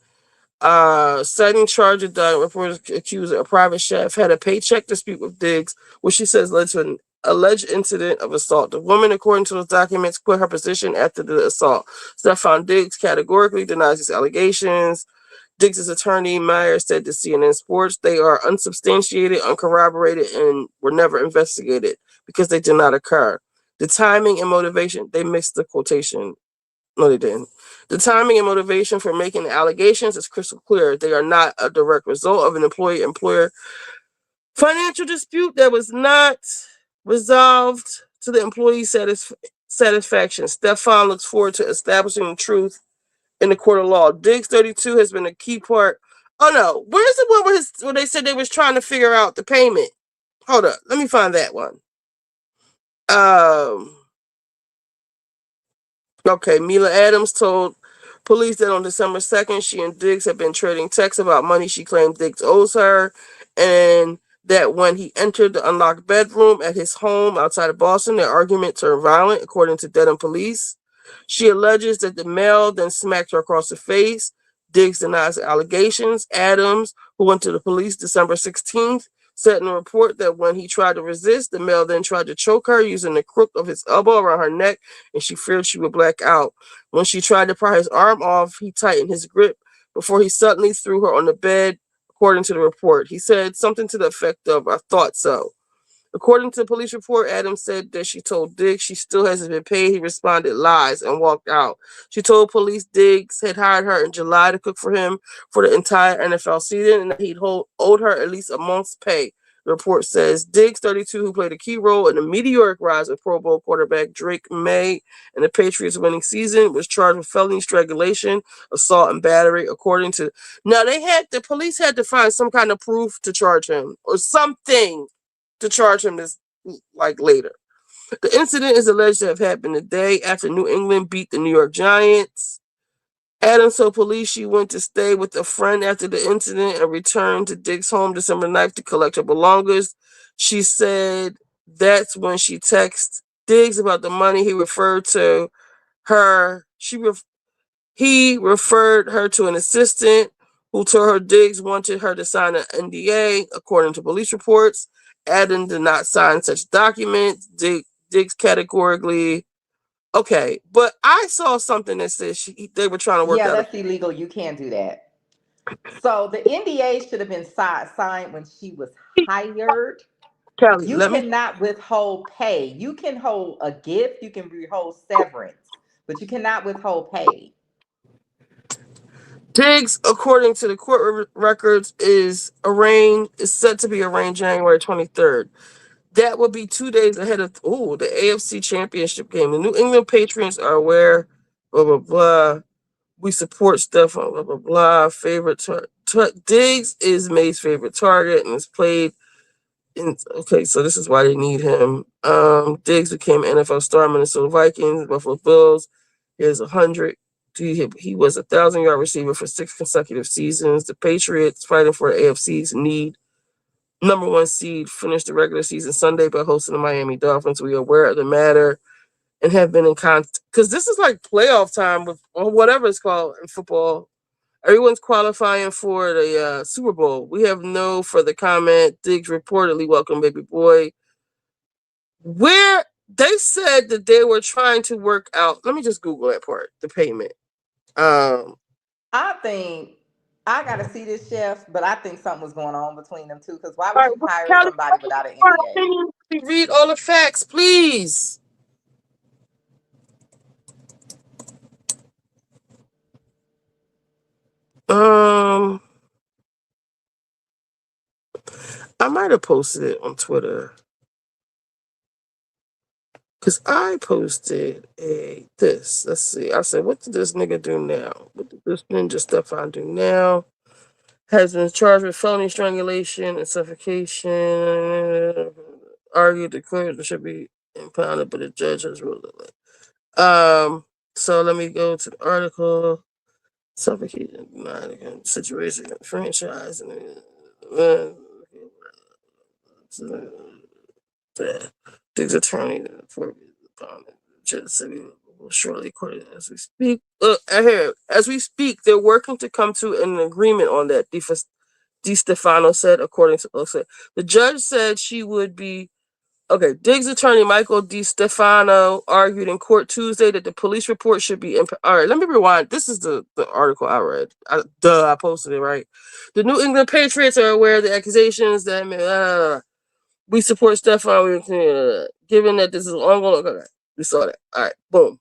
Citing charges that reporters accused a private chef had a paycheck dispute with Diggs, which she says led to an alleged incident of assault. The woman, according to those documents, quit her position after the assault. Stefon Diggs categorically denies these allegations. Diggs' attorney, Meyer, said to CNN Sports, they are unsubstantiated, uncorroborated, and were never investigated because they did not occur. The timing and motivation, they mixed the quotation. No, they didn't. The timing and motivation for making the allegations is crystal clear. They are not a direct result of an employee-employer financial dispute that was not resolved to the employee's satisfaction. Stefon looks forward to establishing the truth in the court of law. Diggs 32 has been a key part. Oh no, where's the one where they said they was trying to figure out the payment? Hold up, let me find that one. Okay, Mila Adams told police that on December 2nd, she and Diggs had been trading texts about money she claimed Diggs owes her, and that when he entered the unlocked bedroom at his home outside of Boston, their argument turned violent, according to Dedham police. She alleges that the male then smacked her across the face. Diggs denies the allegations. Adams, who went to the police December 16th, said in a report that when he tried to resist, the male then tried to choke her using the crook of his elbow around her neck, and she feared she would black out. When she tried to pry his arm off, he tightened his grip before he suddenly threw her on the bed, according to the report. He said something to the effect of, I thought so. According to the police report, Adams said that she told Diggs she still hasn't been paid. He responded lies and walked out. She told police Diggs had hired her in July to cook for him for the entire NFL season and that he'd owed her at least a month's pay. The report says Diggs, 32, who played a key role in the meteoric rise of Pro Bowl quarterback Drake May in the Patriots' winning season, was charged with felony strangulation, assault, and battery. According to the police had to find some kind of proof to charge him or something to charge him this later. The incident is alleged to have happened the day after New England beat the New York Giants. Adams told police she went to stay with a friend after the incident and returned to Diggs' home December 9th to collect her belongings. She said that's when she texted Diggs about the money. He referred her to an assistant who told her Diggs wanted her to sign an NDA, according to police reports. Adams did not sign such documents. Diggs categorically. Okay, but I saw something that said they were trying to work out.
Yeah, that's illegal. You can't do that. So the NDA should have been signed when she was hired.
Kelly,
you cannot withhold pay. You can hold a gift. You can withhold severance, but you cannot withhold pay.
Diggs, according to the court records, is set to be arraigned January 23rd. That would be 2 days ahead of the AFC Championship game. The New England Patriots are aware, blah, blah, blah. We support Stefon, blah, blah, blah. Favorite Diggs is May's favorite target and is played in. Okay, so this is why they need him. Diggs became NFL star, Minnesota Vikings, Buffalo Bills. He has 100. He was a 1,000-yard receiver for 6 consecutive seasons. The Patriots, fighting for the AFC's number 1 seed, finished the regular season Sunday by hosting the Miami Dolphins. We are aware of the matter and have been in contact because this is like playoff time or whatever it's called in football. Everyone's qualifying for the Super Bowl. We have no further comment. Diggs reportedly welcomed baby boy Where they said that they were trying to work out. Let me just Google that part. The payment.
I think I gotta see this chef, but I think something was going on between them two. Because why
All
would
right,
you
well,
hire
Callie,
somebody without an NDA?
read all the facts, please. I might have posted it on Twitter. Because I posted this. Let's see. I said, what did this nigga do now? What did this ninja Stefon do now? Has been charged with felony strangulation and suffocation. Argued the court should be impounded, but the judge has ruled it. So let me go to the article. Suffocation, situation, franchise, and Diggs attorney for Judge City will shortly court as we speak. As we speak, they're working to come to an agreement on that. Di Stefano said, according to the judge said she would be. Okay, Diggs attorney Michael Di Stefano argued in court Tuesday that the police report should be. All right, let me rewind. This is the article I read. I posted it, right? The New England Patriots are aware of the accusations that we support Stefan. Given that this is ongoing, okay, we saw that. All right, boom.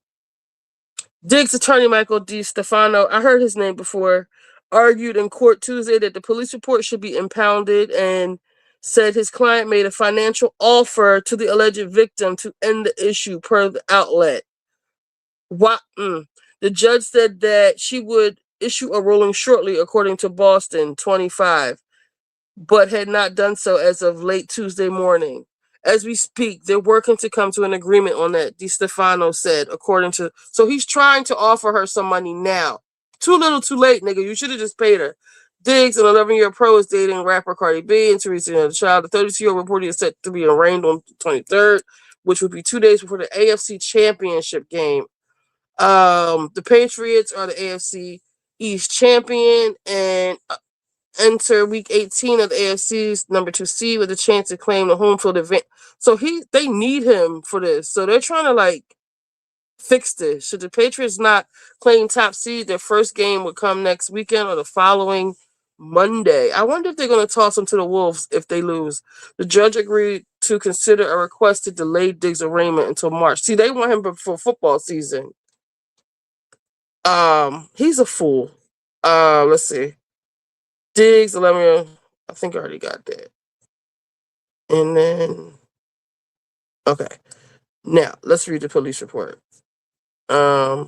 Diggs attorney Michael Di Stefano, I heard his name before, argued in court Tuesday that the police report should be impounded and said his client made a financial offer to the alleged victim to end the issue per the outlet. The judge said that she would issue a ruling shortly, according to Boston 25, but had not done so as of late Tuesday morning. As we speak, they're working to come to an agreement on that, Di Stefano said, according to... So he's trying to offer her some money now. Too little, too late, nigga. You should have just paid her. Diggs, an 11-year pro, is dating rapper Cardi B and Charisse, the child. The 32-year-old reportedly is set to be arraigned on the 23rd, which would be 2 days before the AFC Championship game. The Patriots are the AFC East champion and enter week 18 of the AFC's number 2 seed with a chance to claim the home field advantage. So they need him for this. So they're trying to fix this. Should the Patriots not claim top seed, their first game would come next weekend or the following Monday. I wonder if they're going to toss them to the Wolves if they lose. The judge agreed to consider a request to delay Diggs' arraignment until March. See, they want him before football season. He's a fool. Let's see. Diggs, 11. I think I already got that. And then, okay. Now, let's read the police report. What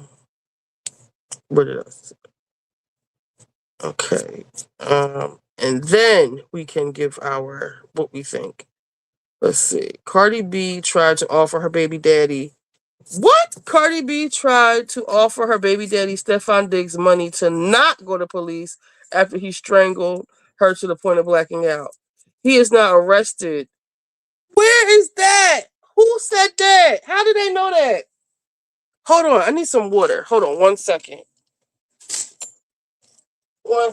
did I say? Okay. And then we can give what we think. Let's see. Cardi B tried to offer her baby daddy. What? Cardi B tried to offer her baby daddy, Stefon Diggs, money to not go to police after he strangled her to the point of blacking out. He is now arrested. Where is that? Who said that? How did they know that? Hold on. I need some water. Hold on 1 second. Where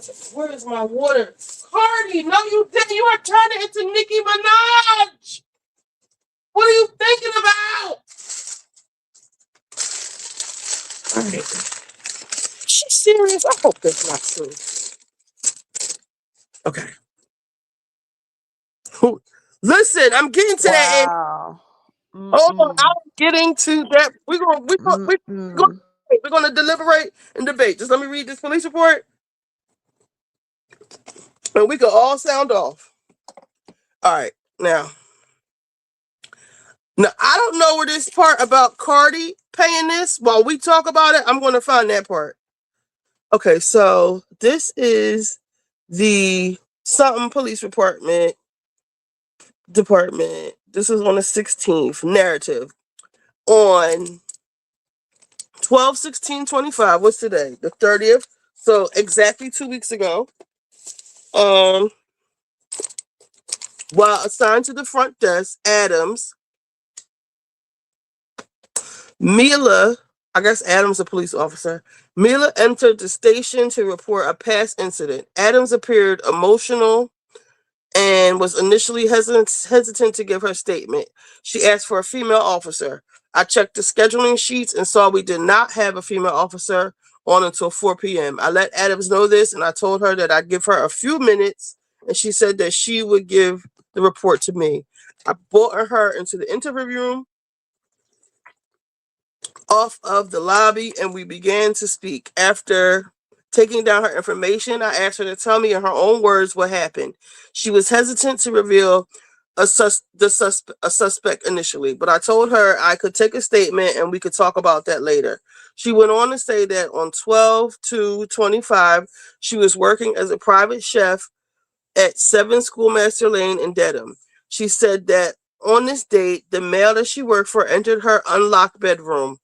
is my water? Cardi, no, you didn't. You are turning into Nicki Minaj. What are you thinking about? All right. She's serious? I hope that's not true. Okay. Listen, I'm getting to that. Hold on, I'm getting to that. We're gonna deliberate and debate. Just let me read this police report, and we can all sound off. All right, now I don't know where this part about Cardi paying this. While we talk about it, I'm going to find that part. Okay, so this is the something police department. This is on the 16th narrative on 12/16/25. What's today? The 30th. So exactly 2 weeks ago. While assigned to the front desk, Mila, I guess Adams, a police officer, Mila entered the station to report a past incident. Adams appeared emotional and was initially hesitant to give her statement. She asked for a female officer. I checked the scheduling sheets and saw we did not have a female officer on until 4 p.m. I let Adams know this, and I told her that I'd give her a few minutes, and she said that she would give the report to me. I brought her into the interview room off of the lobby, and we began to speak. After taking down her information, I asked her to tell me in her own words what happened. She was hesitant to reveal a suspect initially, but I told her I could take a statement and we could talk about that later. She went on to say that on 12/2/25, she was working as a private chef at 7 Schoolmaster Lane in Dedham. She said that on this date, the male that she worked for entered her unlocked bedroom.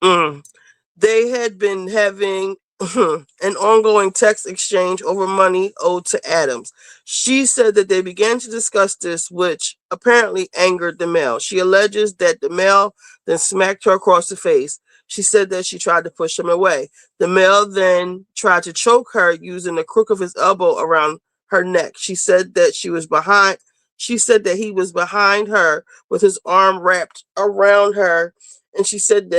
They had been having an ongoing text exchange over money owed to Adams. She said that they began to discuss this, which apparently angered the male. She alleges that the male then smacked her across the face. She said that she tried to push him away. The male then tried to choke her using the crook of his elbow around her neck. She said that he was behind her with his arm wrapped around her, and she said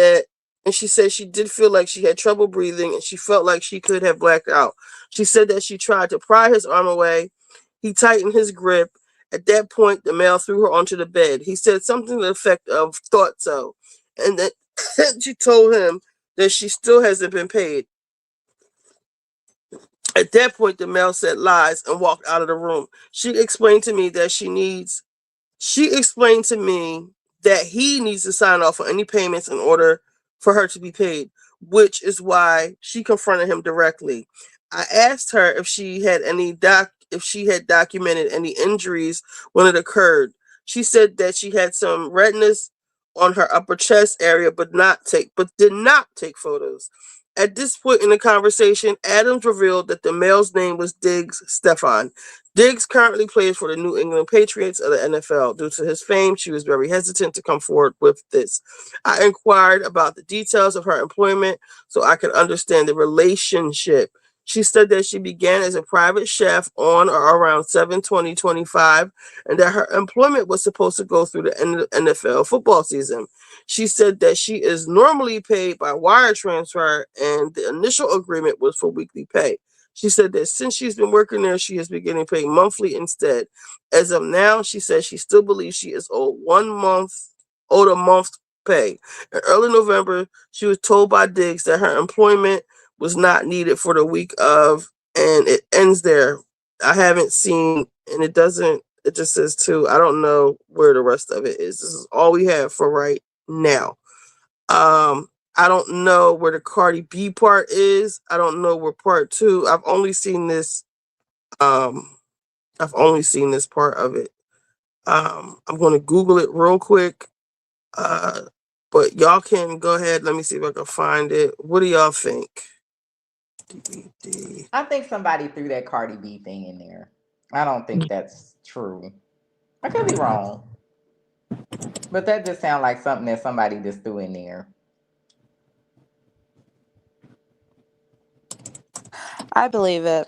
she did feel like she had trouble breathing and she felt like she could have blacked out. She said that she tried to pry his arm away. He tightened his grip. At that point, the male threw her onto the bed. He said something to the effect of "thought so," and then she told him that she still hasn't been paid. At that point, the male said lies and walked out of the room. She explained to me that he needs to sign off on any payments in order for her to be paid, which is why she confronted him directly. I asked her if she had documented any injuries when it occurred. She said that she had some redness on her upper chest area, but did not take photos. At this point in the conversation, Adams revealed that the male's name was Diggs Stefon. Diggs currently plays for the New England Patriots of the NFL. Due to his fame, she was very hesitant to come forward with this. I inquired about the details of her employment so I could understand the relationship. She said that she began as a private chef on or around 7/20/25, and that her employment was supposed to go through the NFL football season. She said that she is normally paid by wire transfer, and the initial agreement was for weekly pay. She said that since she's been working there, she has been getting paid monthly instead. As of now, she says she still believes she is owed a month's pay. In early November, she was told by Diggs that her employment was not needed for the week of, and it ends there. I haven't seen, and it just says two. I don't know where the rest of it is. This is all we have for right now. I don't know where the Cardi B part is. I don't know where part 2. I've only seen this part of it. I'm going to Google it real quick. But y'all can go ahead. Let me see if I can find it. What do y'all think?
I think somebody threw that Cardi B thing in there. I don't think that's true. I could be wrong. But that just sounds like something that somebody just threw in there.
I believe it.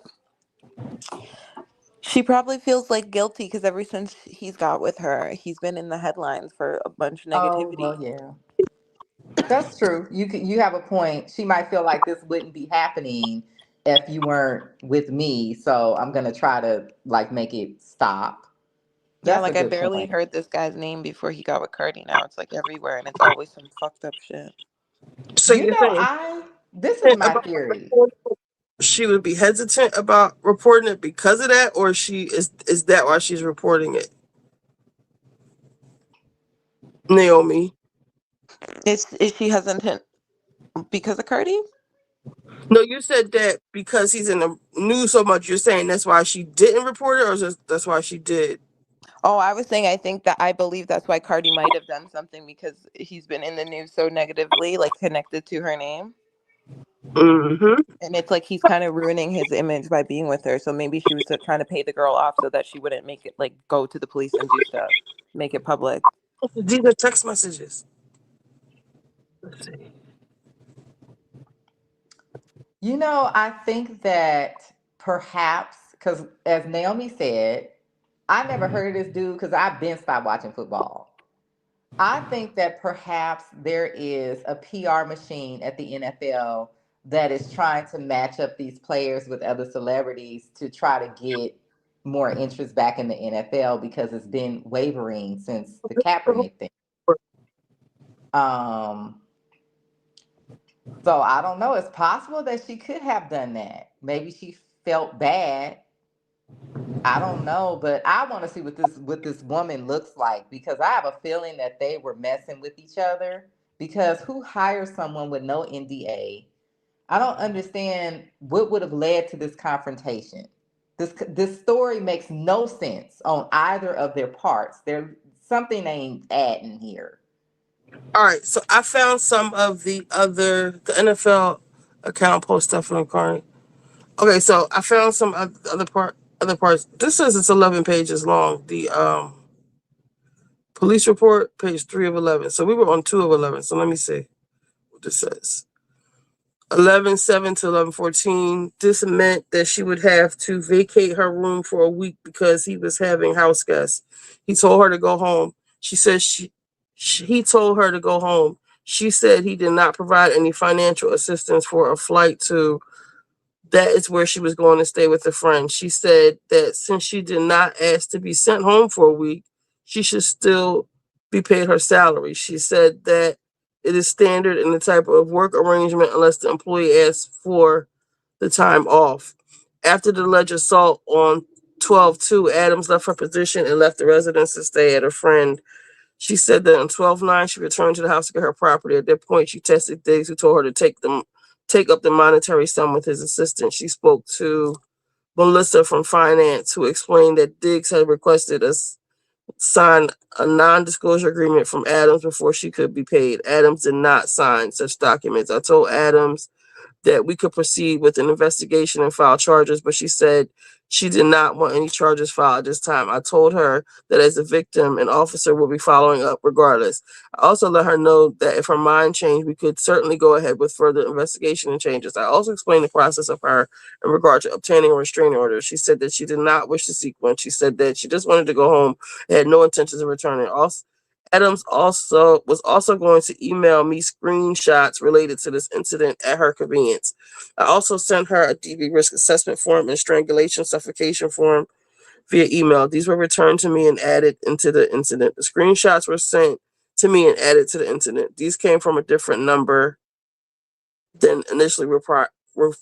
She probably feels like guilty because ever since he's got with her, he's been in the headlines for a bunch of negativity.
Oh, well, yeah. That's true. You have a point. She might feel like this wouldn't be happening if you weren't with me. So I'm gonna try to make it stop.
Yeah,
That's a
I
good
barely
point.
heard this guy's name before he got with Cardi. Now it's everywhere, and it's always some fucked up shit.
So
You
you're
know,
saying
this is my theory.
she would be hesitant about reporting it because of that, or is that why she's reporting it? Naomi.
Is she hesitant because of Cardi?
No, you said that because he's in the news so much. You're saying that's why she didn't report it, or that's why she did?
Oh, I was saying I believe that's why Cardi might have done something because he's been in the news so negatively, connected to her name.
Mm-hmm.
And it's he's kind of ruining his image by being with her. So maybe she was trying to pay the girl off so that she wouldn't make it go to the police and do stuff, make it public.
These are text messages. Let's see.
You know, I think that perhaps, because as Naomi said, I never heard of this dude because I've been stopped watching football. I think that perhaps there is a PR machine at the NFL that is trying to match up these players with other celebrities to try to get more interest back in the NFL because it's been wavering since the Kaepernick thing. So I don't know. It's possible that she could have done that. Maybe she felt bad. I don't know, but I want to see what this woman looks like because I have a feeling that they were messing with each other. Because who hires someone with no NDA? I don't understand what would have led to this confrontation. This story makes no sense on either of their parts. There's something ain't adding here.
All right, so I found some of the NFL account post stuff on Cardi. Okay, so I found some other parts. This says it's 11 pages long. The police report, page 3 of 11. So we were on 2 of 11. So let me see what this says. 11:7 to 11:14. This meant that she would have to vacate her room for a week because he was having house guests. He told her to go home. She said he told her to go home. She said he did not provide any financial assistance for a flight to. That is where she was going to stay with a friend. She said that since she did not ask to be sent home for a week, she should still be paid her salary. She said that it is standard in the type of work arrangement unless the employee asks for the time off. After the alleged assault on 12/2, Adams left her position and left the residence to stay at a friend. She said that on 12/9, she returned to the house to get her property. At that point, she texted Diggs, who told her to take up the monetary sum with his assistant. She spoke to Melissa from finance, who explained that Diggs had requested us sign a non-disclosure agreement from Adams before she could be paid. Adams did not sign such documents. I told Adams that we could proceed with an investigation and file charges, but she said she did not want any charges filed at this time. I told her that as a victim, an officer will be following up regardless. I also let her know that if her mind changed, we could certainly go ahead with further investigation and changes. I also explained the process of her in regard to obtaining a restraining order. She said that she did not wish to seek one. She said that she just wanted to go home and had no intentions of returning. Adams was also going to email me screenshots related to this incident at her convenience. I also sent her a DV risk assessment form and strangulation suffocation form via email. These were returned to me and added into the incident. The screenshots were sent to me and added to the incident. These came from a different number than initially were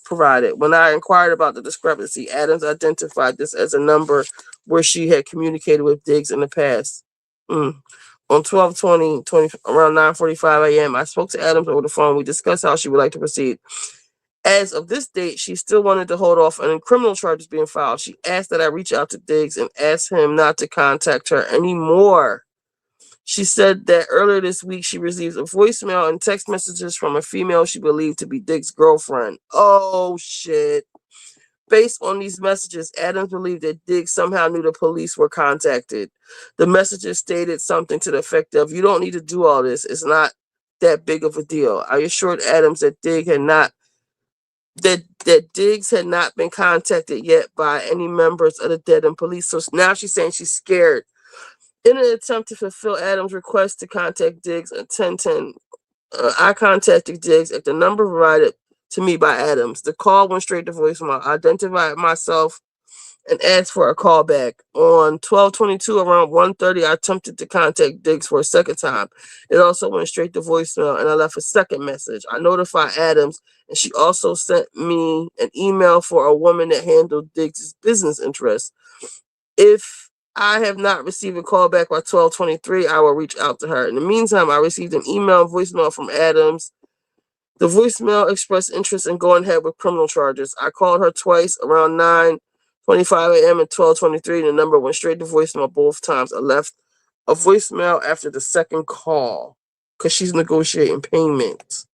provided. When I inquired about the discrepancy, Adams identified this as a number where she had communicated with Diggs in the past. On 12/20, around 9:45 a.m., I spoke to Adams over the phone. We discussed how she would like to proceed. As of this date, she still wanted to hold off on criminal charges being filed. She asked that I reach out to Diggs and ask him not to contact her anymore. She said that earlier this week she received a voicemail and text messages from a female she believed to be Diggs' girlfriend. Oh, shit. Based on these messages, Adams believed that Diggs somehow knew the police were contacted. The messages stated something to the effect of, "You don't need to do all this. It's not that big of a deal." I assured Adams that Diggs had not been contacted yet by any members of the Dedham police. So now she's saying she's scared. In an attempt to fulfill Adams' request to contact Diggs at 10:10, I contacted Diggs at the number provided to me by Adams. The call went straight to voicemail. I identified myself and asked for a call back. On 12/22, around 1:30, I attempted to contact Diggs for a second time. It also went straight to voicemail, and I left a second message. I notified Adams, and she also sent me an email for a woman that handled Diggs' business interests. If I have not received a call back by 12:23, I will reach out to her. In the meantime, I received an email and voicemail from Adams. The voicemail expressed interest in going ahead with criminal charges. I called her twice around 9:25 a.m. and 12:23. The number went straight to voicemail both times. I left a voicemail after the second call because she's negotiating payments.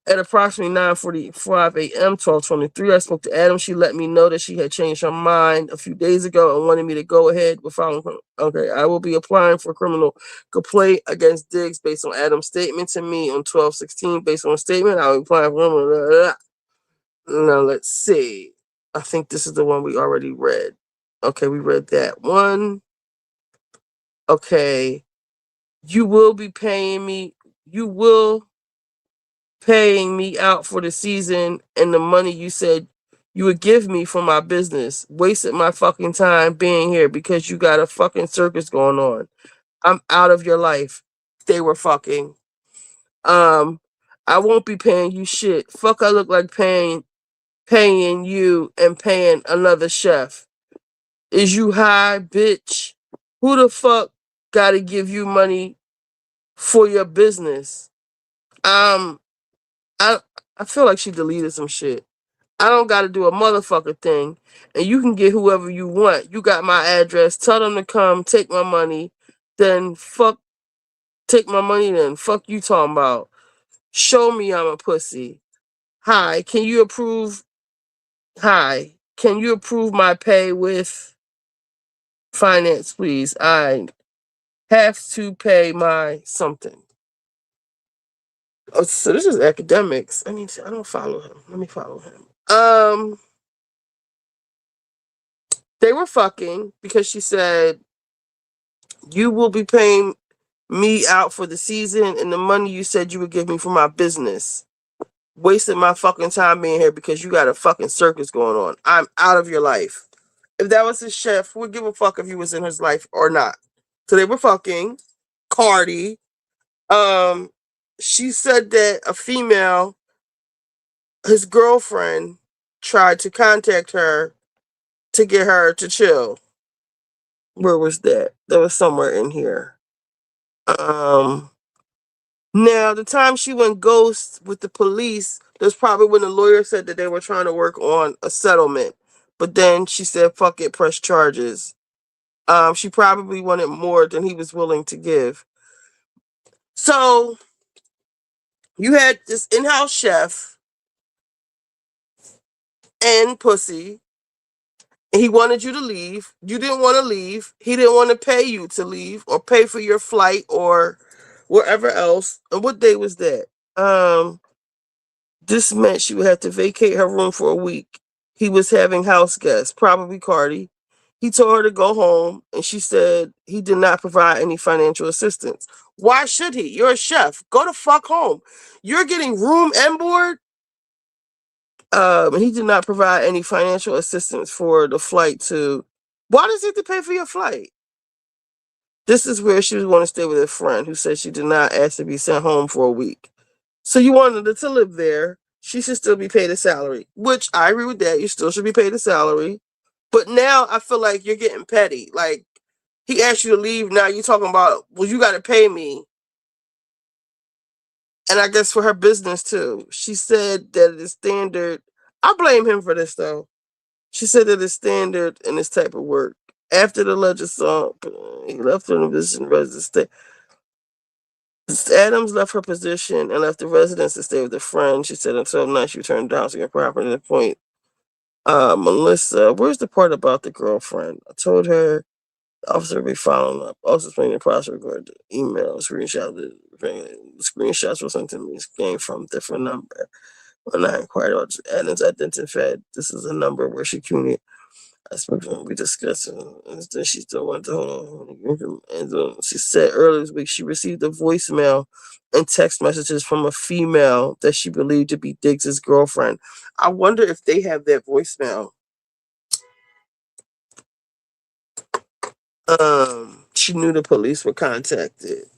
At approximately 9:45 a.m., 12:23, I spoke to Adams. She let me know that she had changed her mind a few days ago and wanted me to go ahead with filing. Okay, I will be applying for a criminal complaint against Diggs based on Adams' statement to me on 12/16. Based on a statement, I will be applying for criminal. Now, let's see. I think this is the one we already read. Okay, we read that one. Okay. You will be paying me. You will paying me out for the season and the money you said you would give me for my business. Wasted my fucking time being here because you got a fucking circus going on. I'm out of your life. They were fucking. I won't be paying you shit. Fuck, I look like paying you and paying another chef. Is you high, bitch? Who the fuck gotta give you money for your business? I I feel like she deleted some shit. I don't gotta do a motherfucker thing, and you can get whoever you want. You got my address. Tell them to come, take my money. Then take my money. Then fuck you talking about. Show me I'm a pussy. Hi, can you approve? Hi, can you approve my pay with finance, please? I have to pay my something. Oh, so this is academics. I don't follow him. Let me follow him. They were fucking because she said, you will be paying me out for the season and the money you said you would give me for my business. Wasted my fucking time being here because you got a fucking circus going on. I'm out of your life. If that was his chef, would give a fuck if he was in his life or not. So they were fucking. Cardi. She said that a female, his girlfriend, tried to contact her to get her to chill. Where was that? That was somewhere in here. Now the time she went ghost with the police, that's probably when the lawyer said that they were trying to work on a settlement. But then she said, fuck it, press charges. She probably wanted more than he was willing to give. So you had this in-house chef and pussy, and he wanted you to leave. You didn't want to leave. He didn't want to pay you to leave or pay for your flight or wherever else. And what day was that? This meant she would have to vacate her room for a week. He was having house guests, probably Cardi. He told her to go home, and she said he did not provide any financial assistance. Why should he? You're a chef. Go the fuck home. You're getting room and board. He did not provide any financial assistance for the flight to. Why does he have to pay for your flight? This is where she was going to stay with a friend who said she did not ask to be sent home for a week. So you wanted her to live there. She should still be paid a salary, which I agree with that. You still should be paid a salary. But now I feel like you're getting petty. Like, he asked you to leave. Now you're talking about, well, you got to pay me. And I guess for her business, too. She said that it is standard. I blame him for this, though. She said that it's standard in this type of work. After the legislature, he left her in a position of residence. Adams left her position and left the residence to stay with a friend. She said until night she returned down to get property at the point. Melissa, where's the part about the girlfriend? I told her the officer would be following up. Also explaining the process regarding the email, screenshots were sent to me. It came from a different number. When I inquired about Adams' identified, this is a number where she communicated. I spoke to her, we discussed it, and then she still went to hold on. And she said earlier this week she received a voicemail and text messages from a female that she believed to be Diggs' girlfriend. I wonder if they have that voicemail. She knew the police were contacted.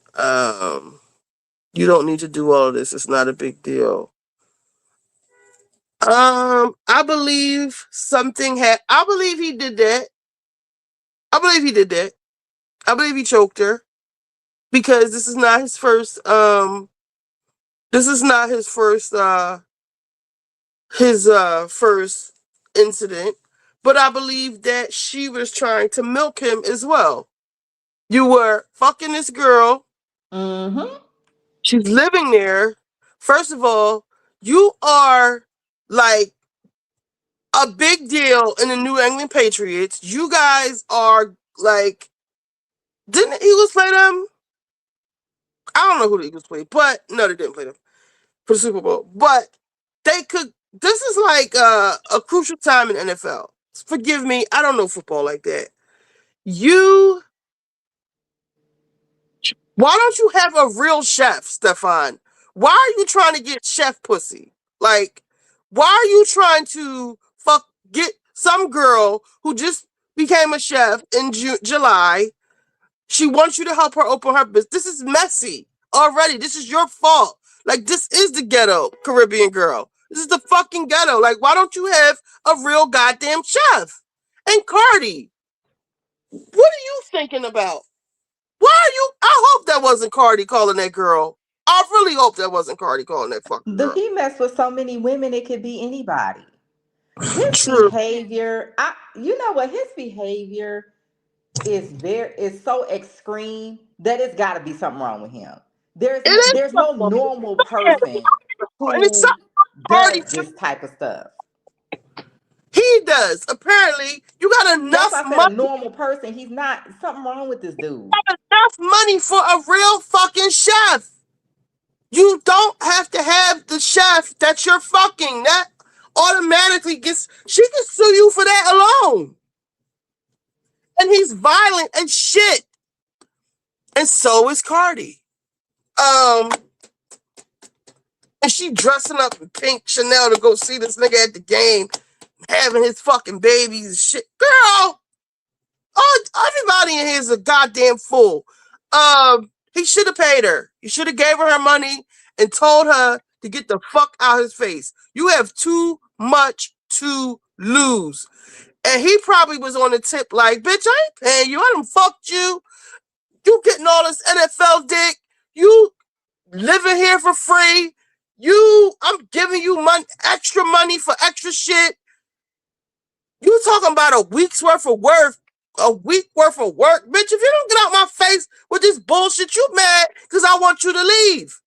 You don't need to do all of this. It's not a big deal. I believe I believe he did that. I believe he did that. I believe he choked her because this is not his first first incident, but I believe that she was trying to milk him as well. You were fucking this girl.
Mm-hmm.
She's living there. First of all, you are like a big deal in the New England Patriots. You guys are like, didn't the Eagles play them? I don't know who the Eagles played, but no, they didn't play them for the Super Bowl. But they could. This is like a crucial time in NFL. forgive me, I don't know football like that. Why don't you have a real chef, Stefon? Why are you trying to get chef pussy? Like, why are you trying to get some girl who just became a chef in July? She wants you to help her open her business. This is messy already. This is your fault. Like, this is the ghetto, Caribbean girl. This is the fucking ghetto. Like, why don't you have a real goddamn chef? And Cardi, what are you thinking about? I hope that wasn't Cardi calling that girl. I really hope that wasn't Cardi calling that fucking girl.
He messed with so many women, it could be anybody. His behavior, you know what? His behavior is so extreme that it's got to be something wrong with him. There's no normal person who does this type of stuff.
He does. Apparently, you got enough money.
A normal person. He's not. Something wrong with this dude.
Got enough money for a real fucking chef. You don't have to have the chef that you're fucking. That automatically gets. She can sue you for that alone. And he's violent and shit. And so is Cardi. And she dressing up in pink Chanel to go see this nigga at the game, having his fucking babies and shit. Girl, everybody in here is a goddamn fool. He should have paid her. He should have gave her money and told her to get the fuck out of his face. You have too much to lose. And he probably was on the tip like, bitch, I ain't paying you. I done fucked you. You getting all this NFL dick. You living here for free. I'm giving you extra money for extra shit. You talking about a week worth of work. Bitch, if you don't get out my face with this bullshit, you mad because I want you to leave.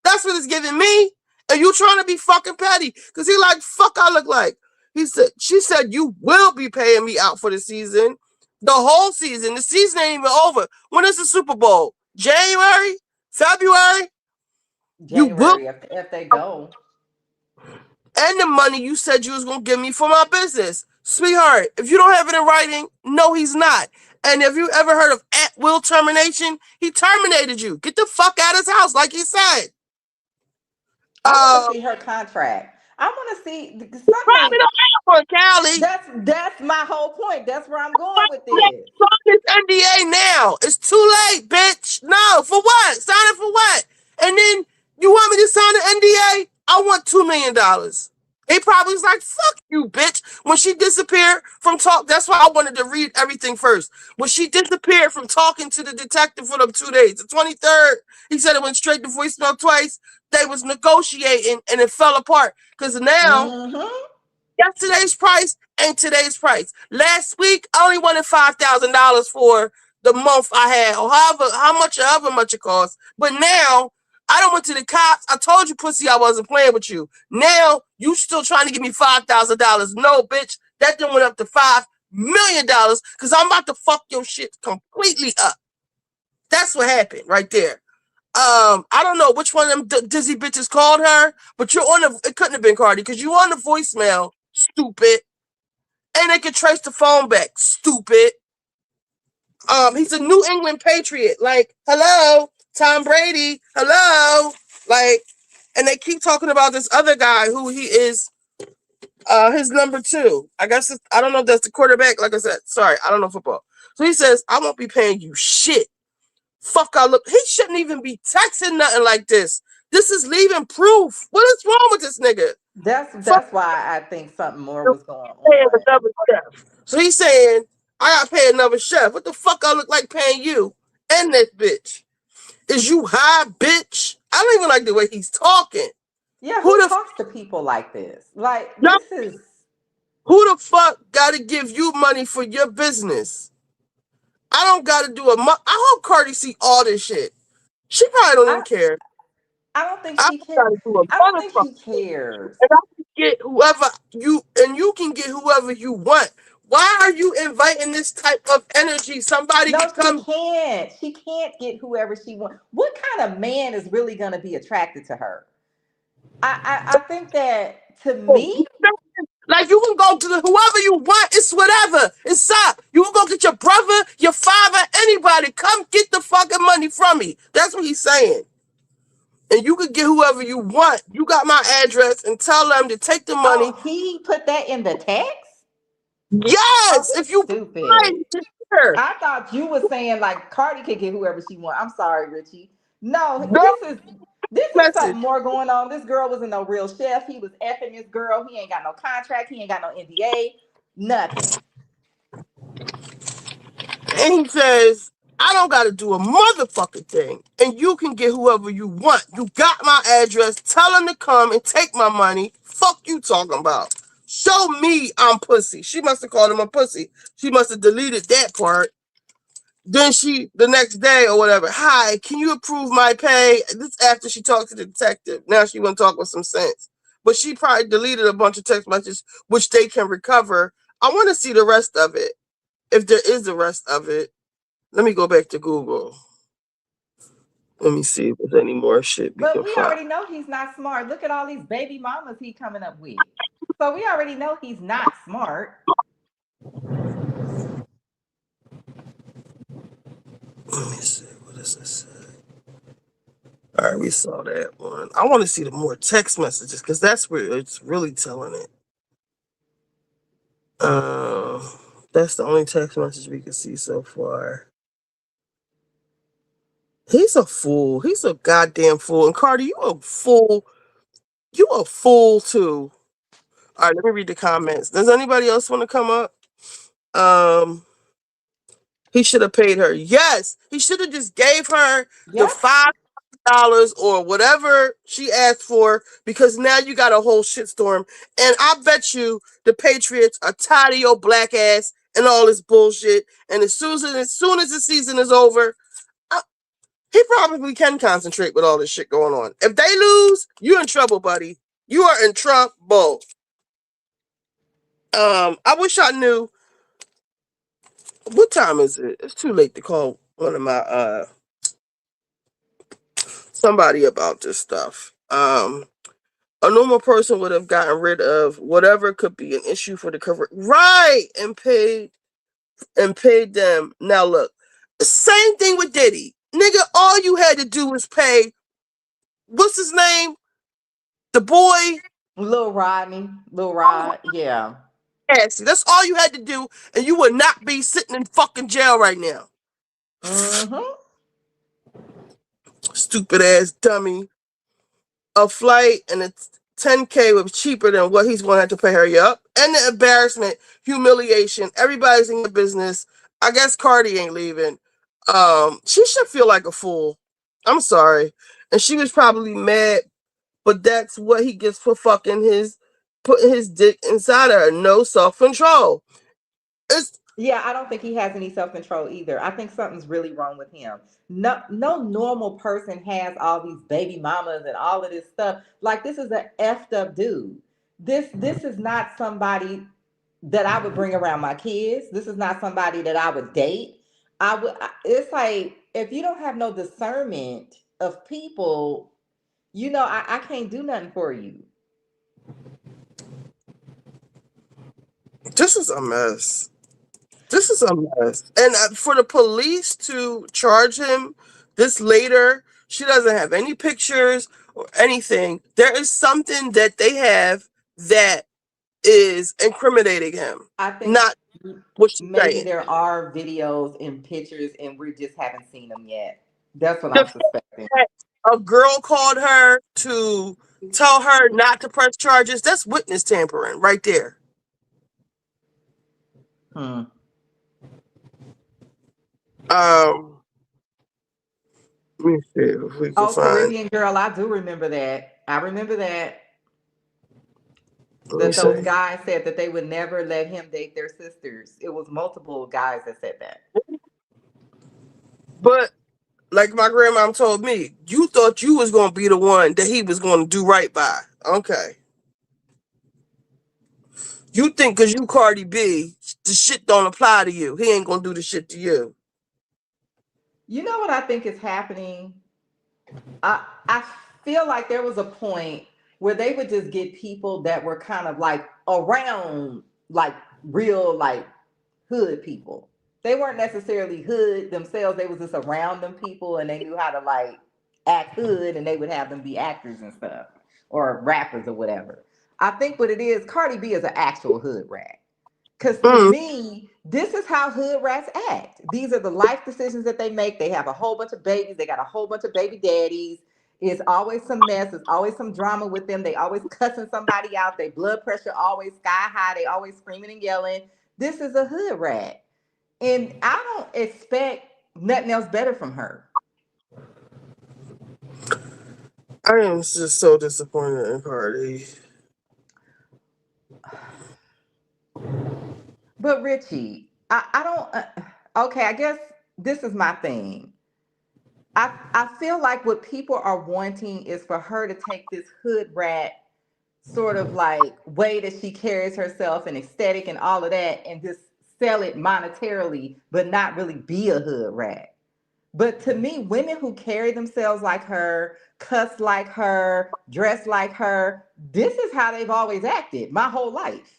That's what it's giving me. And you trying to be fucking petty. Because he like, fuck I look like. She said, you will be paying me out for the season. The whole season. The season ain't even over. When is the Super Bowl? January? February?
January, if they go.
And the money you said you was going to give me for my business. Sweetheart, if you don't have it in writing, no, he's not. And if you ever heard of at-will termination, he terminated you. Get the fuck out of his house, like he said.
I want to see her contract. I want to see something.
Callie.
That's my whole point. That's where I'm going with this.
Sign this NDA now. It's too late, bitch. No, for what? Sign it for what? And then you want me to sign the NDA? I want $2 million. He probably was like, fuck you, bitch. When she disappeared from that's why I wanted to read everything first. When she disappeared from talking to the detective for them 2 days, the 23rd, he said it went straight to voicemail twice. They was negotiating and it fell apart. Because now, yesterday's price ain't today's price. Last week, I only wanted $5,000 for the month I had, or however much it cost. But now, I done went to the cops. I told you, pussy, I wasn't playing with you. Now, you still trying to give me $5,000. No, bitch. That done went up to $5 million because I'm about to fuck your shit completely up. That's what happened right there. I don't know which one of them dizzy bitches called her, but it couldn't have been Cardi because you on the voicemail, stupid. And they could trace the phone back, stupid. He's a New England Patriot. Like, hello, Tom Brady, hello. Like, and they keep talking about this other guy who he is his number 2. I guess I don't know if that's the quarterback. Like I said, sorry, I don't know football. So he says, I won't be paying you shit. Fuck, he shouldn't even be texting nothing like this. This is leaving proof. What is wrong with this nigga?
That's why I think something more was going on.
So he's saying, I gotta pay another chef. What the fuck I look like paying you and this bitch? Is you high, bitch? I don't even like the way he's talking.
Yeah, who talks to people like this? Like, this is...
Who the fuck gotta give you money for your business? I don't gotta do I hope Cardi see all this shit. She probably don't even care.
I don't think she cares. I don't think she cares.
And I can get whoever you can get whoever you want. Why are you inviting this type of energy? Somebody can come.
She can't get whoever she wants. What kind of man is really gonna be attracted to her? I think that to me,
Like, you can go to whoever you want. It's whatever. It's up. You can go get your brother, your father, anybody. Come get the fucking money from me. That's what he's saying. And you can get whoever you want. You got my address, and tell them to take the money.
Oh, he put that in the text?
Yes. If you
Stupid.
her.
I thought you were saying like Cardi could get whoever she wants. I'm sorry, Richie. No, this is something more going on. This girl wasn't no real chef. He was effing this girl. He ain't got no contract. He ain't got no NDA. Nothing.
And he says, I don't got to do a motherfucking thing. And you can get whoever you want. You got my address. Tell them to come and take my money. Fuck you talking about. Show me I'm pussy. She must have called him a pussy. She must have deleted that part. Then the next day or whatever, hi, can you approve my pay? This after she talked to the detective. Now she want to talk with some sense. But she probably deleted a bunch of text messages, which they can recover. I want to see the rest of it. If there is the rest of it. Let me go back to Google. Let me see if there's any more shit.
But we already know he's not smart. Look at all these baby mamas he coming up with. So we already know he's not smart.
Let me see. What does this say? All right, we saw that one. I want to see the more text messages because that's where it's really telling it. That's the only text message we can see so far. He's a fool. He's a goddamn fool. And Cardi, you a fool. You a fool too. All right, let me read the comments. Does anybody else want to come up? He should have paid her. Yes, he should have just gave her the $5 or whatever she asked for, because now you got a whole shitstorm. And I bet you the Patriots are tired of your black ass and all this bullshit. And as soon as the season is over, he probably can concentrate with all this shit going on. If they lose, you're in trouble, buddy. You are in trouble. I wish I knew. What time is it? It's too late to call one of my somebody about this stuff. A normal person would have gotten rid of whatever could be an issue for the cover, right? And paid them. Now look, same thing with Diddy, nigga. All you had to do was pay. What's his name? The boy,
Lil Rodney, Lil Rod, yeah.
Yes, that's all you had to do, and you would not be sitting in fucking jail right now. Stupid ass dummy. A flight and a 10K was cheaper than what he's going to have to pay her. Yup. And the embarrassment, humiliation. Everybody's in your business. I guess Cardi ain't leaving. She should feel like a fool. I'm sorry. And she was probably mad, but that's what he gets for putting his dick inside her. No self-control.
Yeah, I don't think he has any self-control either. I think something's really wrong with him. No normal person has all these baby mamas and all of this stuff. Like, this is an effed up dude. This is not somebody that I would bring around my kids. This is not somebody that I would date. It's like, if you don't have no discernment of people, I can't do nothing for you.
This is a mess. This is a mess. And for the police to charge him this later, she doesn't have any pictures or anything. There is something that they have that is incriminating him.
I think
not what she's
maybe
saying.
there are videos and pictures and we just haven't seen them yet. That's what I'm suspecting.
A girl called her to tell her not to press charges. That's witness tampering right there. Let me see if we can find.
Caribbean Girl, I do remember that. I remember that. That those guys said that they would never let him date their sisters. It was multiple guys that said that.
But like my grandma told me, you thought you was going to be the one that he was going to do right by. Okay. You think because you Cardi B, the shit don't apply to you. He ain't going to do the shit to you.
You know what I think is happening? I feel like there was a point where they would just get people that were kind of like around like real like hood people. They weren't necessarily hood themselves. They was just around them people and they knew how to like act hood and they would have them be actors and stuff or rappers or whatever. I think what it is, Cardi B is an actual hood rat. Because to me, this is how hood rats act. These are the life decisions that they make. They have a whole bunch of babies. They got a whole bunch of baby daddies. It's always some mess. It's always some drama with them. They always cussing somebody out. Their blood pressure always sky high. They always screaming and yelling. This is a hood rat. And I don't expect nothing else better from her.
I am just so disappointed in Cardi.
But Richie, I don't. Okay, I guess this is my thing. I feel like what people are wanting is for her to take this hood rat sort of like way that she carries herself and aesthetic and all of that and just sell it monetarily, but not really be a hood rat. But to me, women who carry themselves like her, cuss like her, dress like her, this is how they've always acted my whole life.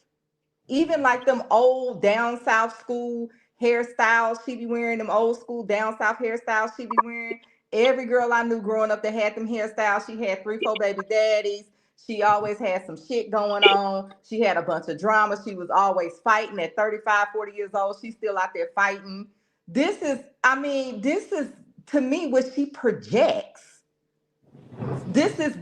Even like them old down south school hairstyles she be wearing, them old school down south hairstyles she be wearing. Every girl I knew growing up that had them hairstyles, she had 3, 4 baby daddies. She always had some shit going on. She had a bunch of drama. She was always fighting at 35, 40 years old. She's still out there fighting. This is, I mean, this is to me what she projects. This is,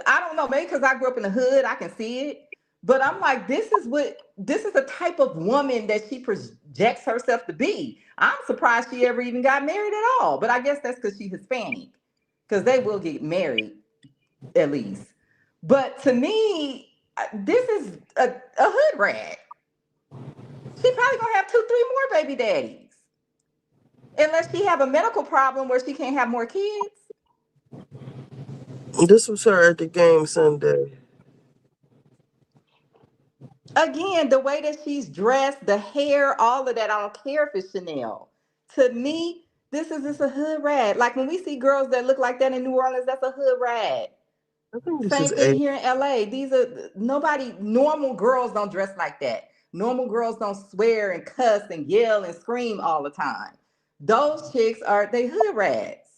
I don't know, maybe because I grew up in the hood, I can see it. But I'm like, this is the type of woman that she projects herself to be. I'm surprised she ever even got married at all. But I guess that's because she's Hispanic, because they will get married at least. But to me, this is a hood rat. She probably gonna have 2, 3 more baby daddies, unless she have a medical problem where she can't have more kids.
This was her at the game Sunday.
Again, the way that she's dressed, the hair, all of that, I don't care if it's Chanel. To me, this is just a hood rat. Like when we see girls that look like that in New Orleans, that's a hood rat. Same thing here in LA. These are normal girls don't dress like that. Normal girls don't swear and cuss and yell and scream all the time. Those chicks they hood rats.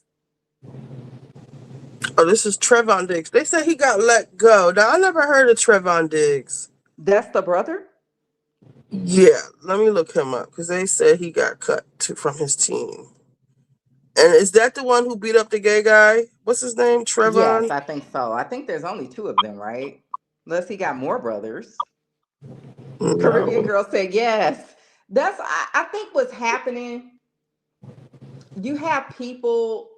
Oh, this is Stefon Diggs. They said he got let go. Now, I never heard of Stefon Diggs.
That's the brother?
Yeah, let me look him up because they said he got cut from his team. And is that the one who beat up the gay guy? What's his name? Stefon?
Yes, I think so. I think there's only 2 of them, right? Unless he got more brothers.
No.
Caribbean girl said yes. I think what's happening. You have people,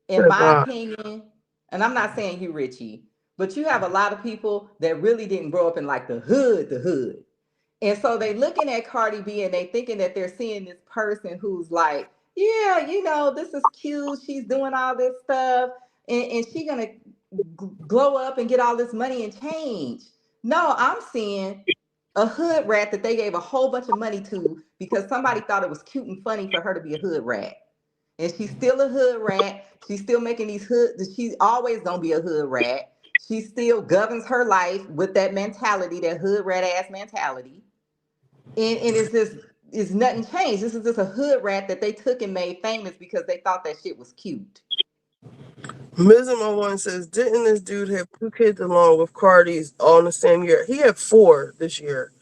in my opinion, and I'm not saying you, Richie, but you have a lot of people that really didn't grow up in like the hood. And so they looking at Cardi B and they thinking that they're seeing this person who's like, yeah, this is cute. She's doing all this stuff and she's going to glow up and get all this money and change. No, I'm seeing a hood rat that they gave a whole bunch of money to because somebody thought it was cute and funny for her to be a hood rat. And she's still a hood rat. She's still making these she's always gonna be a hood rat. She still governs her life with that mentality, that hood rat ass mentality. And it's nothing changed. This is just a hood rat that they took and made famous because they thought that shit was cute.
Mizmo1 says, didn't this dude have 2 kids along with Cardi's all in the same year? He had 4 this year.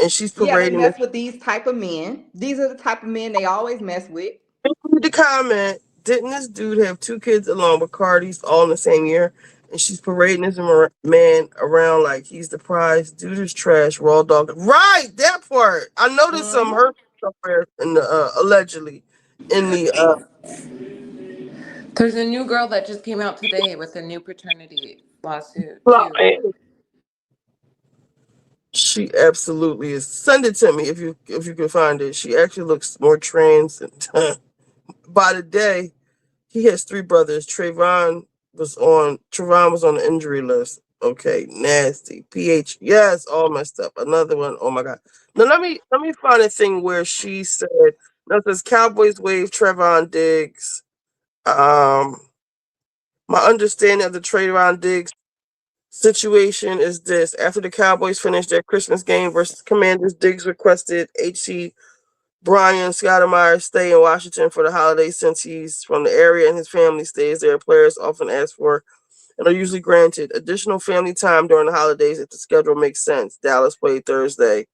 And she's parading.
Yeah, they mess with these type of men. These are the type of men they always mess with.
The comment, didn't this dude have 2 kids along with Cardi's all in the same year? And she's parading this man around like he's the prize. Dude is trash, raw dog. Right, that part. I noticed some hurt somewhere in the allegedly in the
There's a new girl that just came out today with a new paternity lawsuit too.
She absolutely is. Send it to me if you can find it. She actually looks more trans by the day. He has 3 brothers. Trayvon was on the injury list. Okay, nasty. PH, yes, all messed up. Another one. Oh my God. Now let me find a thing where she said, now it says Cowboys wave Stefon Diggs. My understanding of the Trayvon Diggs situation is this. After the Cowboys finished their Christmas game versus Commanders, Diggs requested H.C. Brian Scottemeyer stay in Washington for the holidays since he's from the area and his family stays there. Players often ask for and are usually granted additional family time during the holidays if the schedule makes sense. Dallas played Thursday.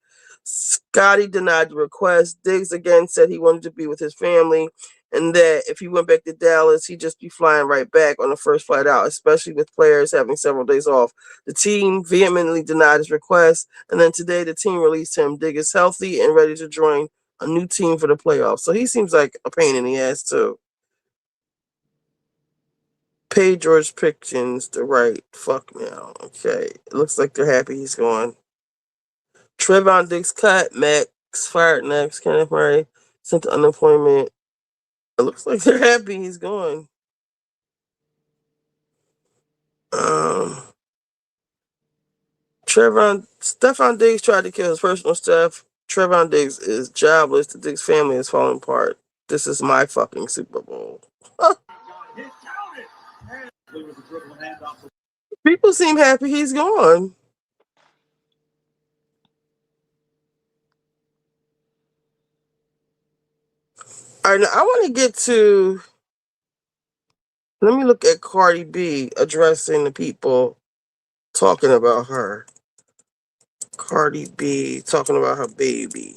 Scotty denied the request. Diggs again said he wanted to be with his family and that if he went back to Dallas, he'd just be flying right back on the first flight out, especially with players having several days off. The team vehemently denied his request, and then today the team released him. Diggs is healthy and ready to join a new team for the playoffs. So he seems like a pain in the ass, too. Pay George Pickens the right. Fuck now. Okay. It looks like they're happy he's gone. Trevon Diggs cut. Max fired next. Kenneth Murray sent to unemployment. It looks like they're happy he's gone. Stefon Diggs tried to kill his personal staff. Trevon Diggs is jobless. The Diggs family is falling apart. This is my fucking Super Bowl. People seem happy he's gone. All right, now I want to get to. Let me look at Cardi B addressing the people talking about her. Cardi B talking about her baby.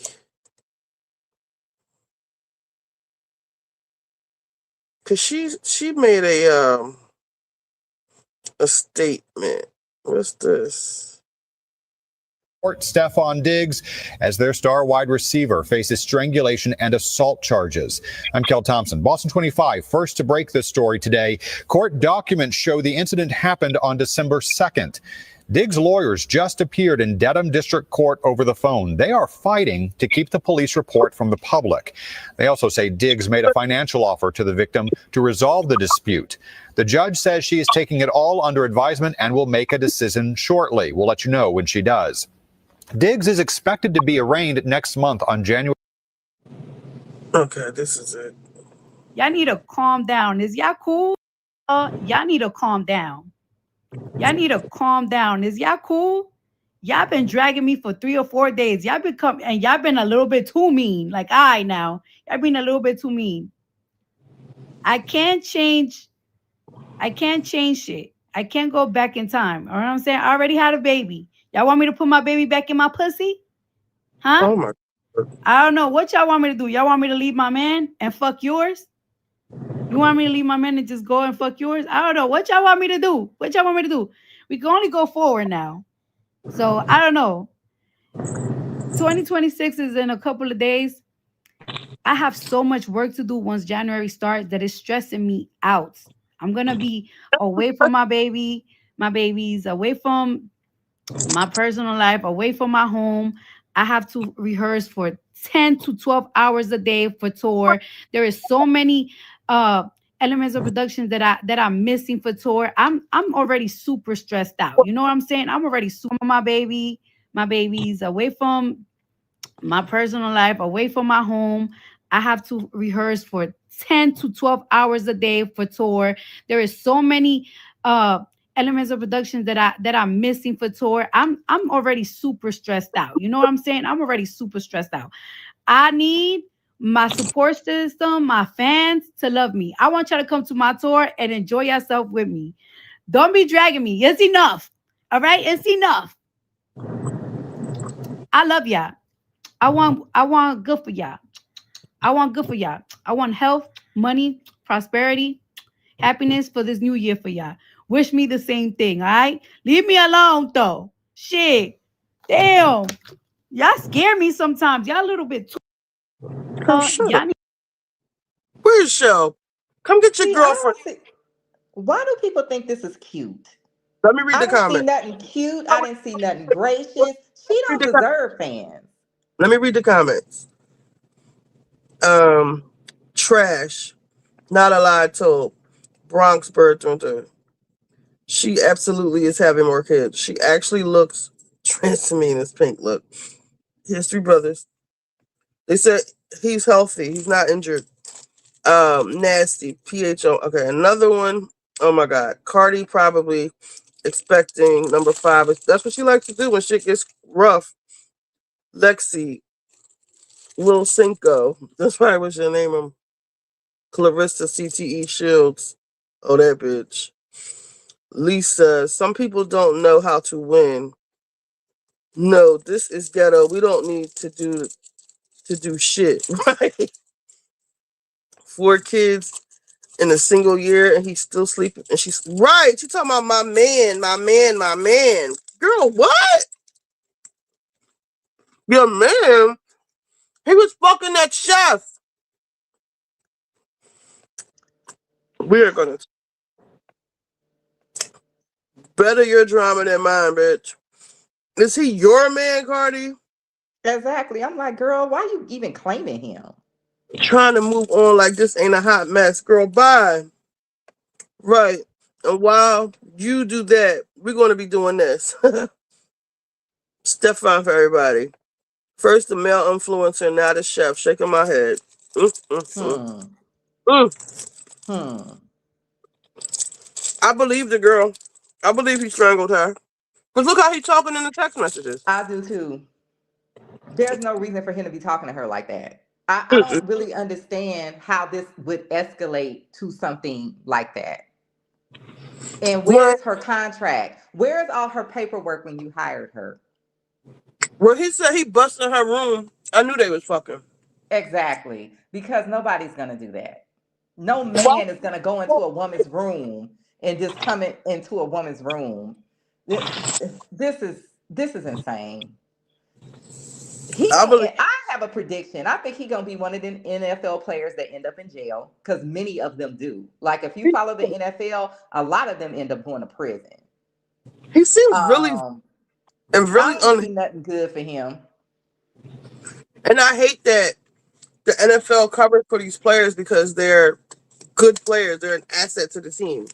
Cause she made a statement. What's this?
Stefon Diggs as their star wide receiver faces strangulation and assault charges. I'm Kel Thompson, Boston 25, first to break this story today. Court documents show the incident happened on December 2nd. Diggs' lawyers just appeared in Dedham District Court over the phone. They are fighting to keep the police report from the public. They also say Diggs made a financial offer to the victim to resolve the dispute. The judge says she is taking it all under advisement and will make a decision shortly. We'll let you know when she does. Diggs is expected to be arraigned next month on January.
Okay, this is it.
Y'all need to calm down. Is y'all cool? Y'all need to calm down. Y'all need to calm down. Is y'all cool? Y'all been dragging me for 3 or 4 days. Y'all been a little bit too mean. Like, now. Y'all been a little bit too mean. I can't change shit. I can't go back in time. You know what I'm saying? I already had a baby. Y'all want me to put my baby back in my pussy? Huh?
Oh my God.
I don't know. What y'all want me to do? Y'all want me to leave my man and fuck yours? You want me to leave my man and just go and fuck yours? I don't know. What y'all want me to do? What y'all want me to do? We can only go forward now. So I don't know. 2026 is in a couple of days. I have so much work to do once January starts that is stressing me out. I'm going to be away from my baby, my babies, away from my personal life, away from my home. I have to rehearse for 10 to 12 hours a day for tour. There is so many elements of production that I'm missing for tour. I'm already super stressed out. You know what I'm saying? I'm already super my babies, away from my personal life, away from my home. I have to rehearse for 10 to 12 hours a day for tour. There is so many elements of production that I'm missing for tour. I'm already super stressed out. You know what I'm saying? I'm already super stressed out. I need my support system, my fans to love me. I want y'all to come to my tour and enjoy yourself with me. Don't be dragging me. It's enough. All right? It's enough. I love y'all. I want good for y'all. I want good for y'all. I want health, money, prosperity, happiness for this new year for y'all. Wish me the same thing, all right? Leave me alone, though. Shit. Damn. Y'all scare me sometimes. Y'all a little bit too.
Where's Show? Come get your girlfriend.
Why do people think this is cute?
Let me read the
I didn't see
comment.
nothing cute. I didn't see nothing gracious. She don't deserve fans.
Let me read the comments. Trash. Not a lie told. Bronx bird through. She absolutely is having more kids. She actually looks trans to me in this pink look. History brothers. They said he's healthy. He's not injured. Nasty. PHO. Okay, another one. Oh my God. Cardi probably expecting number 5. That's what she likes to do when shit gets rough. Lexi, Lil Cinco. That's probably what you name him. Clarissa CTE Shields. Oh, that bitch. Lisa, some people don't know how to win. No, this is ghetto. We don't need to do shit, right? 4 kids in a single year and he's still sleeping. And she's right. She talking about my man. Girl, what? Your man? He was fucking that chef. We're gonna better your drama than mine, bitch. Is he your man, Cardi?
Exactly. I'm like, girl, why you even claiming him?
Trying to move on like this ain't a hot mess. Girl, bye. Right. And while you do that, we're going to be doing this. Stefon for everybody. First the male influencer, now the chef. Shaking my head. I believe the girl. I believe he strangled her. Because look how he's talking in the text messages.
I do too. There's no reason for him to be talking to her like that. I don't really understand how this would escalate to something like that. And where's her contract? Where's all her paperwork when you hired her?
Well, he said he busted her room. I knew they was fucking.
Exactly. Because nobody's going to do that. No man is going to go into a woman's room and just come into a woman's room. This is insane. I have a prediction. I think he's gonna be one of them NFL players that end up in jail because many of them do. Like if you follow the NFL, a lot of them end up going to prison.
He seems really and really
I don't see nothing good for him.
And I hate that the NFL covers for these players because they're good players. They're an asset to the team.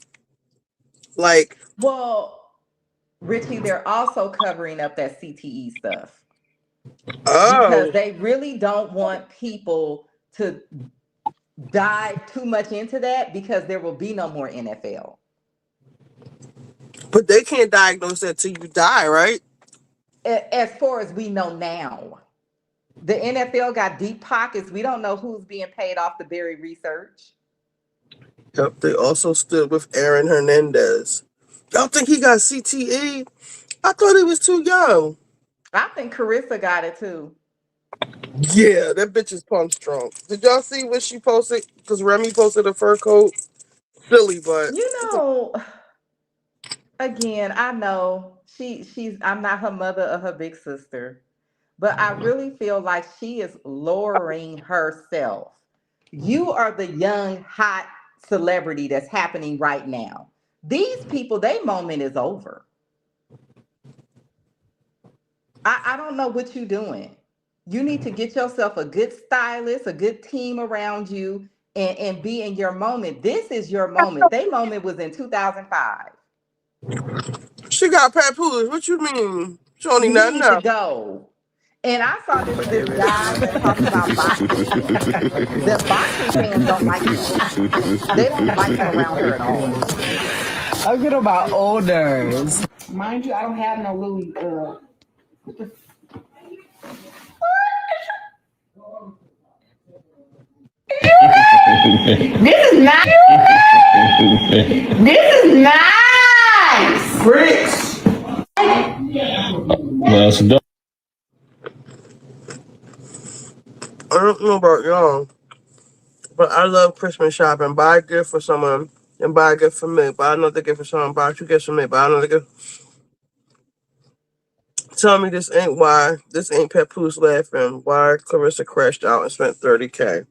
Like,
well, Richie, they're also covering up that CTE stuff.
Because
they really don't want people to dive too much into that because there will be no more NFL.
But they can't diagnose that till you die, right?
As far as we know now. The NFL got deep pockets. We don't know who's being paid off the Berry research.
Yep, they also stood with Aaron Hernandez. Y'all think he got CTE? I thought he was too young.
I think Charisse got it too.
Yeah, that bitch is punch drunk. Did y'all see what she posted? Because Remy posted a fur coat. Silly, but
again, I know I'm not her mother or her big sister, but I really feel like she is lowering herself. You are the young, hot celebrity that's happening right now. These people, their moment is over. I don't know what you're doing. You need to get yourself a good stylist, a good team around you, and be in your moment. This is your moment. Their moment was in 2005.
She got papoose. What you mean? She only
You need to go. And I saw this guy that talked about boxing. The boxing fans don't like him. They don't like him around her at all.
I'm good about olders. Mind you, I don't have no really
This is nice. This is nice.
Bricks.
That's dope.
I don't know about y'all, but I love Christmas shopping. Buy a gift for someone and buy a gift for me. Buy another gift for someone. Buy 2 gifts for me. Buy another gift. Tell me this ain't Papoose laughing. Why Clarissa crashed out and spent $30K.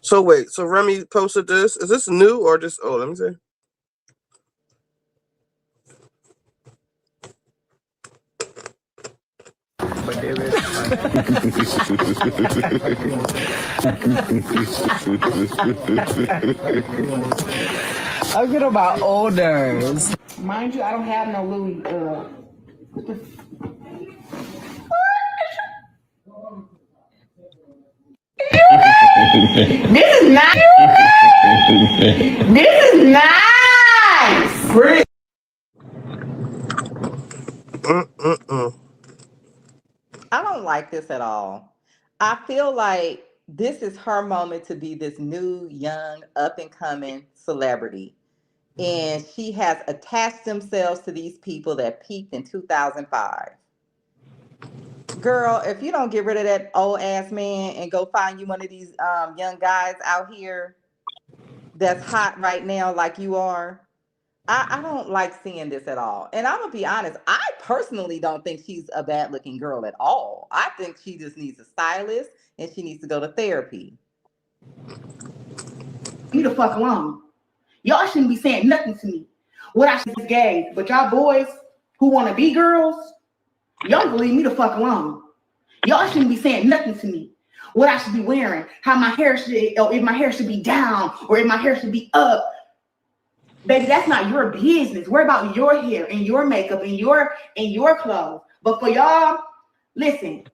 So wait, so Remy posted this. Is this new or just let me see.
I'm good about olders. Mind you, I don't have no Louis.
This is nice. This is nice.
I don't like this at all. I feel like this is her moment to be this new, young, up and coming celebrity. And she has attached themselves to these people that peaked in 2005. Girl, if you don't get rid of that old ass man and go find you one of these young guys out here that's hot right now like you are, I don't like seeing this at all. And I'm gonna be honest, I personally don't think she's a bad looking girl at all. I think she just needs a stylist and she needs to go to therapy.
Me the fuck alone. Y'all shouldn't be saying nothing to me. What I should is gay, but y'all boys who want to be girls, y'all can leave me the fuck alone. Y'all shouldn't be saying nothing to me. What I should be wearing, how my hair should, or if my hair should be down, or if my hair should be up. Baby, that's not your business. Worry about your hair and your makeup and your clothes. But for y'all, listen,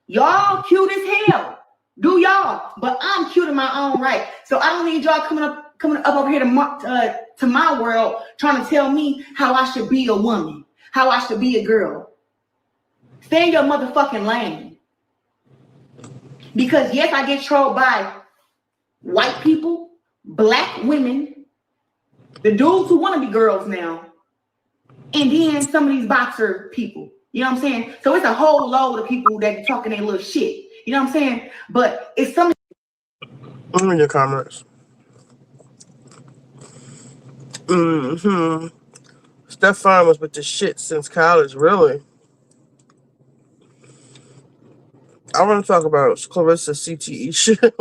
y'all cute as hell. Do y'all? But I'm cute in my own right. So I don't need y'all coming up over here to my world trying to tell me how I should be a woman, how I should be a girl. Stay in your motherfucking lane. Because yes, I get trolled by white people, black women, the dudes who want to be girls now, and then some of these boxer people. You know what I'm saying? So it's a whole load of people that be talking their little shit. You know what I'm saying? But it's some.
In your comments. Stefon was with the shit since college, really. I want to talk about Clarissa CTE shit.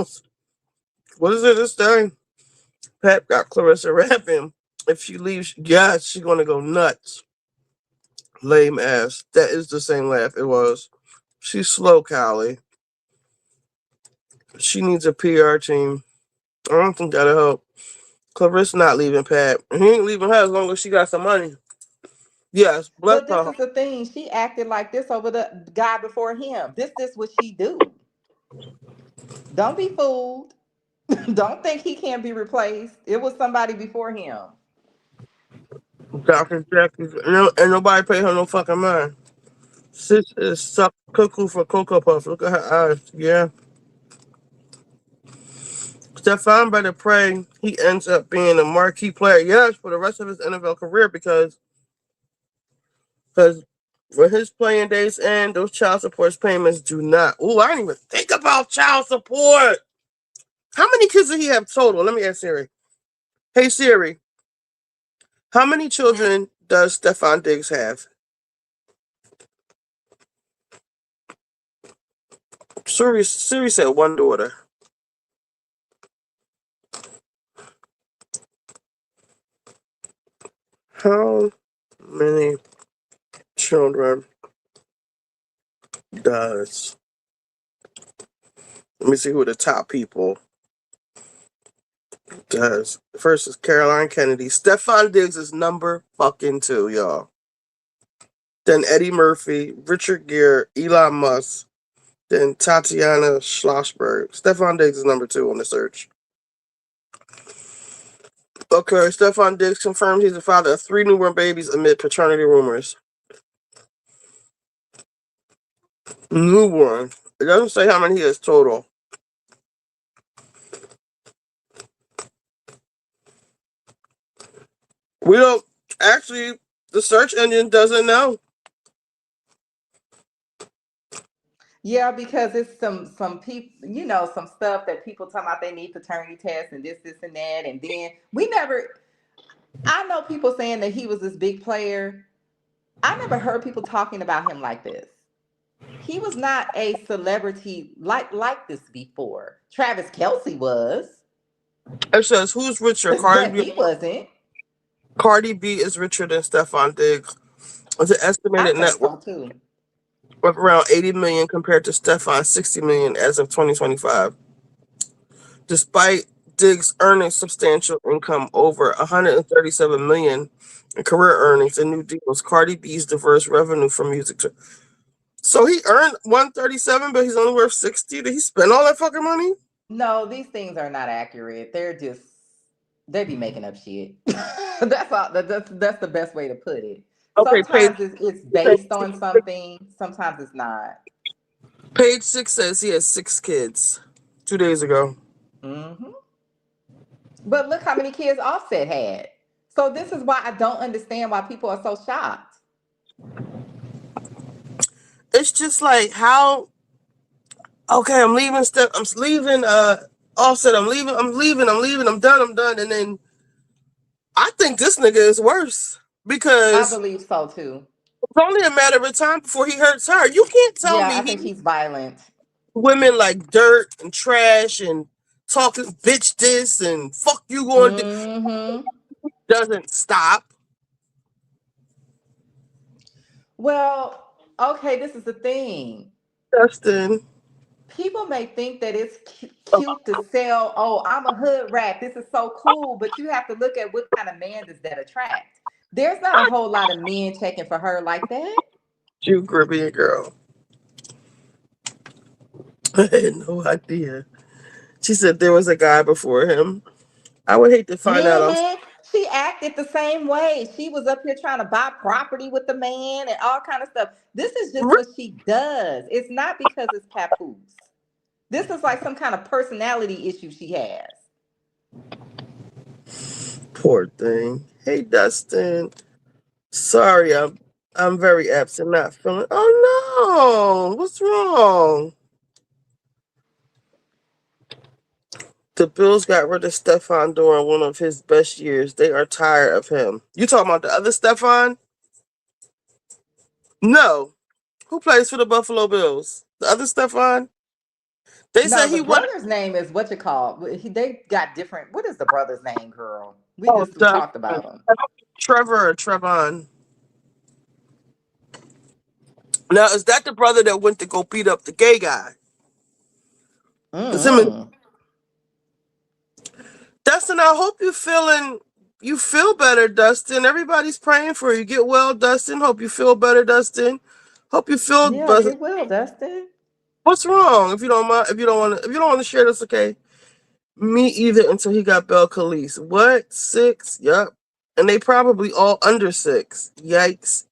What is it this time? Pep got Clarissa rapping. If she leaves, yeah, she's gonna go nuts. Lame ass. That is the same laugh it was. She's slow, Callie. She needs a PR team. I don't think that'll help. Clarissa not leaving Pat. He ain't leaving her as long as she got some money. Yes,
But this is the thing. She acted like this over the guy before him. This what she do. Don't be fooled. Don't think he can't be replaced. It was somebody before him.
Dr. Jackie, and nobody pay her no fucking mind. Sis is suck cuckoo for Cocoa Puff. Look at her eyes. Yeah. Stefon better pray he ends up being a marquee player, yes, for the rest of his NFL career because when his playing days end, those child support payments do not. Ooh, I didn't even think about child support. How many kids did he have total? Let me ask Siri. Hey, Siri. How many children does Stefon Diggs have? Siri said one daughter. How many children does? Let me see who the top people does. First is Caroline Kennedy. Stefon Diggs is number fucking 2, y'all. Then Eddie Murphy, Richard Gere, Elon Musk, then Tatiana Schlossberg. Stefon Diggs is number 2 on the search. Okay, Stefon Diggs confirmed he's the father of 3 newborn babies amid paternity rumors. Newborn. It doesn't say how many he has total. We don't actually. The search engine doesn't know.
Yeah, because it's some people, some stuff that people talking about they need paternity tests and this and that, and then I know people saying that he was this big player. I never heard people talking about him like this. He was not a celebrity like this before. Travis Kelce was.
It says who's richer?
But he wasn't.
Cardi B is richer than Stefon Diggs. It's an estimated net worth of around 80 million compared to Stefon's 60 million as of 2025. Despite Diggs earning substantial income over 137 million in career earnings and new deals, Cardi B's diverse revenue from music. So he earned 137, but he's only worth 60. Did he spend all that fucking money?
No, these things are not accurate. They be making up shit. That's the best way to put it.
Okay,
Sometimes it's based on something. Sometimes it's not.
page 6 says he has 6 kids 2 days ago.
Mm-hmm. But look how many kids Offset had. So this is why I don't understand why people are so shocked.
It's just like how. Okay, I'm leaving. Offset. I'm leaving. I'm done. And then I think this nigga is worse
I
because
believe so too.
it's only a matter of time before he hurts her. You can't tell
Yeah,
me
I think he's violent.
women like dirt and trash and talking bitch this and fuck you going to doesn't stop.
Well, okay, this is the thing.
Dustin.
People may think that it's cute to sell, oh, I'm a hood rat. This is so cool. But you have to look at what kind of man does that attract. There's not a whole lot of men checking for her like that.
You Caribbean girl. I had no idea. She said there was a guy before him. I would hate to find out.
She acted the same way. She was up here trying to buy property with the man and all kind of stuff. This is just what she does. It's not because it's papoose. This is like some kind of personality issue she has.
Poor thing. Hey, Dustin. Sorry, I'm very absent, not feeling. Oh no, what's wrong? The Bills got rid of Stefon during one of his best years. They are tired of him. You talking about the other Stefon? No. Who plays for the Buffalo Bills? The other Stefon? They said
the
he won.
brother's name is what you call. They got different. What is the brother's name, girl? We talked about him.
Trevor or Trevon. Now, is that the brother that went to go beat up the gay guy? Dustin, I hope you feel better, Dustin. Everybody's praying for you. Get well, Dustin. Hope you feel better, Dustin. Hope you feel better.
Get well, Dustin.
What's wrong? If you don't mind, if you don't want to share this, okay. Me either until he got Bel Khalees. What? 6? Yep. And they probably all under 6. Yikes.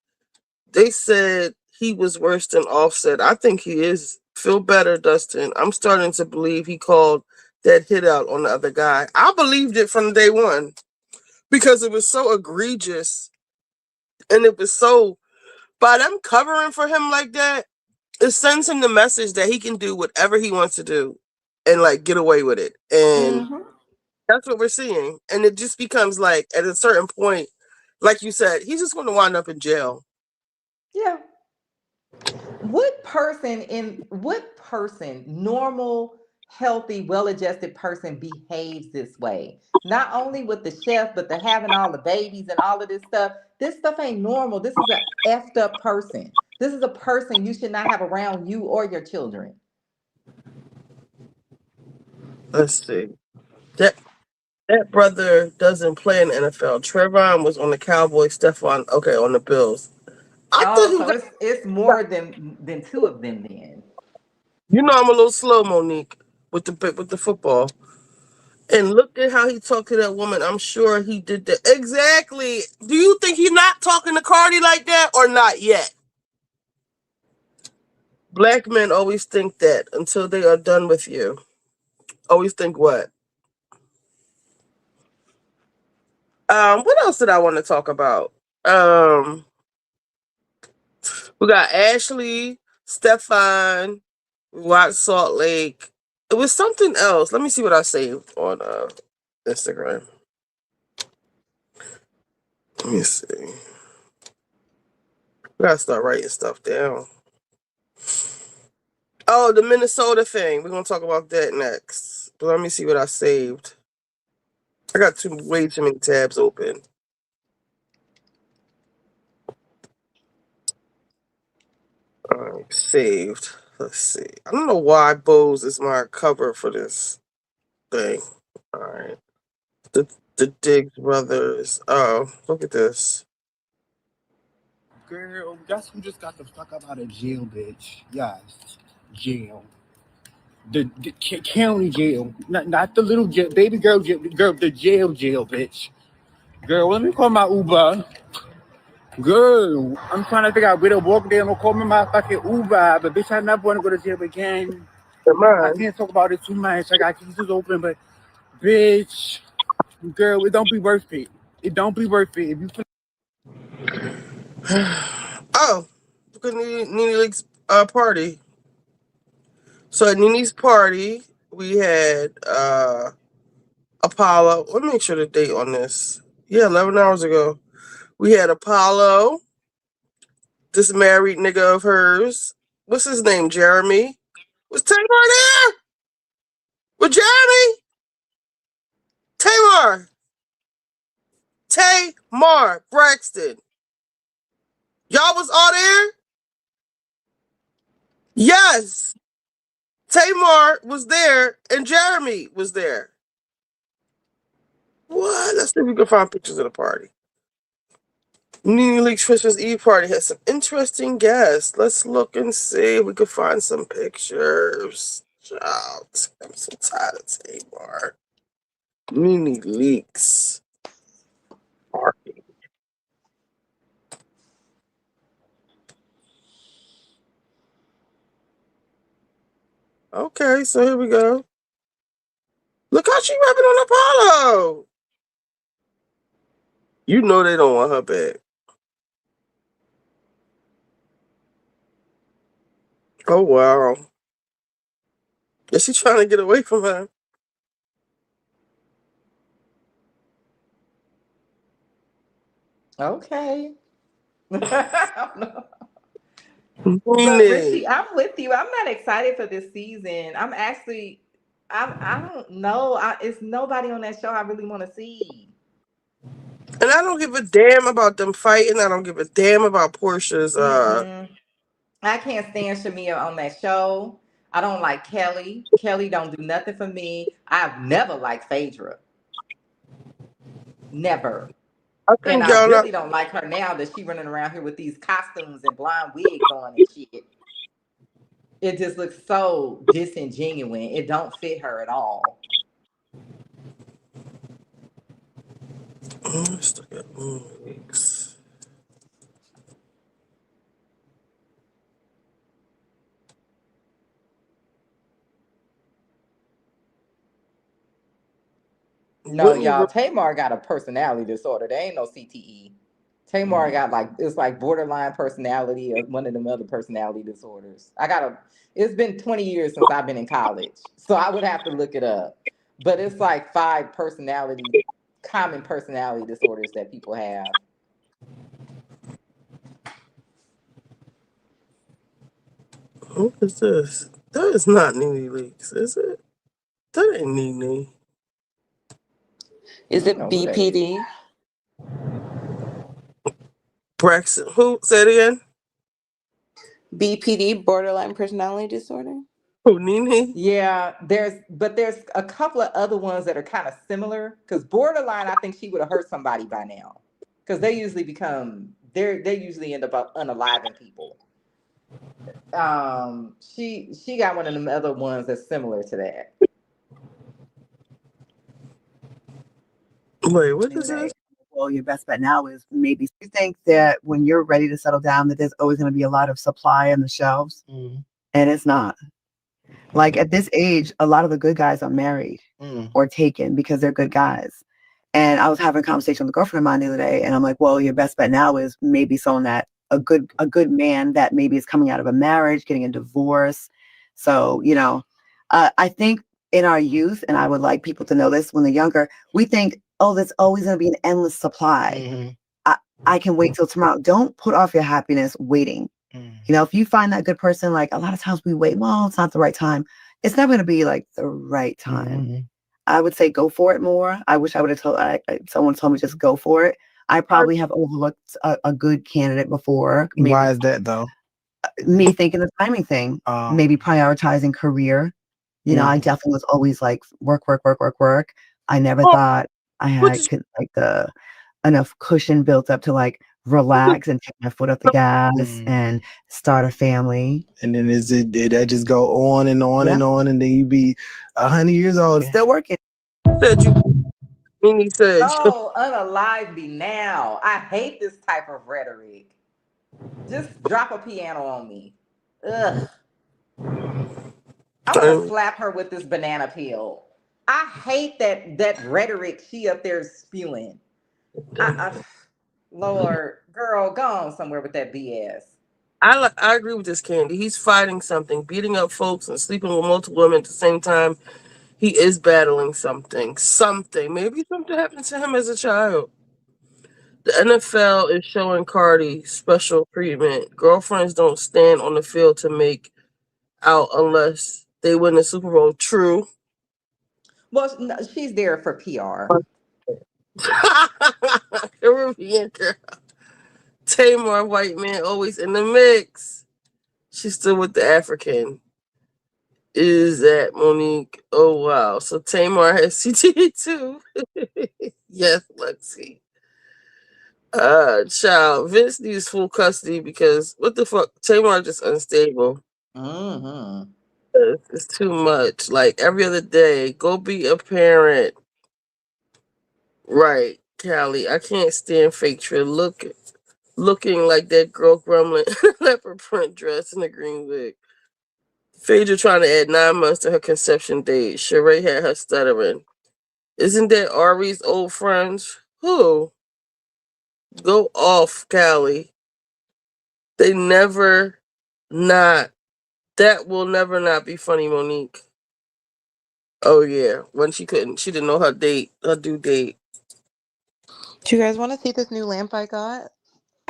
They said he was worse than Offset. I think he is. Feel better, Dustin. I'm starting to believe he called that hit out on the other guy. I believed it from day one because it was so egregious. And it was so, by them covering for him like that, it sends him the message that he can do whatever he wants to do and like get away with it. And that's what we're seeing. And it just becomes like at a certain point, like you said, he's just going to wind up in jail.
Yeah. What person, normal, healthy, well-adjusted person behaves this way? Not only with the chef, but the having all the babies and all of this stuff. This stuff ain't normal. This is an effed up person. This is a person you should not have around you or your children.
Let's see. That brother doesn't play in the NFL. Trevon was on the Cowboys. Stefon, okay, on the Bills.
It's more than 2 of them then.
You know I'm a little slow, Monique, with the football. And look at how he talked to that woman. I'm sure he did that. Exactly. Do you think he's not talking to Cardi like that or not yet? Black men always think that until they are done with you. Always think what? What else did I want to talk about? We got Ashley, Stefon, we watched Salt Lake. It was something else. Let me see what I saved on Instagram. Let me see. We gotta start writing stuff down. Oh, the Minnesota thing. We're gonna talk about that next. But let me see what I saved. I got way too many tabs open. Saved. Let's see. I don't know why Bose is my cover for this thing. All right. The Diggs brothers. Oh, look at this.
Girl, guess who just got the fuck up out of jail, bitch? Yes, jail. The county jail, not the little jail, baby girl, the jail, bitch. Girl, let me call my Uber. Good. I'm trying to figure out where to walk there. I'm gonna call me my fucking Uber, but bitch, I never want to go to jail again. I can't talk about it too much. I got cases open, but bitch, girl, it don't be worth it. It don't be worth it. If you
Oh, look at Nene Leak's party. So at Nene's party, we had Apollo. Let me make sure the date on this. Yeah, 11 hours ago. We had Apollo, this married nigga of hers. What's his name? Jeremy. Was Tamar there? With Jeremy? Tamar Braxton. Y'all was all there? Yes. Tamar was there and Jeremy was there. What? Let's see if we can find pictures of the party. Nene Leakes Christmas Eve party has some interesting guests. Let's look and see if we can find some pictures. Child, I'm so tired of Tamar. Nene Leakes party. Okay, so here we go. Look how she rapping on Apollo. You know they don't want her back. Oh, wow. Is she trying to get away from her?
Okay.
But
Richie, I'm with you. I'm not excited for this season. I don't know. It's nobody on that show I really want to see.
And I don't give a damn about them fighting. I don't give a damn about Portia's.
I can't stand Shamia on that show. I don't like Kelly. Kelly don't do nothing for me. I've never liked Phaedra. Never. And I really don't like her now that she running around here with these costumes and blonde wigs on and shit. It just looks so disingenuous. It don't fit her at all.
Let's look at movies.
No, y'all, Tamar got a personality disorder. There ain't no CTE. Tamar got it's like borderline personality or one of them other personality disorders. It's been 20 years since I've been in college, so I would have to look it up. But it's like 5 common personality disorders that people have.
What is this? That is not Nene Leakes, is it? That ain't Nene.
Is it BPD?
Braxton, who? Say it again.
BPD, borderline personality disorder.
Who, Nene?
Yeah, there's a couple of other ones that are kind of similar. Because borderline, I think she would have hurt somebody by now. Because they usually they usually end up unaliving people. She got one of them other ones that's similar to that.
Wait, what is this?
Well, your best bet now is maybe you think that when you're ready to settle down, that there's always going to be a lot of supply on the shelves, and it's not. Like at this age, a lot of the good guys are married or taken because they're good guys. And I was having a conversation with a girlfriend of mine the other day, and I'm like, well, your best bet now is maybe someone that a good man that maybe is coming out of a marriage, getting a divorce. So, I think in our youth, and I would like people to know this when they're younger, we think, oh, there's always going to be an endless supply. I can wait till tomorrow. Don't put off your happiness waiting. If you find that good person, like a lot of times we wait, well, it's not the right time. It's never going to be like the right time. I would say go for it more. I wish I would have told someone told me just go for it. I probably have overlooked a good candidate before. Maybe,
why is that though?
Me thinking the timing thing, maybe prioritizing career. I definitely was always like work. I never thought I had enough cushion built up to like relax and take my foot off the gas and start a family.
And then did that just go on and on and on, and then you be 100 years old
still working?
Mimi said.
Oh, unalive me now. I hate this type of rhetoric. Just drop a piano on me. Ugh. I want to slap her with this banana peel. I hate that rhetoric she up there spewing. Lord, girl, go on somewhere with that BS.
I agree with this, Candy. He's fighting something, beating up folks and sleeping with multiple women at the same time. He is battling something. Maybe something happened to him as a child. The NFL is showing Cardi special treatment. Girlfriends don't stand on the field to make out unless they win the Super Bowl. True.
Well, no, she's there for PR.
Caribbean girl. Tamar, white man, always in the mix. She's still with the African. Is that Monique? Oh, wow. So Tamar has CTE too. Yes, Lexi. Child, Vince needs full custody because what the fuck? Tamar just unstable.
Mm-hmm.
It's too much. Like every other day, go be a parent. Right, Callie. I can't stand fake Trill looking like that girl Gremlin leopard print dress and a green wig. Phaedra trying to add 9 months to her conception date. Sheree had her stuttering. Isn't that Ari's old friends? Who? Go off, Callie. They never not. That will never not be funny, Monique. Oh yeah, when she didn't know her due date.
Do you guys want to see this new lamp I got?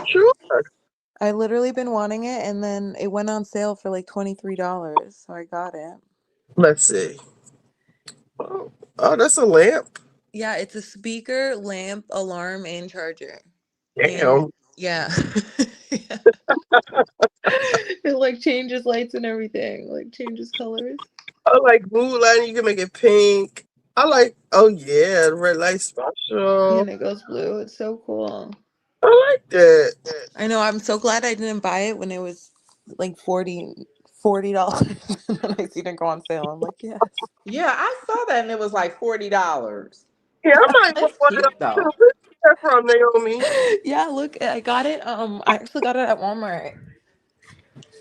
Sure.
I literally been wanting it, and then it went on sale for like $23, so I got it.
Let's see. Oh, that's a lamp.
Yeah, it's a speaker, lamp, alarm, and charger.
Damn.
And, yeah. Yeah. It like changes lights and everything, like changes colors.
I like mood lighting. You can make it pink. I like. Oh yeah, the red light special.
And it goes blue. It's so cool.
I like that.
I know. I'm so glad I didn't buy it when it was like $40. And then I seen it go on sale. I'm like, yes.
Yeah, I saw that and it was like $40.
Yeah, I might want one of them too. Where's that from, Naomi?
Yeah, look, I got it. I actually got it at Walmart.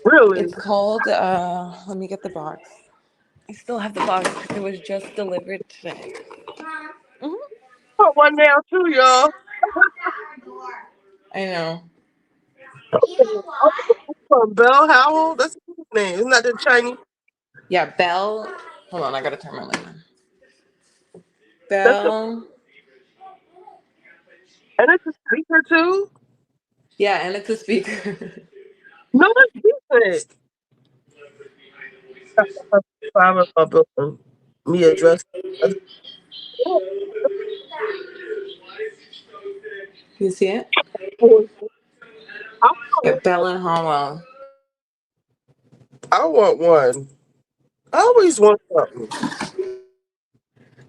Really?
It's called. Let me get the box. I still have the box because it was just delivered today.
Put one down too, y'all.
I know.
From Bell Howell. That's his name. Isn't that the Chinese?
Yeah, Bell. Hold on, I gotta turn my light on. Bell.
And it's a speaker too?
Yeah, and it's a speaker.
No, it's decent. Me address.
You see it? Yeah, Bell and Howell.
I want one. I always want something.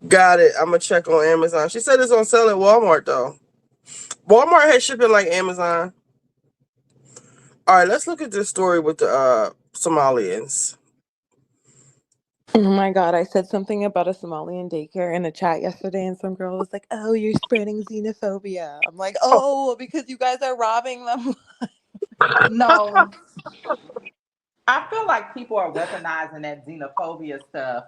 Got it. I'm gonna check on Amazon. She said it's on sale at Walmart though. Walmart has shipping like Amazon. All right, let's look at this story with the Somalians.
Oh my God, I said something about a Somalian daycare in the chat yesterday, and some girl was like, "Oh, you're spreading xenophobia." I'm like, "Oh, because you guys are robbing them."
No. I feel like people are weaponizing that xenophobia stuff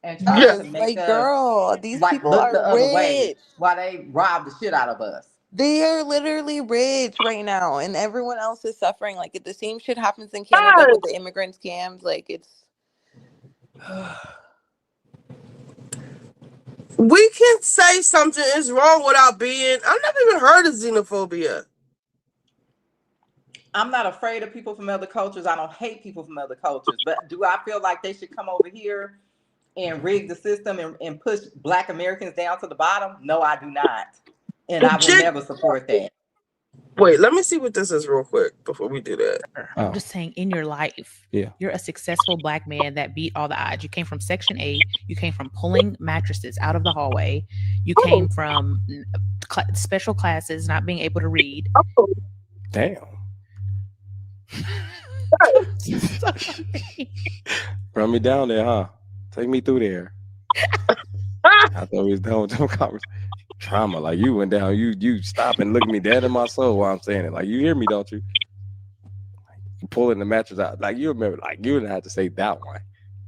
and trying to make
like,
us
girl, these
like
people
look the
are
other way
rich.
while they rob the shit out of us.
They are literally rich right now, and everyone else is suffering. Like, the same shit happens in Canada with the immigrant scams. Like, it's.
We can say something is wrong without being. I've never even heard of xenophobia.
I'm not afraid of people from other cultures. I don't hate people from other cultures. But do I feel like they should come over here and rig the system and push Black Americans down to the bottom? No, I do not. And I will never support that.
Wait, let me see what this is real quick before we do that.
I'm just saying, in your life, you're a successful Black man that beat all the odds. You came from Section 8. You came from pulling mattresses out of the hallway. You came from special classes, not being able to read.
Damn. Run me down there, huh? Take me through there. I thought we was done with them conversations. trauma. Like you went down, you stop and look me dead in my soul while I'm saying it. Like you hear me, don't you? You pulling the mattress out. Like you remember, like you didn't have to say that one.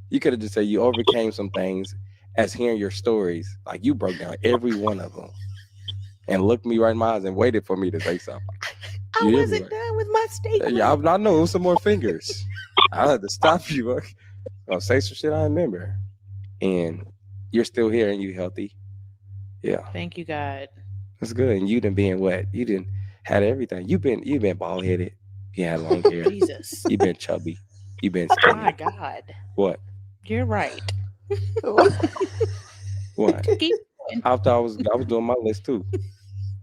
You could have just said you overcame some things as hearing your stories. Like you broke down every one of them and looked me right in my eyes and waited for me to say something.
I wasn't done with my statement.
Yeah, I know it was some more fingers. I had to stop you. I'll say some shit I remember. And you're still here and you healthy. Yeah.
Thank you, God.
That's good. And you done being what? You done had everything. You've been bald headed. You had long hair.
Jesus.
You've been chubby. You've been skinny.
My God.
What?
You're right.
What?
Keep going.
I thought I was doing my list too.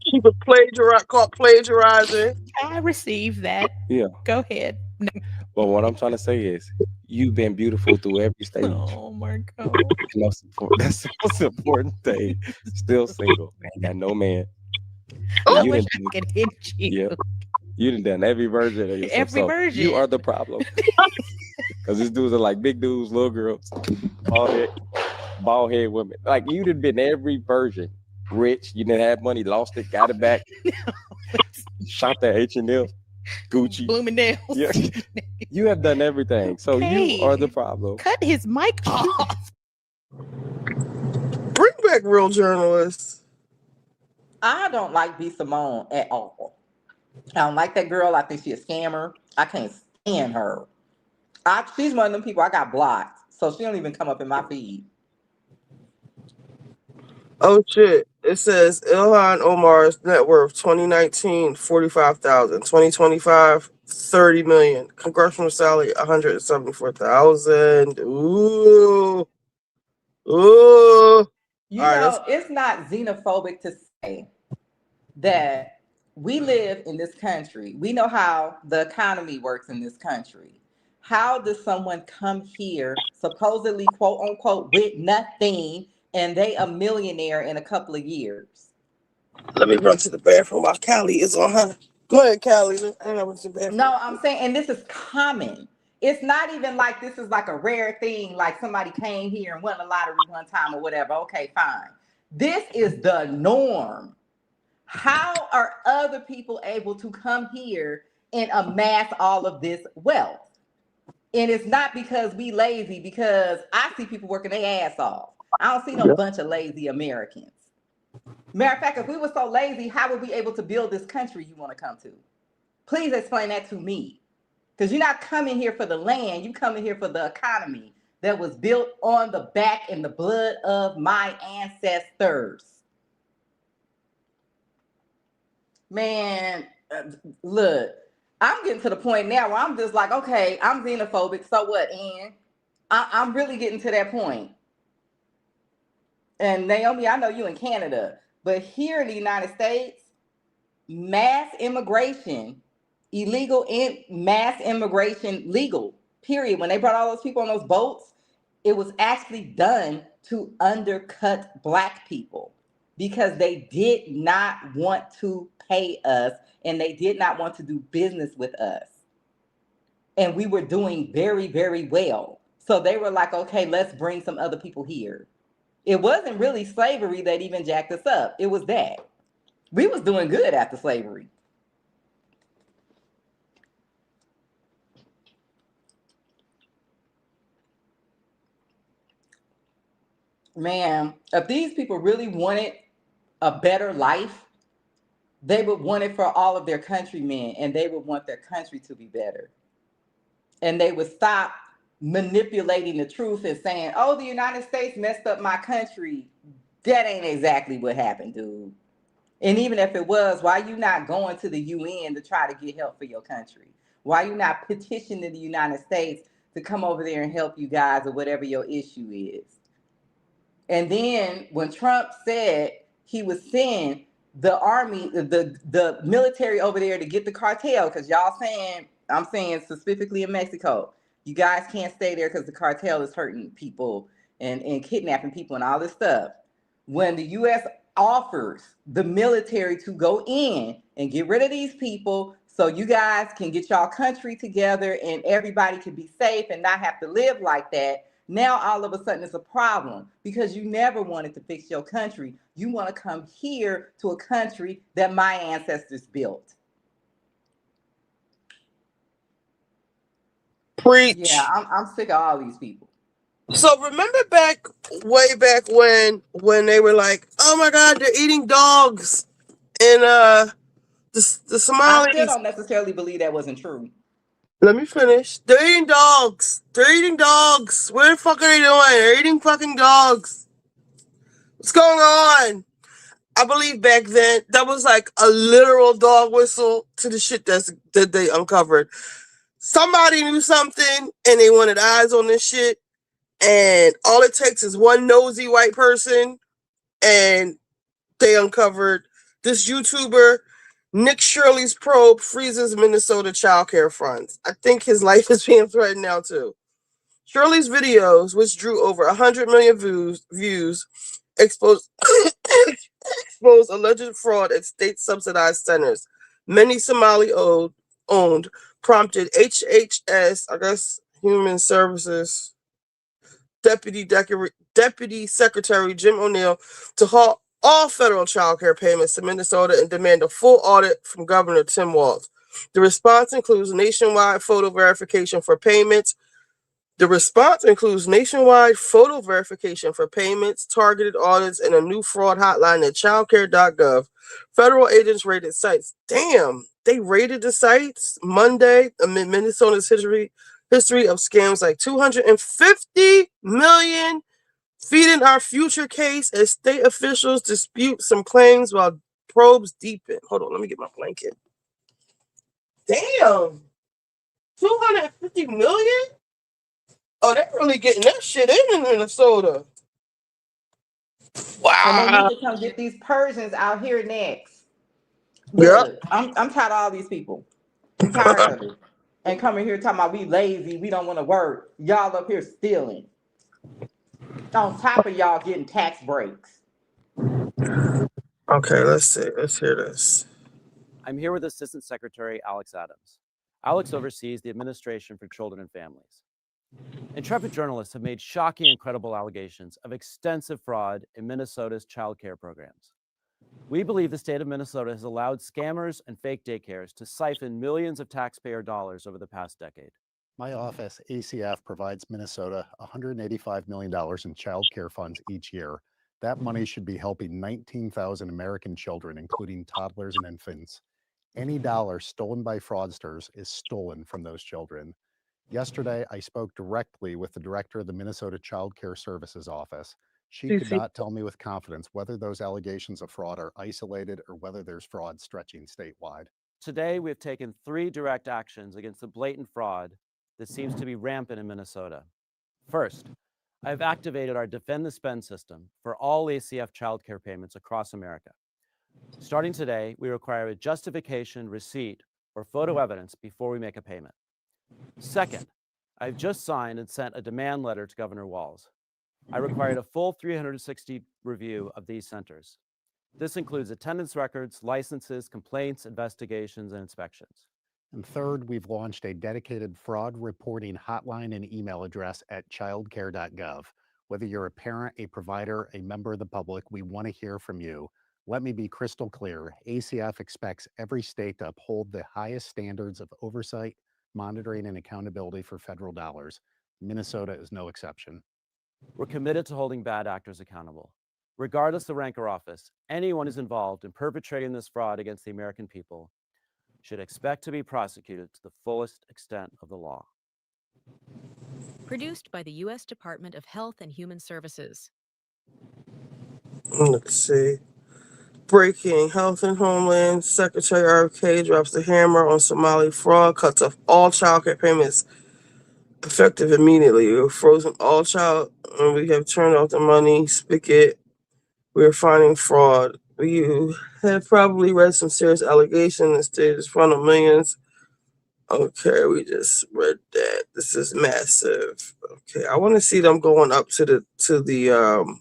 He was caught plagiarizing.
I received that.
Yeah.
Go ahead. No.
But what I'm trying to say is you've been beautiful through every stage.
Oh my God.
That's the most important thing. Still single. Ain't got no man.
I wish I could hit you.
Yeah. You done every version of yourself.
Every version.
You are the problem. Because these dudes are like big dudes, little girls, bald head women. Like you done been every version. Rich, you didn't have money, lost it, got it back. Shot that H&M, Gucci,
Bloomingdale's.
Yeah. You have done everything. So you are the problem.
Cut his mic off.
Bring back real journalists.
I don't like B. Simone at all. I don't like that girl. I think she's a scammer. I can't stand her. She's one of them people I got blocked, so she don't even come up in my feed.
Oh shit. It says Ilhan Omar's net worth 2019, 45,000. 2025, 30 million. Congressional salary, 174,000. Ooh. Ooh.
You know, it's not xenophobic to say that we live in this country. We know how the economy works in this country. How does someone come here, supposedly, quote unquote, with nothing, and they a millionaire in a couple of years?
Let me run to the bathroom while Callie is on her. Go ahead, Callie. I went to the bathroom.
No, I'm saying, and this is common. It's not even like this is like a rare thing, like somebody came here and won a lottery one time or whatever. Okay, fine. This is the norm. How are other people able to come here and amass all of this wealth? And it's not because we lazy, because I see people working their ass off. I don't see no bunch of lazy Americans. Matter of fact, if we were so lazy, how would we be able to build this country you want to come to? Please explain that to me. Because you're not coming here for the land, you're coming here for the economy that was built on the back and the blood of my ancestors. Man, look, I'm getting to the point now where I'm just like, okay, I'm xenophobic, so what, Ann? I'm really getting to that point. And Naomi, I know you in Canada, but here in the United States, mass immigration, illegal and mass immigration legal, period. When they brought all those people on those boats, it was actually done to undercut Black people because they did not want to pay us and they did not want to do business with us. And we were doing very, very well. So they were like, okay, let's bring some other people here. It wasn't really slavery that even jacked us up. It was that. We was doing good after slavery. Man, if these people really wanted a better life, they would want it for all of their countrymen, and they would want their country to be better. And they would stop manipulating the truth and saying, oh, the United States messed up my country. That ain't exactly what happened, dude. And even if it was, why you not going to the UN to try to get help for your country? Why you not petitioning the United States to come over there and help you guys or whatever your issue is? And then when Trump said he was send the army, the military over there to get the cartel, because y'all saying, I'm saying specifically in Mexico, you guys can't stay there because the cartel is hurting people and kidnapping people and all this stuff. When the U.S. offers the military to go in and get rid of these people so you guys can get y'all country together and everybody can be safe and not have to live like that, Now all of a sudden it's a problem because you never wanted to fix your country. You want to come here to a country that my ancestors built.
Preach.
Yeah, I'm sick of all these people.
So remember way back when they were like, oh my God, they're eating dogs in the Somalians.
I still don't necessarily believe that wasn't true.
Let me finish. They're eating dogs. They're eating dogs. What the fuck are they doing? They're eating fucking dogs. What's going on? I believe back then that was like a literal dog whistle to the shit that they uncovered. Somebody knew something and they wanted eyes on this shit. And all it takes is one nosy white person, and they uncovered this YouTuber, Nick Shirley's probe freezes Minnesota childcare funds. I think his life is being threatened now too. Shirley's videos, which drew over 100 million views, exposed alleged fraud at state-subsidized centers. Many Somali-owned, prompted HHS, I guess Human Services, Deputy Secretary Jim O'Neill to halt all federal child care payments to Minnesota and demand a full audit from Governor Tim Walz. The response includes nationwide photo verification for payments. Targeted audits, and a new fraud hotline at childcare.gov. Federal agents raided sites. Damn, they raided the sites Monday amid Minnesota's history of scams like $250 million feeding our future case as state officials dispute some claims while probes deepen. Hold on, let me get my blanket. Damn, $250 million? Oh, they're really getting that shit in Minnesota.
Wow. And they need to come get these Persians out here next. Look, yep. I'm tired of all these people. I'm tired of it. And coming here talking about we lazy, we don't want to work. Y'all up here stealing. On top of y'all getting tax breaks.
Okay, let's see. Let's hear this.
I'm here with Assistant Secretary Alex Adams. Alex oversees the Administration for Children and Families. Intrepid journalists have made shocking and credible allegations of extensive fraud in Minnesota's child care programs. We believe the state of Minnesota has allowed scammers and fake daycares to siphon millions of taxpayer dollars over the past decade.
My office, ACF, provides Minnesota $185 million in child care funds each year. That money should be helping 19,000 American children, including toddlers and infants. Any dollar stolen by fraudsters is stolen from those children. Yesterday, I spoke directly with the director of the Minnesota Child Care Services Office. She could not tell me with confidence whether those allegations of fraud are isolated or whether there's fraud stretching statewide.
Today, we have taken 3 direct actions against the blatant fraud that seems to be rampant in Minnesota. First, I have activated our Defend the Spend system for all ACF child care payments across America. Starting today, we require a justification, receipt, or photo evidence before we make a payment. Second, I've just signed and sent a demand letter to Governor Walz. I required a full 360 review of these centers. This includes attendance records, licenses, complaints, investigations, and inspections.
And third, we've launched a dedicated fraud reporting hotline and email address at childcare.gov. Whether you're a parent, a provider, a member of the public, we want to hear from you. Let me be crystal clear. ACF expects every state to uphold the highest standards of oversight, monitoring, and accountability for federal dollars. Minnesota is no exception.
We're committed to holding bad actors accountable. Regardless of rank or office, anyone who's involved in perpetrating this fraud against the American people should expect to be prosecuted to the fullest extent of the law.
Produced by the U.S. Department of Health and Human Services.
Let's see. Breaking: Health and Homeland Secretary RFK drops the hammer on Somali fraud, cuts off all child care payments effective immediately. We've frozen all child, and we have turned off the money spigot. We are finding fraud. You have probably read some serious allegations. The state is front of millions. Okay, we just read that. This is massive. Okay, I want to see them going up to the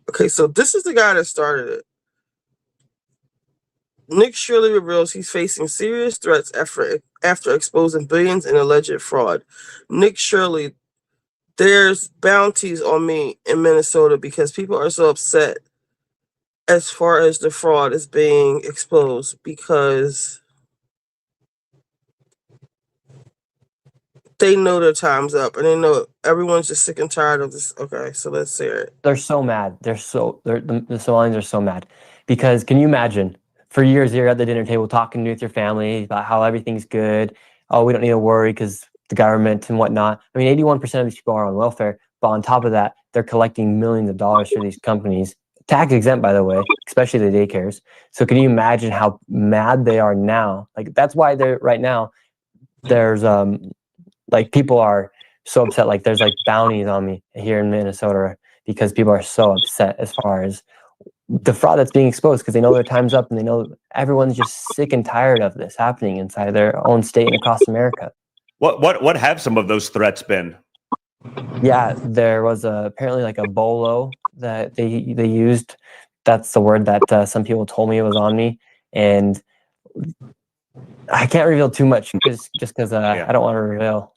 Okay, so this is the guy that started it. Nick Shirley reveals he's facing serious threats after exposing billions in alleged fraud. Nick Shirley, there's bounties on me in Minnesota because people are so upset as far as the fraud is being exposed because they know their time's up and they know everyone's just sick and tired of this. Okay, so let's hear it.
They're so mad. The Somalians are so mad because can you imagine for years you're at the dinner table talking with your family about how everything's good. Oh, we don't need to worry because the government and whatnot. I mean, 81% of these people are on welfare, but on top of that, they're collecting millions of dollars for these companies, tax exempt, by the way, especially the daycares. So can you imagine how mad they are now? Like that's why they're right now. There's like people are so upset. Like there's like bounties on me here in Minnesota because people are so upset as far as the fraud that's being exposed because they know their time's up and they know everyone's just sick and tired of this happening inside their own state and across America.
What have some of those threats been?
Yeah, there was apparently like a bolo that they used. That's the word that some people told me was on me, and I can't reveal too much just because I don't want to reveal.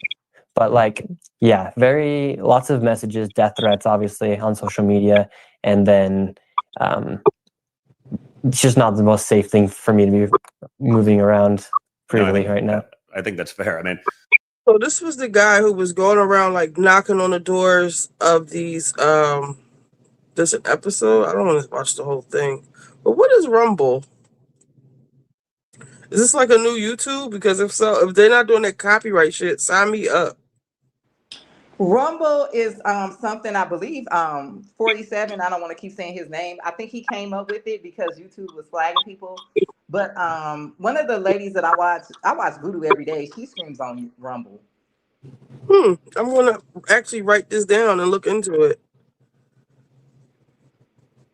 But like, yeah, lots of messages, death threats, obviously on social media, and then it's just not the most safe thing for me to be moving around freely right now.
I think that's fair. I mean,
so this was the guy who was going around like knocking on the doors of these. There's an episode. I don't want to watch the whole thing, but what is Rumble? Is this like a new YouTube? Because if so, if they're not doing that copyright shit, sign me up.
Rumble is something I believe 47. I don't want to keep saying his name. I think he came up with it because YouTube was flagging people. But one of the ladies that I watch Voodoo every day. She streams on Rumble.
I'm gonna actually write this down and look into it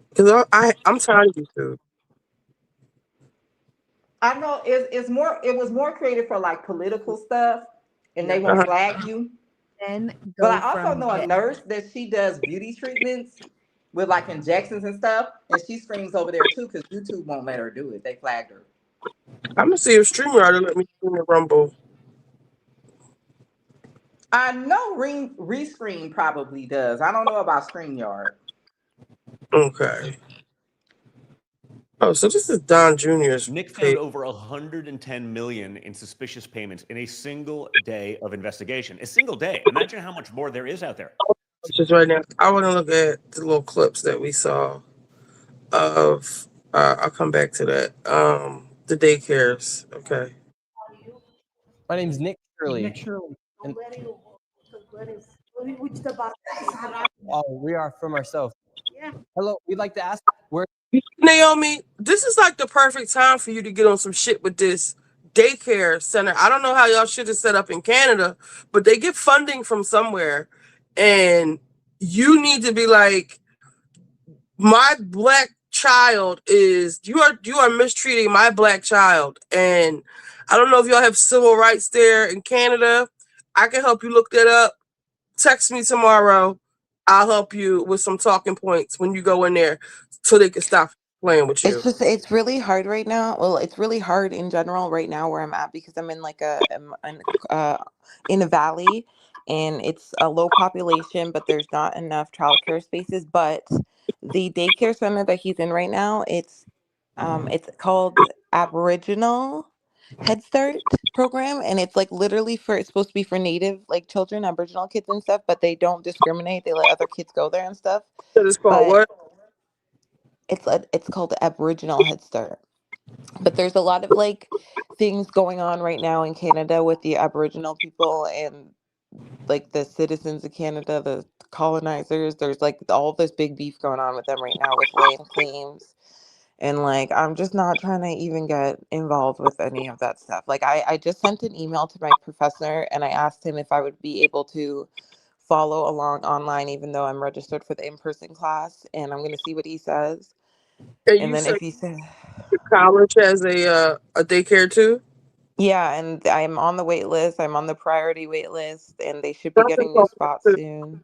because I'm tired of YouTube.
I know it's more. It was more created for like political stuff, and they won't flag you. But I also know a nurse that she does beauty treatments with like injections and stuff, and she streams over there too because YouTube won't let her do it. They flagged her.
I'm gonna see if StreamYard let me stream the Rumble.
I know Rescreen probably does. I don't know about StreamYard.
Okay. Oh, so this is Don Jr.'s
Nick found over 110 million in suspicious payments in a single day of investigation. A single day. Imagine how much more there is out there.
Just right now, I want to look at the little clips that we saw of. I'll come back to that. The daycares. Okay.
My name's Nick Shirley. And, we are from ourselves. Yeah. Hello, we'd like to ask where.
Naomi, this is like the perfect time for you to get on some shit with this daycare center. I don't know how y'all shit is set up in Canada, but they get funding from somewhere, and you need to be like, my black child is you are mistreating my black child, and I don't know if y'all have civil rights there in Canada. I can help you look that up. Text me tomorrow. I'll help you with some talking points when you go in there so they can stop playing with you.
It's really hard right now. Well, it's really hard in general right now where I'm at because I'm in like in a valley and it's a low population, but there's not enough childcare spaces. But the daycare center that he's in right now, it's called Aboriginal Head Start program, and it's like literally it's supposed to be for Native like children, Aboriginal kids and stuff, but they don't discriminate. They let other kids go there and stuff.
It's called what?
It's called the Aboriginal Head Start. But there's a lot of like things going on right now in Canada with the Aboriginal people and like the citizens of Canada, the colonizers. There's like all this big beef going on with them right now with land claims. And like, I'm just not trying to even get involved with any of that stuff. Like I just sent an email to my professor and I asked him if I would be able to follow along online, even though I'm registered for the in-person class, and I'm going to see what he says. And then if he says
college has a daycare too.
Yeah, and I'm on the wait list. I'm on the priority wait list, and they should be getting new spots soon.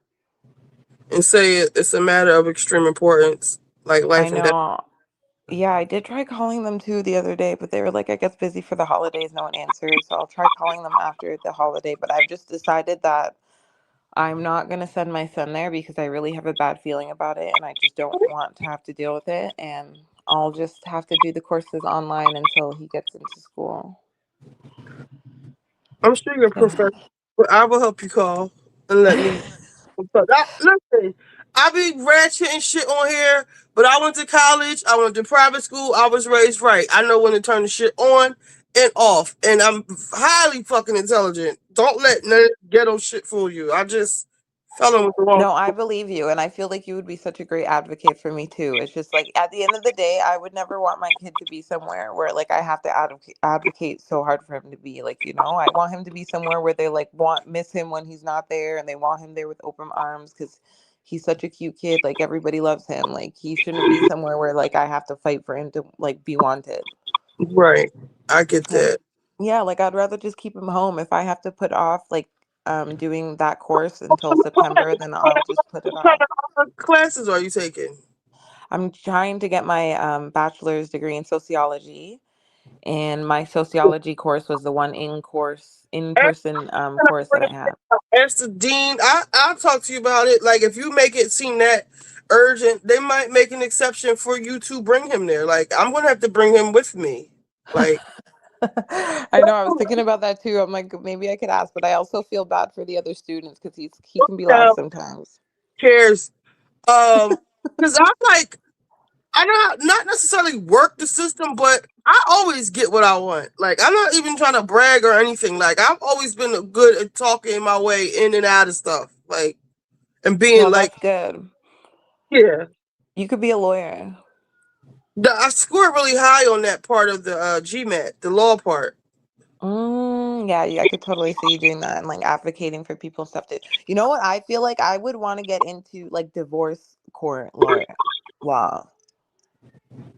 And say it's a matter of extreme importance, like life and death.
Yeah, I did try calling them too the other day, but they were like, I guess busy for the holidays. No one answered, so I'll try calling them after the holiday. But I've just decided that I'm not going to send my son there because I really have a bad feeling about it and I just don't want to have to deal with it. And I'll just have to do the courses online until he gets into school.
I'm sure you're a professional, but I will help you call and let me. Listen, I be ratcheting shit on here, but I went to college, I went to private school, I was raised right. I know when to turn the shit on and off, and I'm highly fucking intelligent. Don't let none of that ghetto shit fool you. I just fell in with the wrong.
No, I believe you. And I feel like you would be such a great advocate for me too. It's just like at the end of the day, I would never want my kid to be somewhere where like I have to advocate so hard for him to be like, you know, I want him to be somewhere where they like miss him when he's not there and they want him there with open arms because he's such a cute kid. Like everybody loves him. Like he shouldn't be somewhere where like I have to fight for him to like be wanted.
Right. I get that.
Yeah, like I'd rather just keep him home. If I have to put off like doing that course until September, then I'll just put it off.
What classes are you taking?
I'm trying to get my bachelor's degree in sociology, and my sociology course was the one in-person course that I have.
Ask the dean. I'll talk to you about it. Like, if you make it seem that urgent, they might make an exception for you to bring him there. Like, I'm gonna have to bring him with me. Like,
I know, I was thinking about that too. I'm like, maybe I could ask, but I also feel bad for the other students because he can be loud sometimes.
Cares. Because I'm like, I not necessarily work the system, but I always get what I want. Like, I'm not even trying to brag or anything. Like, I've always been good at talking my way in and out of stuff. Like, and being
No,
like,
that's good.
Yeah.
You could be a lawyer.
I scored really high on that part of the GMAT, the law part.
Yeah, I could totally see you doing that and like advocating for people and stuff. You know what? I feel like I would want to get into like divorce court law.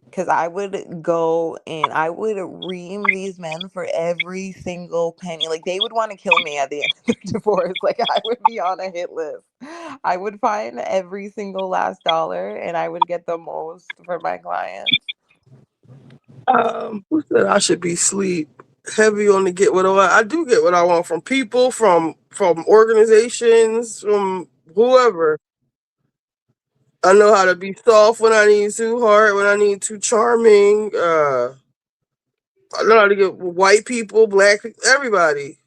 Because I would go and I would ream these men for every single penny. Like they would want to kill me at the end of the divorce. Like I would be on a hit list. I would find every single last dollar and I would get the most for my clients.
Who said I should be sleep heavy on the get what I want? I do get what I want from people, from organizations, from whoever. I know how to be soft when I need to, hard when I need to, charming. I know how to get white people, black people, everybody.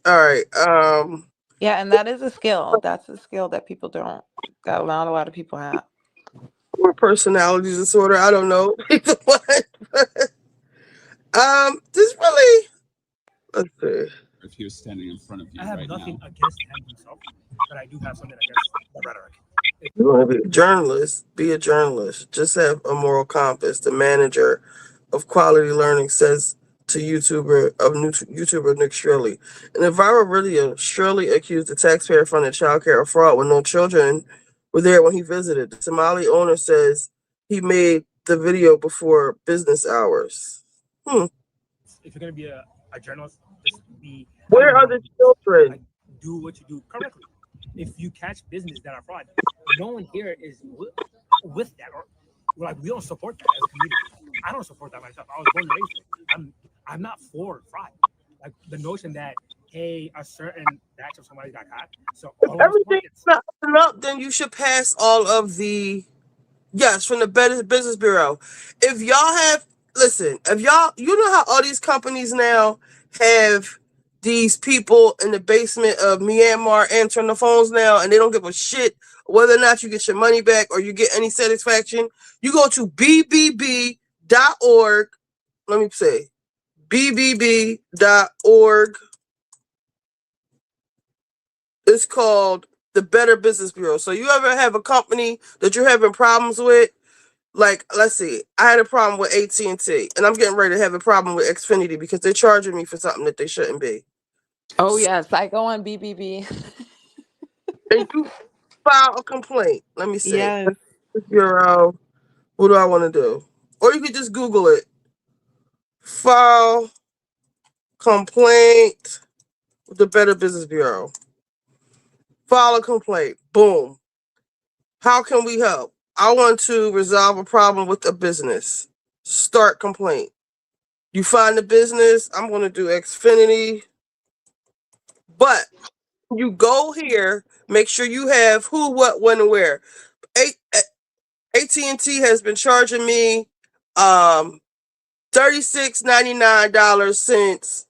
All right.
Yeah, and that is a skill. That's a skill that people don't. That not a lot of people have.
Or personality disorder. I don't know. Either one. This really. Let's see.
If he was standing in front of you
I have
right
nothing
now.
against him himself, but I do have something against the rhetoric.
If you want to be a journalist, be a journalist. Just have a moral compass. The manager of quality learning says to YouTuber Nick Shirley. In a viral video, Shirley accused the taxpayer-funded childcare of fraud when no children were there when he visited. The Somali owner says he made the video before business hours.
If you're going to be a journalist, just be.
Where are the children?
Do what you do correctly. If you catch business that are fraud, no one here is with that. Or like we don't support that as a community. I don't support that myself. I was born and raised here. I'm not for fraud. Like the notion that hey, a certain batch of somebody got caught. So
if everything's not up, then you should pass all of the from the Better Business Bureau. If y'all have if y'all, you know how all these companies now have these people in the basement of Myanmar answering the phones now, and they don't give a shit whether or not you get your money back or you get any satisfaction. You go to bbb.org. Let me say bbb.org. It's called the Better Business Bureau. So you ever have a company that you're having problems with? Like, let's see, I had a problem with AT&T, and I'm getting ready to have a problem with Xfinity because they're charging me for something that they shouldn't be.
Oh yes, I go on BBB.
And you file a complaint. Let me see.
Yes.
Bureau. What do I want to do? Or you could just Google it. File complaint with the Better Business Bureau. File a complaint. Boom. How can we help? I want to resolve a problem with a business. Start complaint. You find the business. I'm going to do Xfinity. But You go here, make sure you have who, what, when, and where. AT&T has been charging me $36.99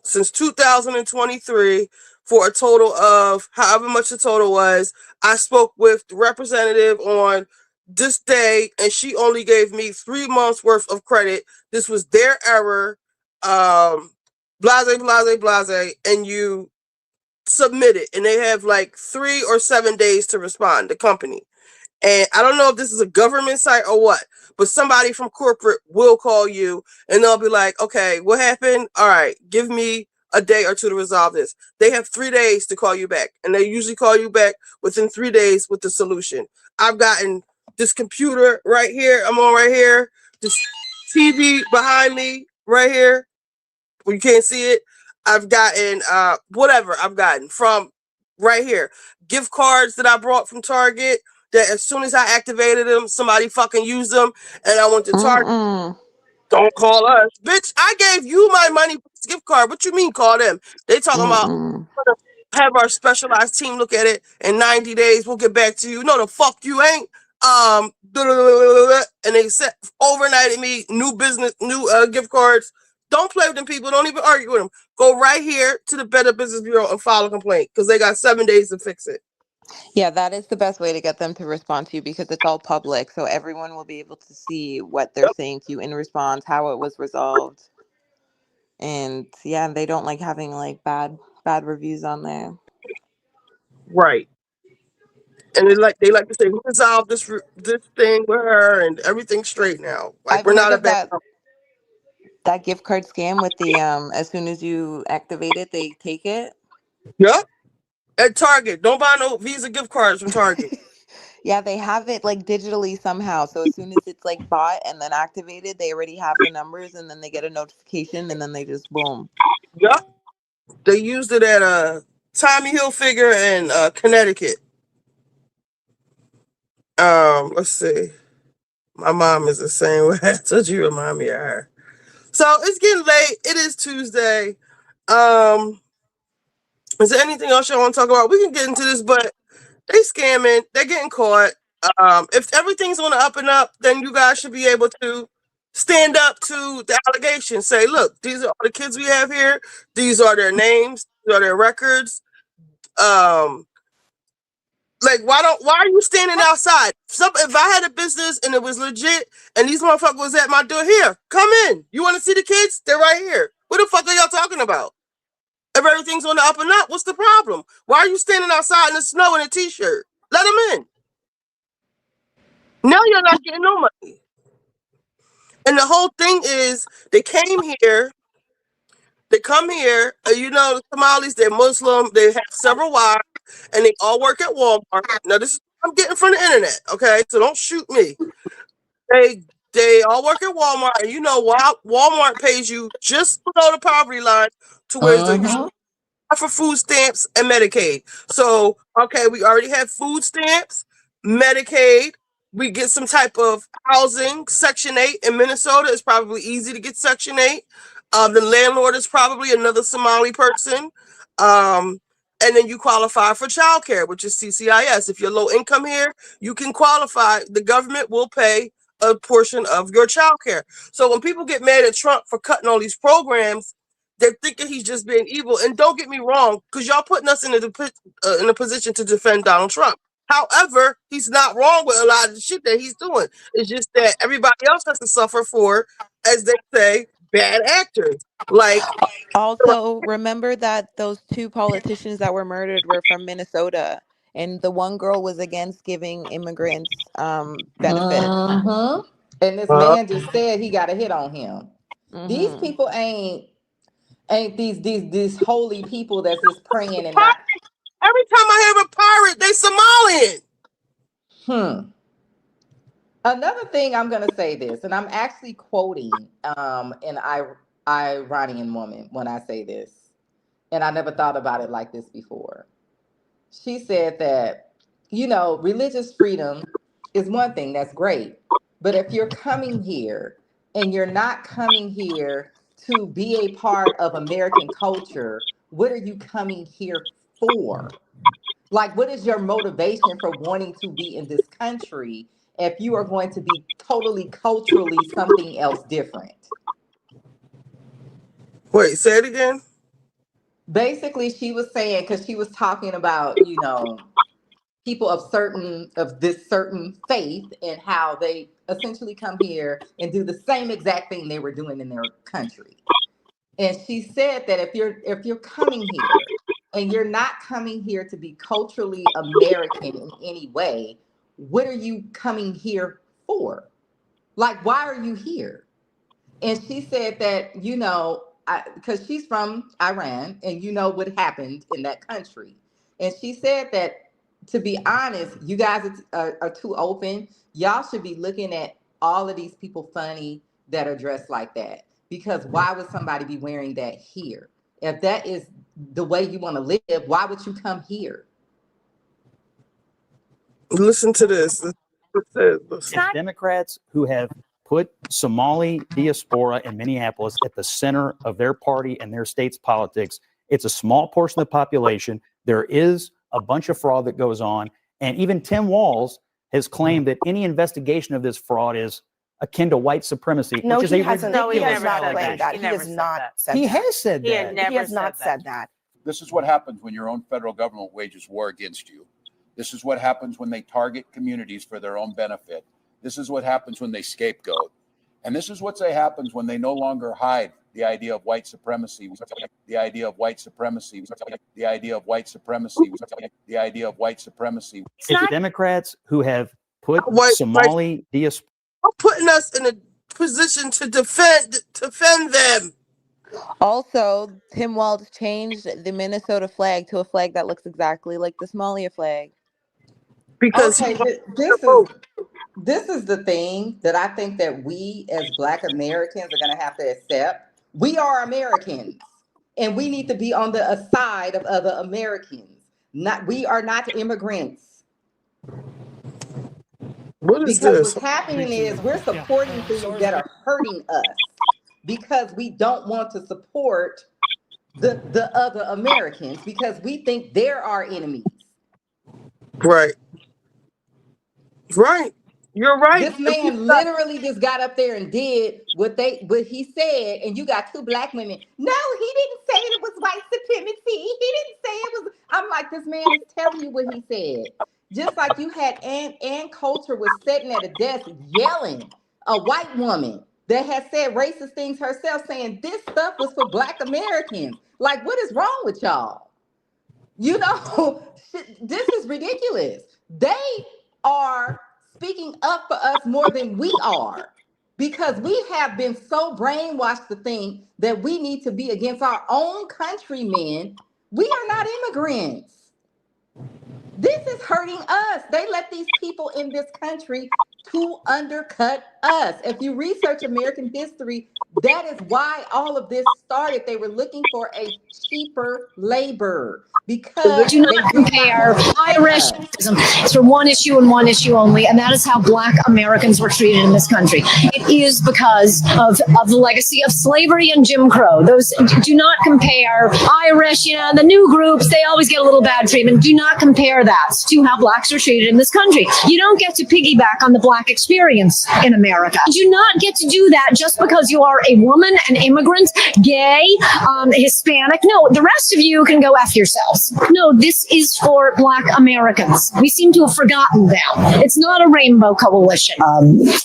since 2023 for a total of however much the total was. I spoke with the representative on this day, and she only gave me 3 months worth of credit. This was their error. Blase, and you submit it, and they have like 3 or 7 days to respond, the company. And I don't know if this is a government site or what, but somebody from corporate will call you and they'll be like, okay, what happened? All right, give me a day or two to resolve this. They have 3 days to call you back, and they usually call you back within 3 days with the solution. I've gotten this computer right here. I'm on right here. This TV behind me right here. Well, you can't see it. I've gotten whatever I've gotten from right here. Gift cards that I brought from Target that as soon as I activated them, somebody fucking used them, and I went to Target. Don't call us. Bitch, I gave you my money for this gift card. What you mean call them? They talking about have our specialized team look at it in 90 days. We'll get back to you. No, the fuck you ain't. And they said overnighted me new business, new gift cards. Don't play with them people. Don't even argue with them. Go right here to the Better Business Bureau and file a complaint because they got 7 days to fix it.
Yeah, that is the best way to get them to respond to you because it's all public. So everyone will be able to see what they're saying to you in response, how it was resolved. And yeah, they don't like having like bad reviews on there.
Right. And they like to say, we resolved this thing with her and everything's straight now. Like
I've
we're
heard
not a
of
bad
that gift card scam with the as soon as you activate it, they take it.
Yep. At Target. Don't buy no Visa gift cards from Target.
Yeah, they have it like digitally somehow. So as soon as it's like bought and then activated, they already have the numbers and then they get a notification and then they just boom.
Yep. They used it at Tommy Hilfiger in Connecticut. Let's see. My mom is the same way. I told you remind me of her. So it's getting late. It is Tuesday. Is there anything else y'all want to talk about? We can get into this, but they scamming. They're getting caught. If everything's on the up and up, then you guys should be able to stand up to the allegations. Say, look, these are all the kids we have here. These are their names. These are their records. Like, why are you standing outside? If I had a business and it was legit and these motherfuckers was at my door, here, come in. You want to see the kids? They're right here. What the fuck are y'all talking about? If everything's on the up and up, what's the problem? Why are you standing outside in the snow in a t-shirt? Let them in. Now you're not getting no money. And the whole thing is they came here. They come here, you know, the Somalis, they're Muslim, they have several wives, and they all work at Walmart. Now, this is what I'm getting from the internet, okay? So don't shoot me. They all work at Walmart, and you know, Walmart pays you just below the poverty line to where you for food stamps and Medicaid. So, okay, we already have food stamps, Medicaid. We get some type of housing, Section 8 in Minnesota. It's probably easy to get Section 8. The landlord is probably another Somali person. And then you qualify for childcare, which is CCIS. If you're low income here, you can qualify. The government will pay a portion of your childcare. So when people get mad at Trump for cutting all these programs, they're thinking he's just being evil. And don't get me wrong, because y'all putting us in a position to defend Donald Trump. However, he's not wrong with a lot of the shit that he's doing. It's just that everybody else has to suffer for, as they say, bad actors. Like,
also remember that those 2 politicians that were murdered were from Minnesota, and the one girl was against giving immigrants benefits.
And this man just said he got a hit on him. These people ain't these holy people that's just praying and not.
Every time I hear a pirate, they Somalian.
Another thing, I'm gonna say this, and I'm actually quoting an Iranian woman when I say this, and I never thought about it like this before. She said that, you know, religious freedom is one thing, that's great, but if you're coming here and you're not coming here to be a part of American culture, what are you coming here for? Like, what is your motivation for wanting to be in this country if you are going to be totally culturally something else different?
Wait, say it again.
Basically, she was saying, because she was talking about, you know, people of this certain faith and how they essentially come here and do the same exact thing they were doing in their country. And she said that if you're coming here and you're not coming here to be culturally American in any way, what are you coming here for? Like, why are you here? And she said that, you know, because she's from Iran and you know what happened in that country. And she said that, to be honest, you guys are too open. Y'all should be looking at all of these people funny that are dressed like that. Because why would somebody be wearing that here? If that is the way you want to live, why would you come here?
Listen to this.
It's Democrats who have put Somali diaspora in Minneapolis at the center of their party and their state's politics. It's a small portion of the population. There is a bunch of fraud that goes on. And even Tim Walz has claimed that any investigation of this fraud is akin to white supremacy,
No,
which is
he
a
hasn't.
ridiculous
He has not
allegation.
claimed that. He has not said
He
that.
has said
He
that.
had never He has not said that.
This is what happens when your own federal government wages war against you. This is what happens when they target communities for their own benefit. This is what happens when they scapegoat. And this is what happens when they no longer hide the idea of white supremacy, the idea of white supremacy, the idea of white supremacy, the idea of white supremacy.
It's Democrats who have put Somali diaspora.
Putting us in a position to defend them.
Also, Tim Walz changed the Minnesota flag to a flag that looks exactly like the Somalia flag.
Because
okay, this is the thing that I think that we as Black Americans are going to have to accept. We are Americans, and we need to be on the side of other Americans. We are not immigrants.
What is
because
this?
what's happening is we're supporting things that are hurting us because we don't want to support the other Americans because we think they're our enemies.
Right. Right. You're right.
This man literally just got up there and did what he said, and you got two Black women. No, he didn't say it was white supremacy. He didn't say it was. I'm like, this man is telling you what he said. Just like you had Ann Coulter was sitting at a desk yelling, a white woman that has said racist things herself, saying this stuff was for Black Americans. Like, what is wrong with y'all? You know, this is ridiculous. They are speaking up for us more than we are because we have been so brainwashed to think that we need to be against our own countrymen. We are not immigrants. This is hurting us. They let these people in this country to undercut us. If you research American history, that is why all of this started. They were looking for a cheaper labor because
Do not compare Irish. It's for one issue and one issue only, and that is how Black Americans were treated in this country. It is because of the legacy of slavery and Jim Crow. Those do not compare Irish, the new groups, they always get a little bad treatment. Do not compare that to how Blacks are treated in this country. You don't get to piggyback on the Black experience in America. You do not get to do that just because you are a woman, an immigrant, gay, Hispanic. No, the rest of you can go F yourselves. No, this is for Black Americans. We seem to have forgotten them. It's not a rainbow coalition.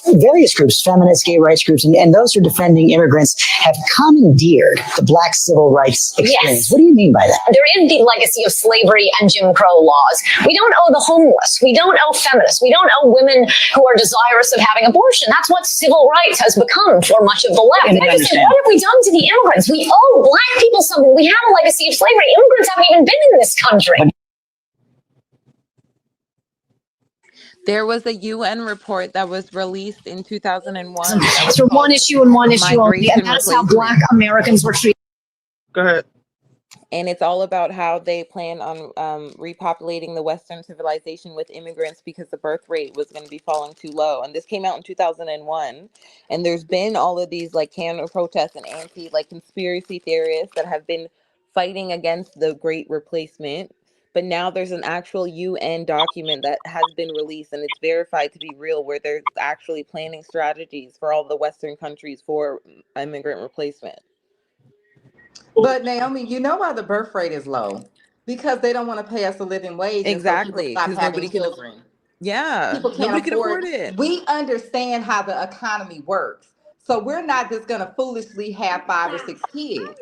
Various groups, feminist, gay rights groups, and those who are defending immigrants have commandeered the Black civil rights experience.
Yes.
What do you mean by that?
There is the legacy of slavery and Jim Crow laws. We don't owe the homeless. We don't owe feminists. We don't owe women who are desirous of having abortion. That's what civil rights has become for much of the left. And I just said, what have we done to the immigrants? We owe Black people something. We have a legacy of slavery. Immigrants haven't even been in this country.
There was a UN report that was released in 2001.
It's for one issue and one issue only, and that's how Black Americans were treated.
Go ahead.
And it's all about how they plan on repopulating the Western civilization with immigrants because the birth rate was going to be falling too low. And this came out in 2001. And there's been all of these counter protests and anti conspiracy theorists that have been fighting against the Great Replacement but now there's an actual UN document that has been released and it's verified to be real, where they're actually planning strategies for all the Western countries for immigrant replacement.
But Naomi, you know why the birth rate is low? Because they don't want to pay us a living wage, and so people
Exactly,
stop
because
having
nobody can.
children.
Yeah,
People can't
nobody can
afford.
afford it.
We understand how the economy works, so we're not just gonna foolishly have 5 or 6 kids.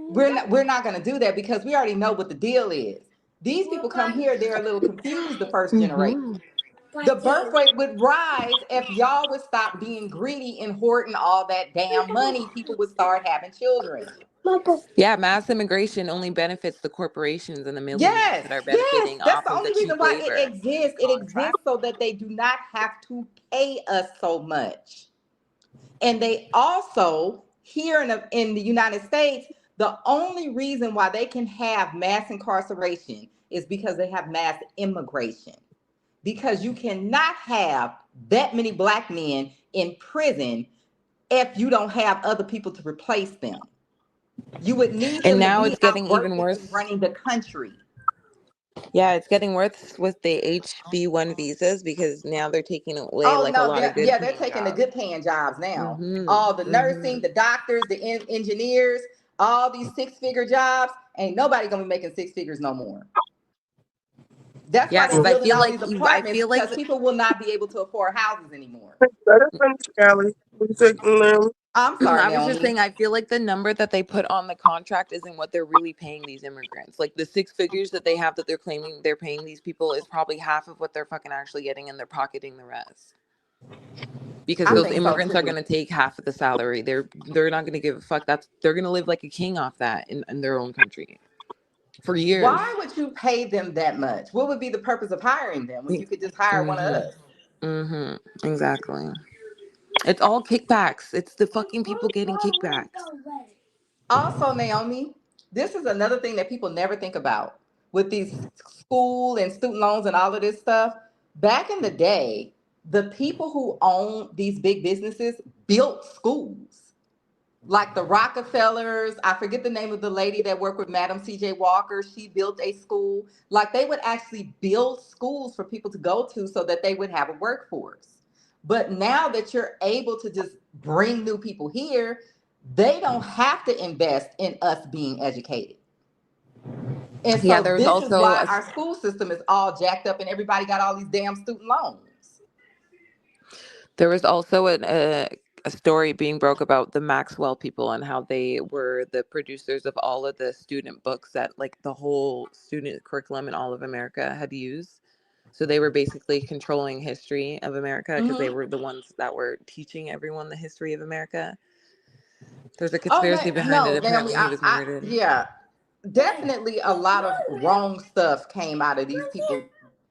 We're not gonna do that because we already know what the deal is. These people come here, they're a little confused the first generation. The birth rate would rise if y'all would stop being greedy and hoarding all that damn money. People would start having children.
Yeah, mass immigration only benefits the corporations and the millionaires that are
Yes,
benefiting
that's
off
the
of the
only reason
cheap
why it
labor.
exists. It exists so that they do not have to pay us so much. And they also, here in the United States, the only reason why they can have mass incarceration is because they have mass immigration. Because you cannot have that many black men in prison if you don't have other people to replace them. You would need
And
them to
now
be
it's
out
getting even
working
worse.
and running the country.
Yeah, it's getting worse with the HB1 visas because now they're taking away
Oh
like a
no,
lot of good
they're
paying
taking the
jobs.
good paying jobs now.
Mm-hmm.
All the nursing, the doctors, the engineers, all these 6-figure jobs. Ain't nobody gonna be making 6 figures no more. That's
Yeah,
why they're
because I
building
feel
all
like
these apartments,
like
because people will not be able to afford houses anymore. I'm sorry,
I was just
Naomi.
saying, I feel like the number that they put on the contract isn't what they're really paying these immigrants. Like the 6 figures that they have that they're claiming they're paying these people is probably half of what they're fucking actually getting, and they're pocketing the rest. Because
I
those
think so
immigrants are
too.
going to take half of the salary. They're not going to give a fuck. They're going to live like a king off that in their own country for years.
Why would you pay them that much? What would be the purpose of hiring them when you could just hire one of us?
Exactly. It's all kickbacks. It's the fucking people getting kickbacks.
Also, Naomi, this is another thing that people never think about with these school and student loans and all of this stuff. Back in the day, the people who own these big businesses built schools. Like the Rockefellers, I forget the name of the lady that worked with Madam C.J. Walker. She built a school. Like they would actually build schools for people to go to so that they would have a workforce. But now that you're able to just bring new people here, they don't have to invest in us being educated. And
Yeah,
so
there was
this is
also
why our school system is all jacked up and everybody got all these damn student loans.
There was also a story being broke about the Maxwell people and how they were the producers of all of the student books that like the whole student curriculum in all of America had used. So they were basically controlling history of America because they were the ones that were teaching everyone the history of America. There's a conspiracy behind it. Apparently, he was murdered.
Yeah, definitely a lot of wrong stuff came out of these people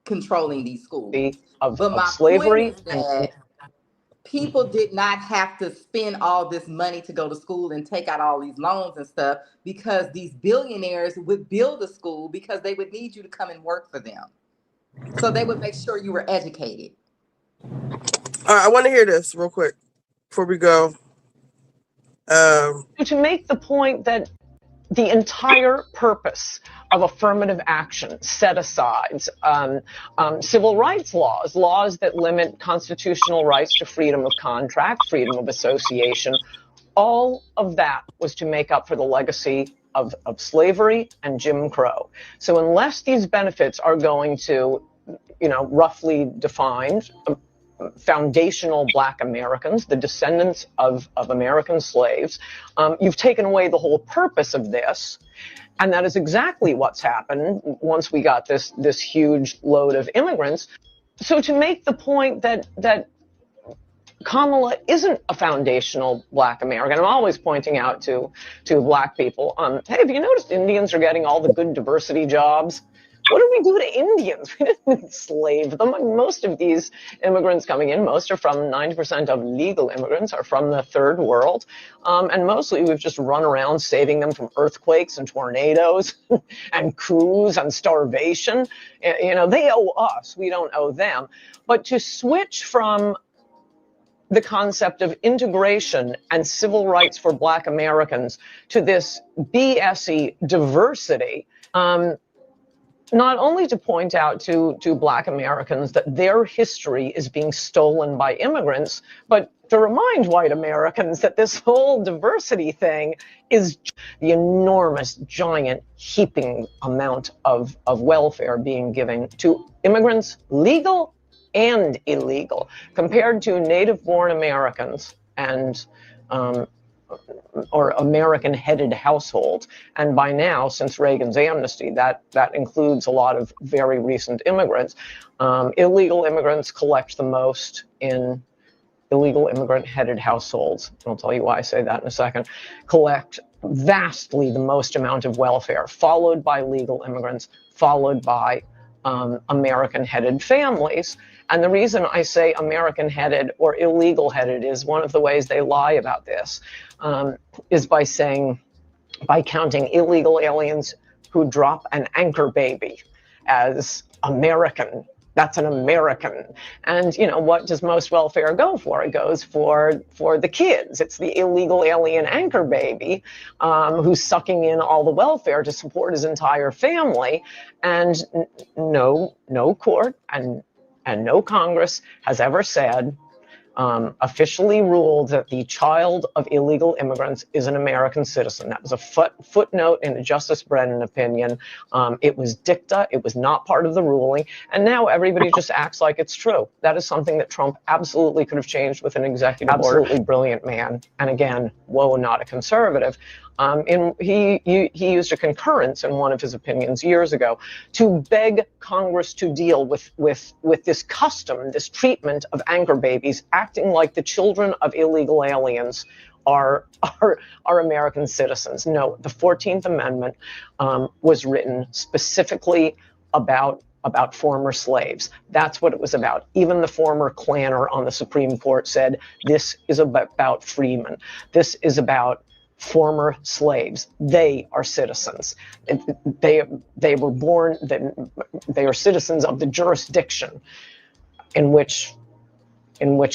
controlling these schools. But my point is that people did not have to spend all this money to go to school and take out all these loans and stuff because these billionaires would build a school because they would need you to come and work for them. So they would make sure you were educated.
All right, I want to hear this real quick before we go.
To make the point that the entire purpose of affirmative action set aside civil rights laws that limit constitutional rights to freedom of contract, freedom of association, all of that was to make up for the legacy of slavery and Jim Crow. So unless these benefits are going to, roughly defined, foundational Black Americans, the descendants of American slaves, you've taken away the whole purpose of this. And that is exactly what's happened once we got this huge load of immigrants. So to make the point that Kamala isn't a foundational Black American, I'm always pointing out to Black people, hey, have you noticed Indians are getting all the good diversity jobs? What did we do to Indians? We didn't enslave them. Most of these immigrants coming in, most are from 90% of legal immigrants are from the third world. And mostly we've just run around saving them from earthquakes and tornadoes and coups and starvation. They owe us. We don't owe them. But to switch from the concept of integration and civil rights for Black Americans to this BS-y diversity, not only to point out to Black Americans that their history is being stolen by immigrants, but to remind white Americans that this whole diversity thing is the enormous, giant, heaping amount of welfare being given to immigrants, legal and illegal, compared to native-born Americans and or American-headed households. And by now, since Reagan's amnesty, that includes a lot of very recent immigrants. Illegal immigrants collect the most in illegal immigrant-headed households. I'll tell you why I say that in a second. Collect vastly the most amount of welfare, followed by legal immigrants, followed by American-headed families. And the reason I say American-headed or illegal-headed is one of the ways they lie about this is by counting illegal aliens who drop an anchor baby as American. That's an American. And, you know, what does most welfare go for? It goes for the kids. It's the illegal alien anchor baby who's sucking in all the welfare to support his entire family. And no court and no Congress has ever said, officially ruled that the child of illegal immigrants is an American citizen. That was a footnote in the Justice Brennan opinion. It was dicta. It was not part of the ruling. And now everybody just acts like it's true. That is something that Trump absolutely could have changed with an executive order. Absolutely brilliant man. And again, whoa, not a conservative. He used a concurrence in one of his opinions years ago to beg Congress to deal with this custom, this treatment of anchor babies, acting like the children of illegal aliens are American citizens. No, the 14th Amendment was written specifically about former slaves. That's what it was about. Even the former Klanner on the Supreme Court said, this is about freemen. This is about former slaves. They are citizens. They were born, they are citizens of the jurisdiction in which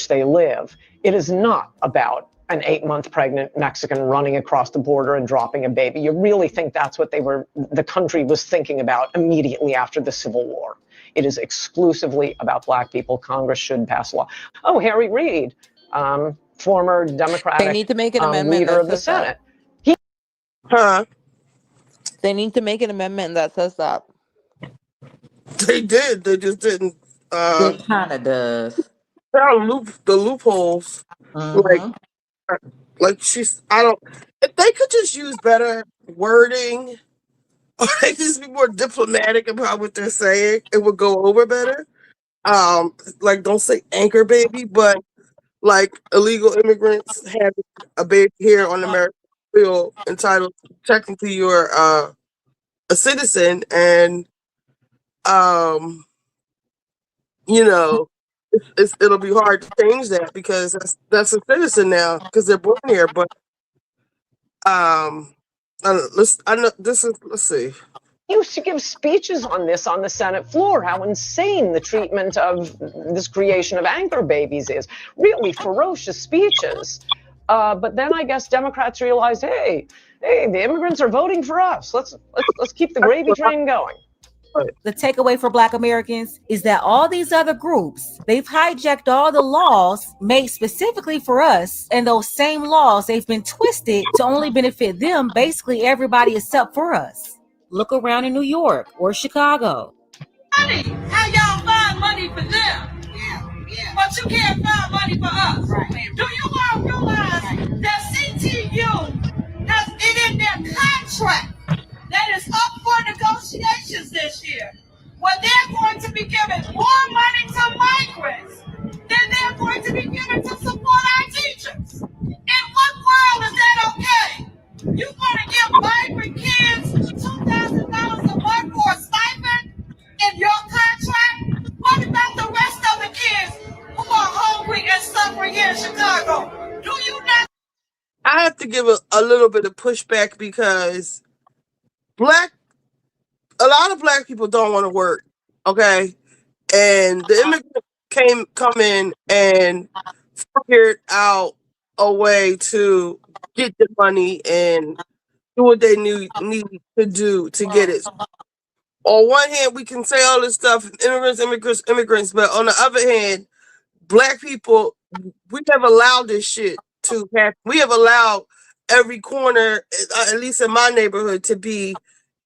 they live. It is not about an 8-month pregnant Mexican running across the border and dropping a baby. You really think that's what the country was thinking about immediately after the Civil War? It is exclusively about Black people. Congress should pass a law. Oh, Harry Reid, former Democratic
They need to make an amendment
leader
that
of the
says that.
Senate.
They need to make an amendment that says that.
They did. They just didn't.
It kind of does.
The loopholes. Like she's. I don't. If they could just use better wording, or they just be more diplomatic about what they're saying, it would go over better. Like don't say anchor baby, but like illegal immigrants have a baby here on American soil, entitled technically you're a citizen, and you know, it'll be hard to change that because that's a citizen now because they're born here. But let's see.
He used to give speeches on this on the Senate floor, how insane the treatment of this creation of anchor babies is. Really ferocious speeches. But then I guess Democrats realized, hey, the immigrants are voting for us. Let's keep the gravy train going.
The takeaway for Black Americans is that all these other groups, they've hijacked all the laws made specifically for us, and those same laws, they've been twisted to only benefit them, basically everybody except for us. Look around in New York or Chicago.
How y'all find money for them? But you can't find money for us. Do you all realize that CTU has it in their contract that is up for negotiations this year, where they're going to be giving more money to migrants than they're going to be giving to support our teachers? In what world is that okay? You want to give migrant kids $2,000 a month for a stipend in your contract? What about the rest of the kids who are hungry and suffering here in Chicago? Do you not?
I have to give a little bit of pushback because a lot of Black people don't want to work, okay? And the immigrants come in and figured out a way to get the money and do what they need to do to get it. on one hand, we can say all this stuff, immigrants, but on the other hand, Black people, we have allowed this shit to happen. We have allowed every corner, at least in my neighborhood, to be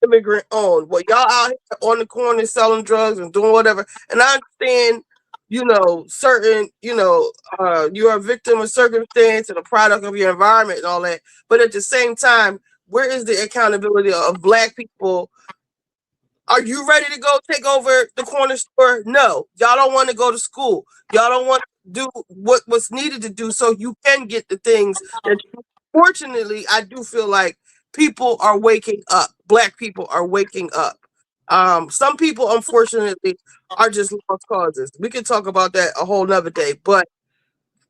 immigrant owned. Well, y'all out here on the corner selling drugs and doing whatever. And I understand, certain, you're a victim of circumstance and a product of your environment and all that. But at the same time, where is the accountability of Black people? Are you ready to go take over the corner store? No. Y'all don't want to go to school. Y'all don't want to do what's needed to do so you can get the things that, fortunately, I do feel like people are waking up. Black people are waking up. Some people, unfortunately, are just lost causes. We can talk about that a whole nother day. But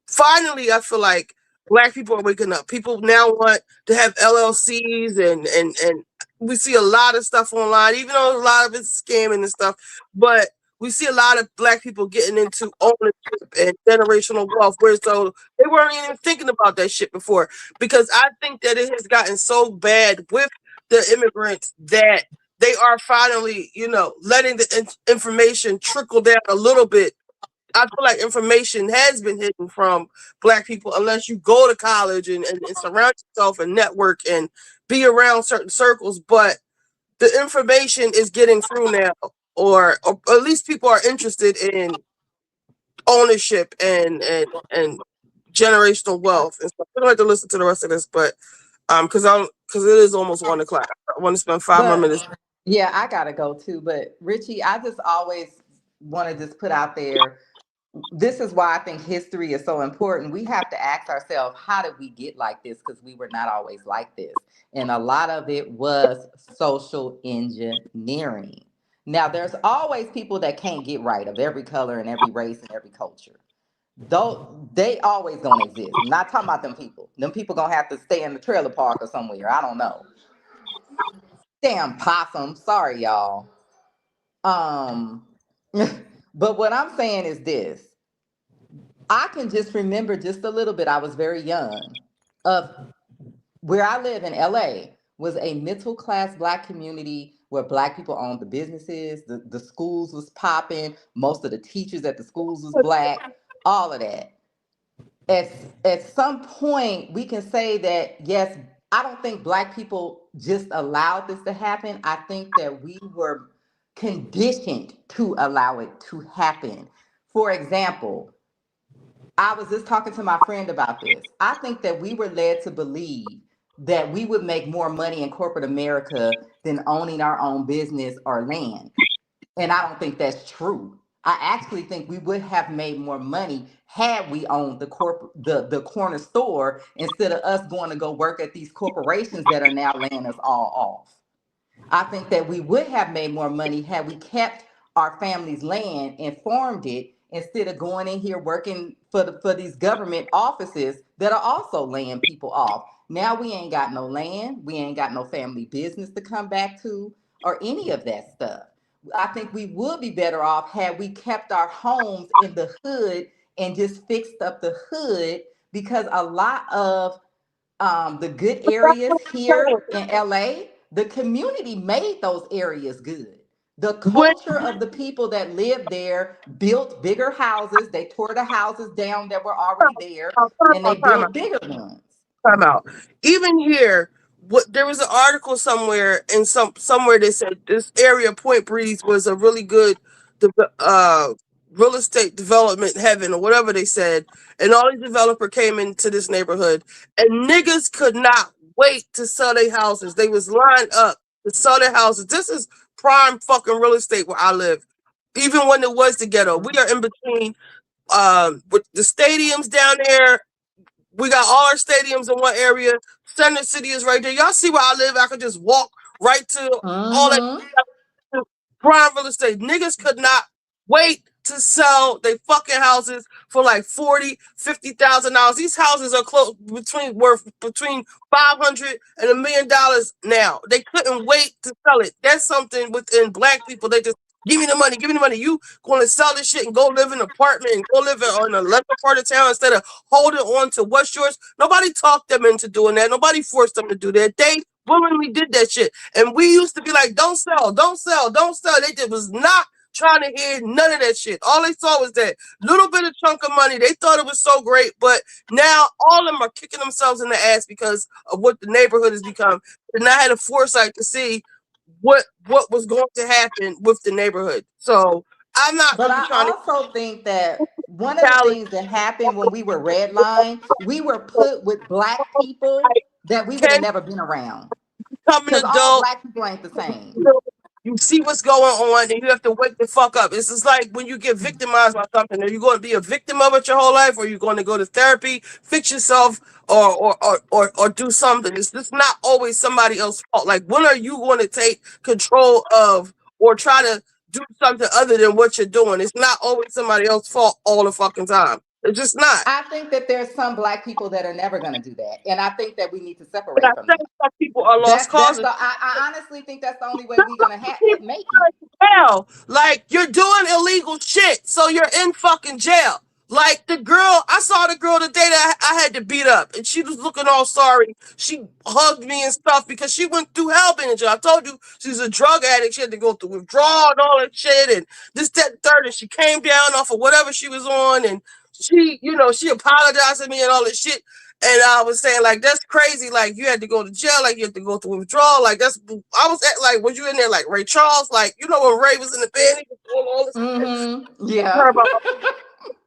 finally, I feel like Black people are waking up. People now want to have LLCs and we see a lot of stuff online, even though a lot of it's scamming and stuff. But we see a lot of Black people getting into ownership and generational wealth, where so they weren't even thinking about that shit before. Because I think that it has gotten so bad with the immigrants that they are finally, letting the information trickle down a little bit. I feel like information has been hidden from Black people unless you go to college and surround yourself and network and be around certain circles. But the information is getting through now, or at least people are interested in ownership and generational wealth. And so I don't have to listen to the rest of this, but because it is almost 1 o'clock. I want to spend 5 more minutes.
Yeah, I gotta go too. But Richie, I just always want to just put out there, this is why I think history is so important. We have to ask ourselves, how did we get like this? Because we were not always like this. And a lot of it was social engineering. Now, there's always people that can't get right, of every color and every race and every culture. Though they always gonna exist. I'm not talking about them people. Them people gonna have to stay in the trailer park or somewhere. I don't know. Damn possum. Sorry, y'all. But what I'm saying is this. I can just remember just a little bit, I was very young, of where I live in LA was a middle class Black community where Black people owned the businesses, the schools was popping, most of the teachers at the schools was Black, all of that. At some point, we can say that, yes, I don't think Black people just allowed this to happen. I think that we were conditioned to allow it to happen. For example, I was just talking to my friend about this. I think that we were led to believe that we would make more money in corporate America than owning our own business or land. And I don't think that's true. I actually think we would have made more money had we owned the corner store instead of us going to go work at these corporations that are now laying us all off. I think that we would have made more money had we kept our family's land and farmed it instead of going in here working for these government offices that are also laying people off. Now we ain't got no land, we ain't got no family business to come back to or any of that stuff. I think we would be better off had we kept our homes in the hood and just fixed up the hood, because a lot of the good areas here in LA, the community made those areas good. The culture of the people that lived there built bigger houses. They tore the houses down that were already there, and they built bigger ones.
Time out. Even here, there was an article somewhere, and somewhere they said this area, Point Breeze, was a really good real estate development heaven or whatever they said. And all these developers came into this neighborhood, and niggas could not wait to sell their houses. They was lined up to sell their houses. This is prime fucking real estate where I live. Even when it was the ghetto, we are in between with the stadiums down there. We got all our stadiums in one area. Center City is right there. Y'all see where I live? I could just walk right to all that prime real estate. Niggas could not wait to sell their fucking houses for like $40,000, $50,000. These houses are worth between $500,000 and $1 million now. They couldn't wait to sell it. That's something within Black people. They just give me the money, give me the money. You going to sell this shit and go live in an apartment and go live in a lesser part of town instead of holding on to what's yours. Nobody talked them into doing that. Nobody forced them to do that. They willingly did that shit. And we used to be like, don't sell, don't sell, don't sell. They was not trying to hear none of that shit. All they saw was that little bit of chunk of money. They thought it was so great, but now all of them are kicking themselves in the ass because of what the neighborhood has become. And I had a foresight to see what was going to happen with the neighborhood. So I'm not
But
really
I
trying
also think that one of the things that happened when we were redlined, we were put with black people that we would have never been around. Because all black people ain't the same.
You see what's going on, and you have to wake the fuck up. It's just like when you get victimized by something. Are you going to be a victim of it your whole life, or are you going to go to therapy, fix yourself, or do something? It's just not always somebody else's fault. Like, when are you going to take control of or try to do something other than what you're doing? It's not always somebody else's fault all the fucking time. It's just not.
I think that there's some black people that are never going to do that, and I think that we need to separate from them.
Some people are lost causes.
I honestly think that's the only way we're going to make it.
Hell, like, you're doing illegal shit, so you're in fucking jail. Like, the girl, I saw the girl today that I had to beat up, and she was looking all sorry. She hugged me and stuff because she went through hell being in jail. I told you she's a drug addict. She had to go through withdrawal and all that shit, and this, that, and third, and she came down off of whatever she was on, and she, you know, she apologized to me and all this shit. And I was saying, like, that's crazy. Like, you had to go to jail. Like, you had to go through withdrawal. Like, that's, I was at, like, was you in there like Ray Charles? Like, you know, when Ray was in the bed, he was doing all this shit.
Yeah.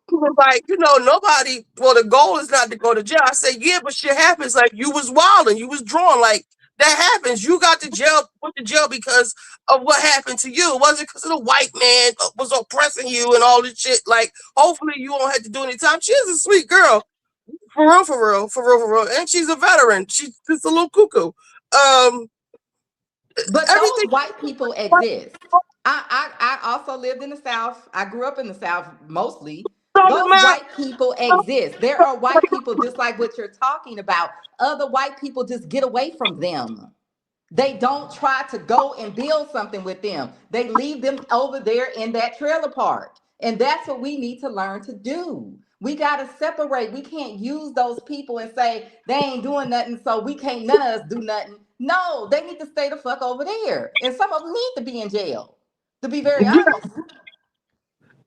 He was like, you know, nobody, well, the goal is not to go to jail. I said, yeah, but shit happens. Like, you was wilding, you was drawn. Like, that happens. You got to jail, went to jail because of what happened to you. It wasn't because of the white man was oppressing you and all this shit. Like, hopefully you won't have to do any time. She is a sweet girl. For real, for real, for real, for real. And she's a veteran. She's just a little cuckoo.
But those white people exist. I also lived in the South. I grew up in the South mostly. Those white people exist. There are white people just like what you're talking about. Other white people just get away from them. They don't try to go and build something with them. They leave them over there in that trailer park. And that's what we need to learn to do. We got to separate. We can't use those people and say they ain't doing nothing, so we can't, none of us do nothing. No, they need to stay the fuck over there. And some of them need to be in jail, to be very honest.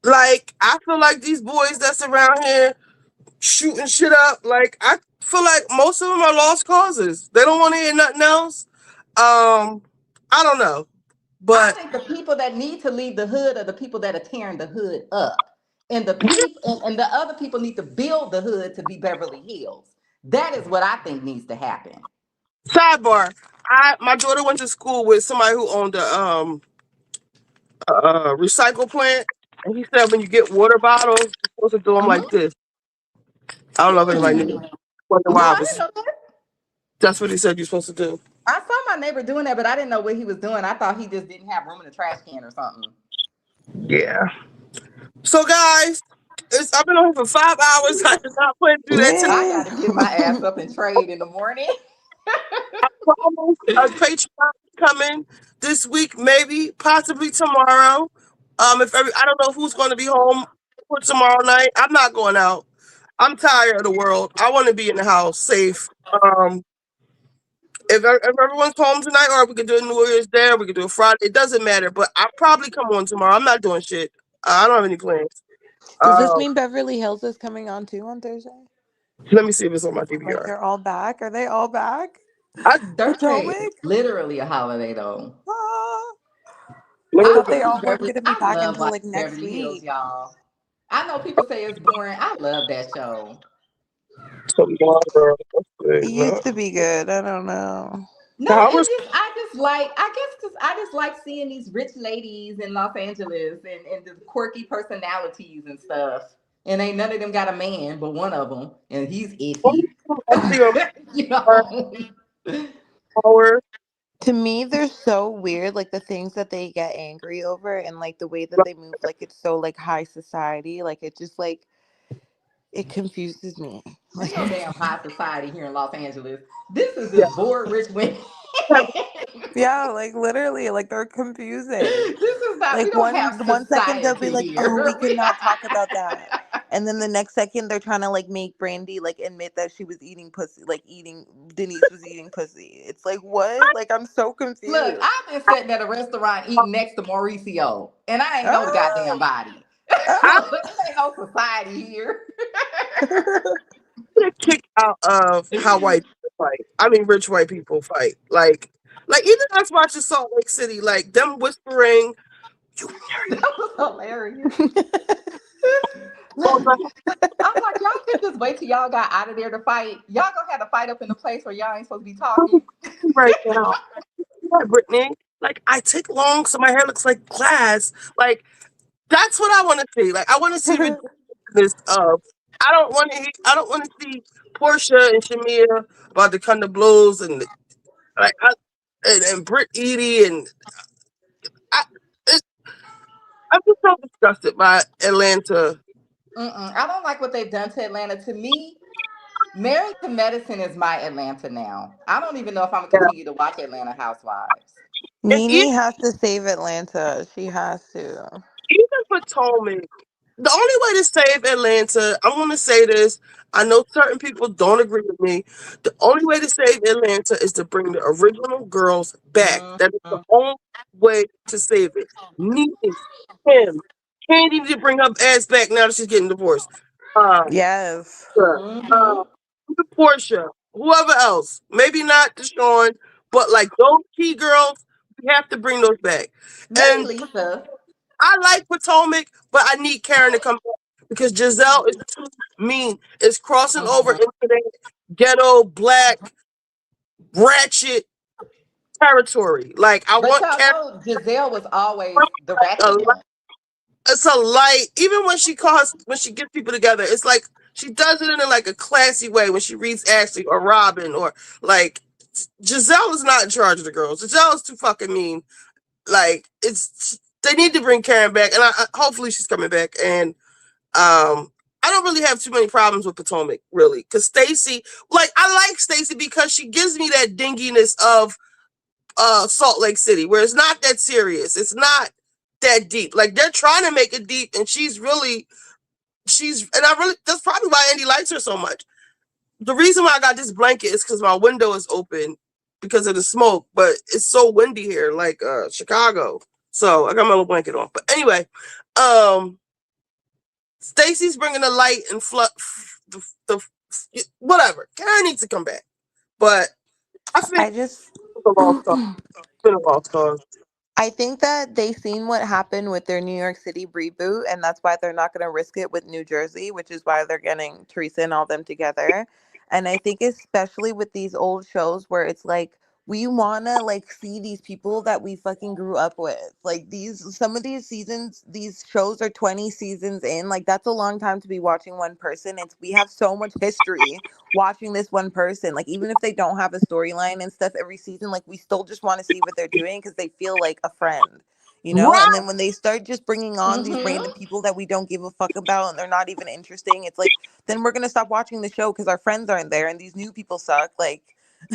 Like, I feel like these boys that's around here shooting shit up, like, I feel like most of them are lost causes. They don't want to hear nothing else. I don't know. But
I think the people that need to leave the hood are the people that are tearing the hood up. And the people and the other people need to build the hood to be Beverly Hills. That is what I think needs to happen.
Sidebar. My daughter went to school with somebody who owned a recycle plant, and he said when you get water bottles, you're supposed to do them like this. I don't know if anybody knew. That's what he said you're supposed to do.
I saw my neighbor doing that, but I didn't know what he was doing. I thought he just didn't have room in the trash can or something.
Yeah. So guys, I've been on here for 5 hours. I did not plan to do that today.
I gotta get my ass up and trade in the morning.
I promise a Patreon coming this week, maybe, possibly tomorrow. I don't know who's going to be home for tomorrow night. I'm not going out. I'm tired of the world. I want to be in the house, safe. If everyone's home tonight, or we could do a New Year's Day, we could do a Friday. It doesn't matter. But I'll probably come on tomorrow. I'm not doing shit. I don't have any plans.
Does this mean Beverly Hills is coming on too on Thursday?
Let me see if it's on my DVR.
Like they're all back? Are they all back?
Thursday is literally a holiday, though.
I thought they all were going to be back until like next
Beverly
week.
Hills, y'all. I know people say it's boring. I love that show.
It used to be good. I don't know.
No, I just like seeing these rich ladies in Los Angeles and the quirky personalities and stuff. And ain't none of them got a man, but one of them, and he's iffy. You know?
To me, they're so weird. Like the things that they get angry over, and like the way that they move, like it's so like high society. Like it just like it confuses me.
There's no damn high society here in Los Angeles. This is just bored rich women.
Yeah, like literally, like they're confusing.
This is not
like
we don't have
one second they'll be like,
here.
"Oh, we cannot talk about that," and then the next second they're trying to like make Brandy like admit that she was eating pussy, like Denise was eating pussy. It's like, what? Like, I'm so confused.
Look, I've been sitting at a restaurant eating next to Mauricio, and I ain't no goddamn body. There ain't no society here.
Get kicked out of how white people fight. I mean, rich white people fight. Like even us watching Salt Lake City, like them whispering, "You
That was hilarious. I'm like, y'all could just wait till y'all got out of there to fight. Y'all gonna have to fight up in the place where y'all ain't supposed to be talking
right now." Brittany, like I take long so my hair looks like glass. Like that's what I want to see. Like I want to see ridiculousness of. I don't want to see Portia and Shamia about to come to blows and like and Britt Edie and I'm just so disgusted by Atlanta.
I don't like what they've done to Atlanta. To me, Married to Medicine is my Atlanta now. I don't even know if I'm gonna continue to watch Atlanta Housewives.
Nene has to save Atlanta. She has to.
Even Potomac. The only way to save Atlanta, I'm going to say this. I know certain people don't agree with me. The only way to save Atlanta is to bring the original girls back. That is the only way to save it. Nene, Kim, Candy need to bring her ass back now that she's getting divorced.
Yes.
Portia, whoever else, maybe not Deshaun, but like those key girls, we have to bring those back.
Maybe Lisa.
I like Potomac, but I need Karen to come back because Giselle is too mean. It's crossing over into that ghetto, black, ratchet territory. Like I want
y'all
Karen.
know Giselle was always the ratchet one.
It's a light, even when she gets people together, it's like she does it in like a classy way when she reads Ashley or Robin or like Giselle is not in charge of the girls. Giselle is too fucking mean. Like they need to bring Karen back, and I hopefully she's coming back. And I don't really have too many problems with Potomac, really, because Stacey, like I like Stacey because she gives me that dinginess of Salt Lake City, where it's not that serious, it's not that deep. Like they're trying to make it deep, and that's probably why Andy likes her so much. The reason why I got this blanket is because my window is open because of the smoke, but it's so windy here, like Chicago. So I got my little blanket on. But anyway, Stacey's bringing the light and the whatever. Karen needs to come back. But I think it's been a lost cause.
I think that they seen what happened with their New York City reboot, and that's why they're not going to risk it with New Jersey, which is why they're getting Charisse and all them together. And I think especially with these old shows where it's like, we want to like see these people that we fucking grew up with. Like some of these seasons, these shows are 20 seasons in. Like that's a long time to be watching one person. We have so much history watching this one person. Like even if they don't have a storyline and stuff every season, like we still just want to see what they're doing because they feel like a friend, you know?
Right.
And then when they start just bringing on these random people that we don't give a fuck about and they're not even interesting, it's like, then we're going to stop watching the show because our friends aren't there and these new people suck. Like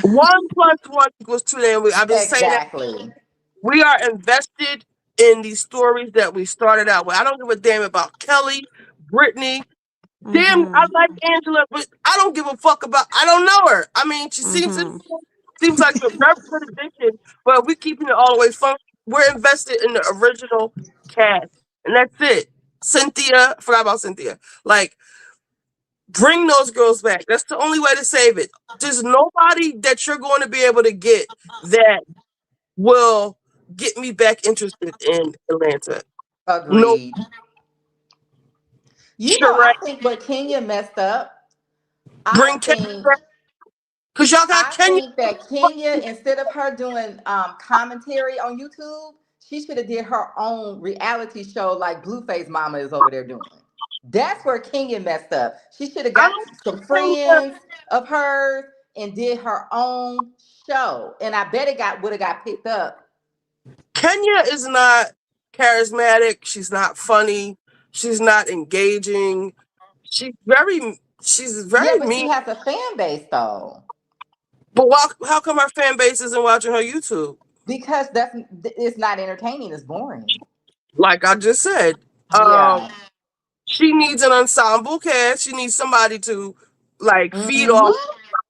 1 + 1 = 2. I've been saying that we are invested in these stories that we started out with. I don't give a damn about Kelly, Brittany. Damn, I like Angela, but I don't give a fuck about. I don't know her. I mean, she seems like a very good addition, but we keeping it all the way fun. We're invested in the original cast, and that's it. Cynthia, I forgot about Cynthia. Like, bring those girls back. That's the only way to save it. There's nobody that you're going to be able to get that will get me back interested in Atlanta.
Agreed.
No.
You know, I think what Kenya messed up.
Bring Kenya back. Because y'all got Kenya.
I think that Kenya, instead of her doing commentary on YouTube, she should have did her own reality show like Blueface Mama is over there doing. That's where Kenya messed up. She should have got some friends of hers and did her own show. And I bet it would have got picked up.
Kenya is not charismatic. She's not funny. She's not engaging. She's very
yeah, but
mean.
she has a fan base though.
But how come her fan base isn't watching her YouTube?
Because it's not entertaining. It's boring.
Like I just said.
Yeah.
She needs an ensemble cast. She needs somebody to like feed off.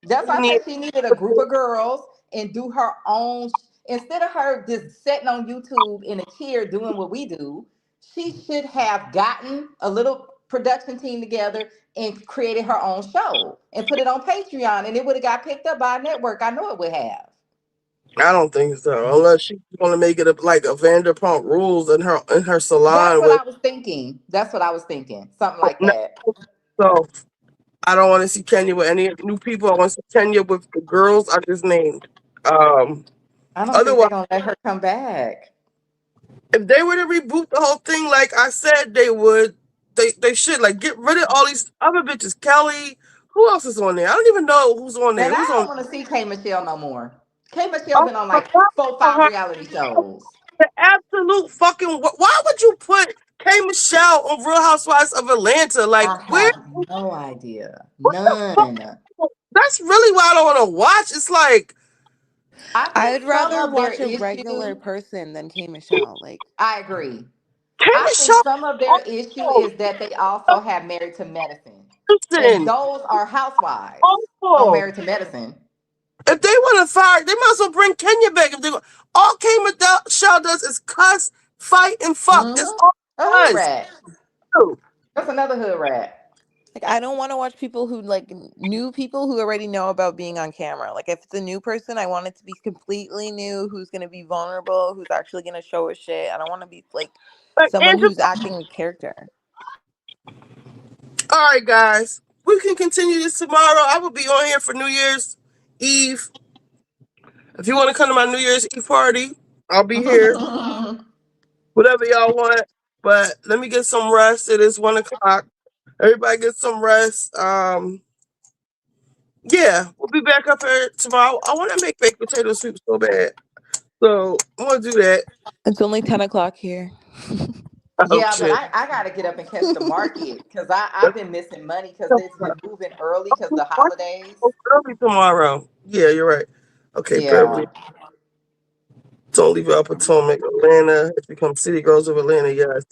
That's why I said she needed a group of girls and do her own. Instead of her just sitting on YouTube in a chair doing what we do, she should have gotten a little production team together and created her own show and put it on Patreon, and it would have got picked up by a network. I know it would have.
I don't think so, unless she's going to make it like a Vanderpump Rules in her salon.
That's what I was thinking. That's what I was thinking. Something like that.
So I don't want to see Kenya with any new people. I want to see Kenya with the girls I just named.
I don't think they're
Otherwise,
gonna let her come back.
if they were to reboot the whole thing, like I said, they would. They should like get rid of all these other bitches. Kelly, who else is on there? I don't even know who's on there.
And I
Who's
don't
on?
want to see K Michelle no more. K Michelle been on like 4-5 reality shows.
The absolute fucking. Why would you put K Michelle on Real Housewives of Atlanta? Like,
I
where?
have no idea. None.
That's really why I don't want to watch. It's like
I'd rather watch a
issues-
regular person than K Michelle. Like,
I agree.
K
I think
Michelle.
some of their issue is that they also have Married to Medicine.
Listen.
And those are housewives on Married to Medicine.
If they want to fire, they might as well bring Kenya back. If they all K Michelle does is cuss, fight, and fuck. That's all
A
it
hood
does.
rat. That's another hood rat.
like I don't want to watch people who like new people who already know about being on camera. Like if it's a new person, I want it to be completely new, who's gonna be vulnerable, who's actually gonna show us shit. I don't want to be like someone who's acting a character.
All right, guys, we can continue this tomorrow. I will be on here for New Year's Eve. If you want to come to my New Year's Eve party, I'll be here. Whatever y'all want. But let me get some rest. It is 1 o'clock. Everybody get some rest. Yeah, we'll be back up here tomorrow. I want to make baked potato soup so bad. So I'm going to do that.
It's only 10 o'clock here.
Yeah,
shit.
but I got to get up and catch the market because I've been missing money because it's been moving early because the holidays.
Early tomorrow. Yeah, you're right. Okay,
Yeah.
Beverly. Don't leave out Potomac, Atlanta. It's become City Girls of Atlanta, yes.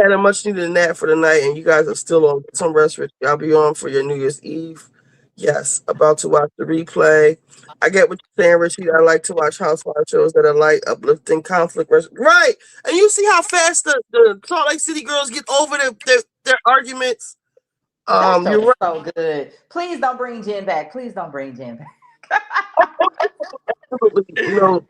Had a much needed nap for the night, and you guys are still on some rest. I'll be on for your New Year's Eve. Yes, about to watch the replay. I get what you're saying, Richie. I like to watch housewife shows that are light, uplifting, conflict. Right. And you see how fast the Salt Lake City girls get over their arguments.
That show
You're
is
right.
so good. Please don't bring Jen back. Please don't bring Jen back.
Absolutely. You know,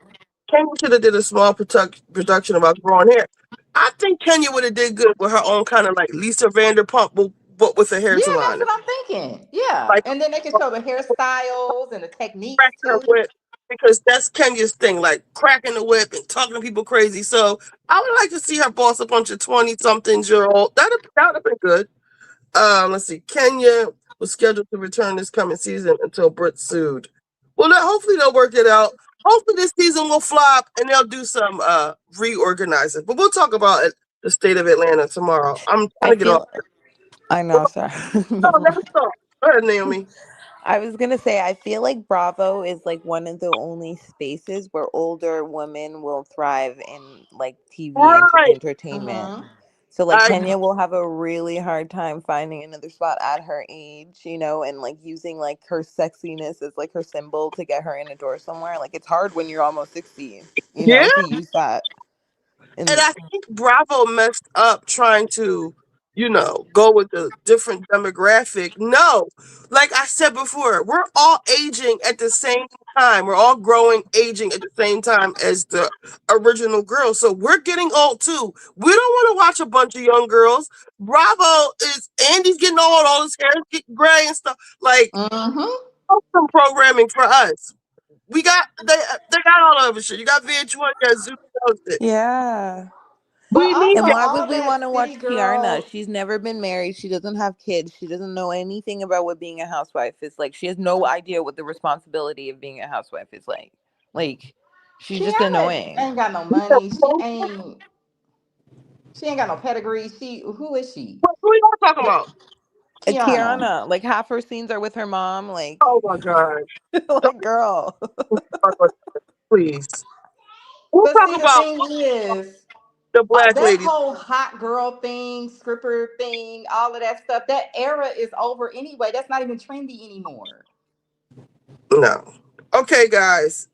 Kenya should have did a small production about growing hair. I think Kenya would have did good with her own kind of like Lisa Vanderpump, but with a hair
Yeah,
salon.
that's what I'm thinking. Yeah.
Like,
and then they can show the hairstyles and the techniques
her
too.
whip, because that's Kenya's thing, like cracking the whip and talking to people crazy. So I would like to see her boss a bunch of 20-somethings-year-old. That'd have been good. Let's see. Kenya was scheduled to return this coming season until Britt sued. Well, hopefully they'll work it out. Hopefully this season will flop and they'll do some reorganizing. But we'll talk about the state of Atlanta tomorrow. I'm trying to get off.
I know, sorry.
No, that's all. Go ahead, Naomi.
I was gonna say, I feel like Bravo is like one of the only spaces where older women will thrive in like TV entertainment. So like Kenya will have a really hard time finding another spot at her age, you know, and like using like her sexiness as like her symbol to get her in a door somewhere. Like it's hard when you're almost 60, you know, to use that.
And I think Bravo messed up trying to, go with the different demographic. No, like I said before, we're all aging at the same time. We're all aging at the same time as the original girls. So we're getting old too. We don't want to watch a bunch of young girls. Bravo Andy's getting old, all his hair is getting gray and stuff. Like, some programming for us. They got all of it shit. You got VH1, you got Zoo.
Yeah.
We need
and
to-
why would we want to watch
City
Kiarna?
Girl.
She's never been married. She doesn't have kids. She doesn't know anything about what being a housewife is like. She has no idea what the responsibility of being a housewife is like. Like, she's just
Kiana
annoying.
Ain't got no money. She ain't got no pedigree. Who is she?
Who are you talking about?
Kiarna. Like half her scenes are with her mom. Like,
oh my god,
like girl.
Please.
But see, the thing is,
The black
That
ladies.
whole hot girl thing, stripper thing, all of that stuff, that era is over anyway. That's not even trendy anymore.
No. Okay, guys.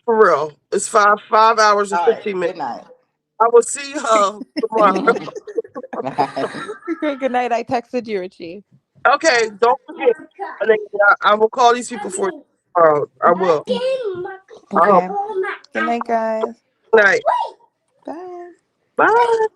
For real. It's 5 hours and
All
15
right.
minutes.
Good night.
I will see her tomorrow.
Good night. I texted you, Richie.
Okay, don't forget. I will call these people for you tomorrow. I will.
Okay. Good night, guys.
Good night.
Bye.
Bye.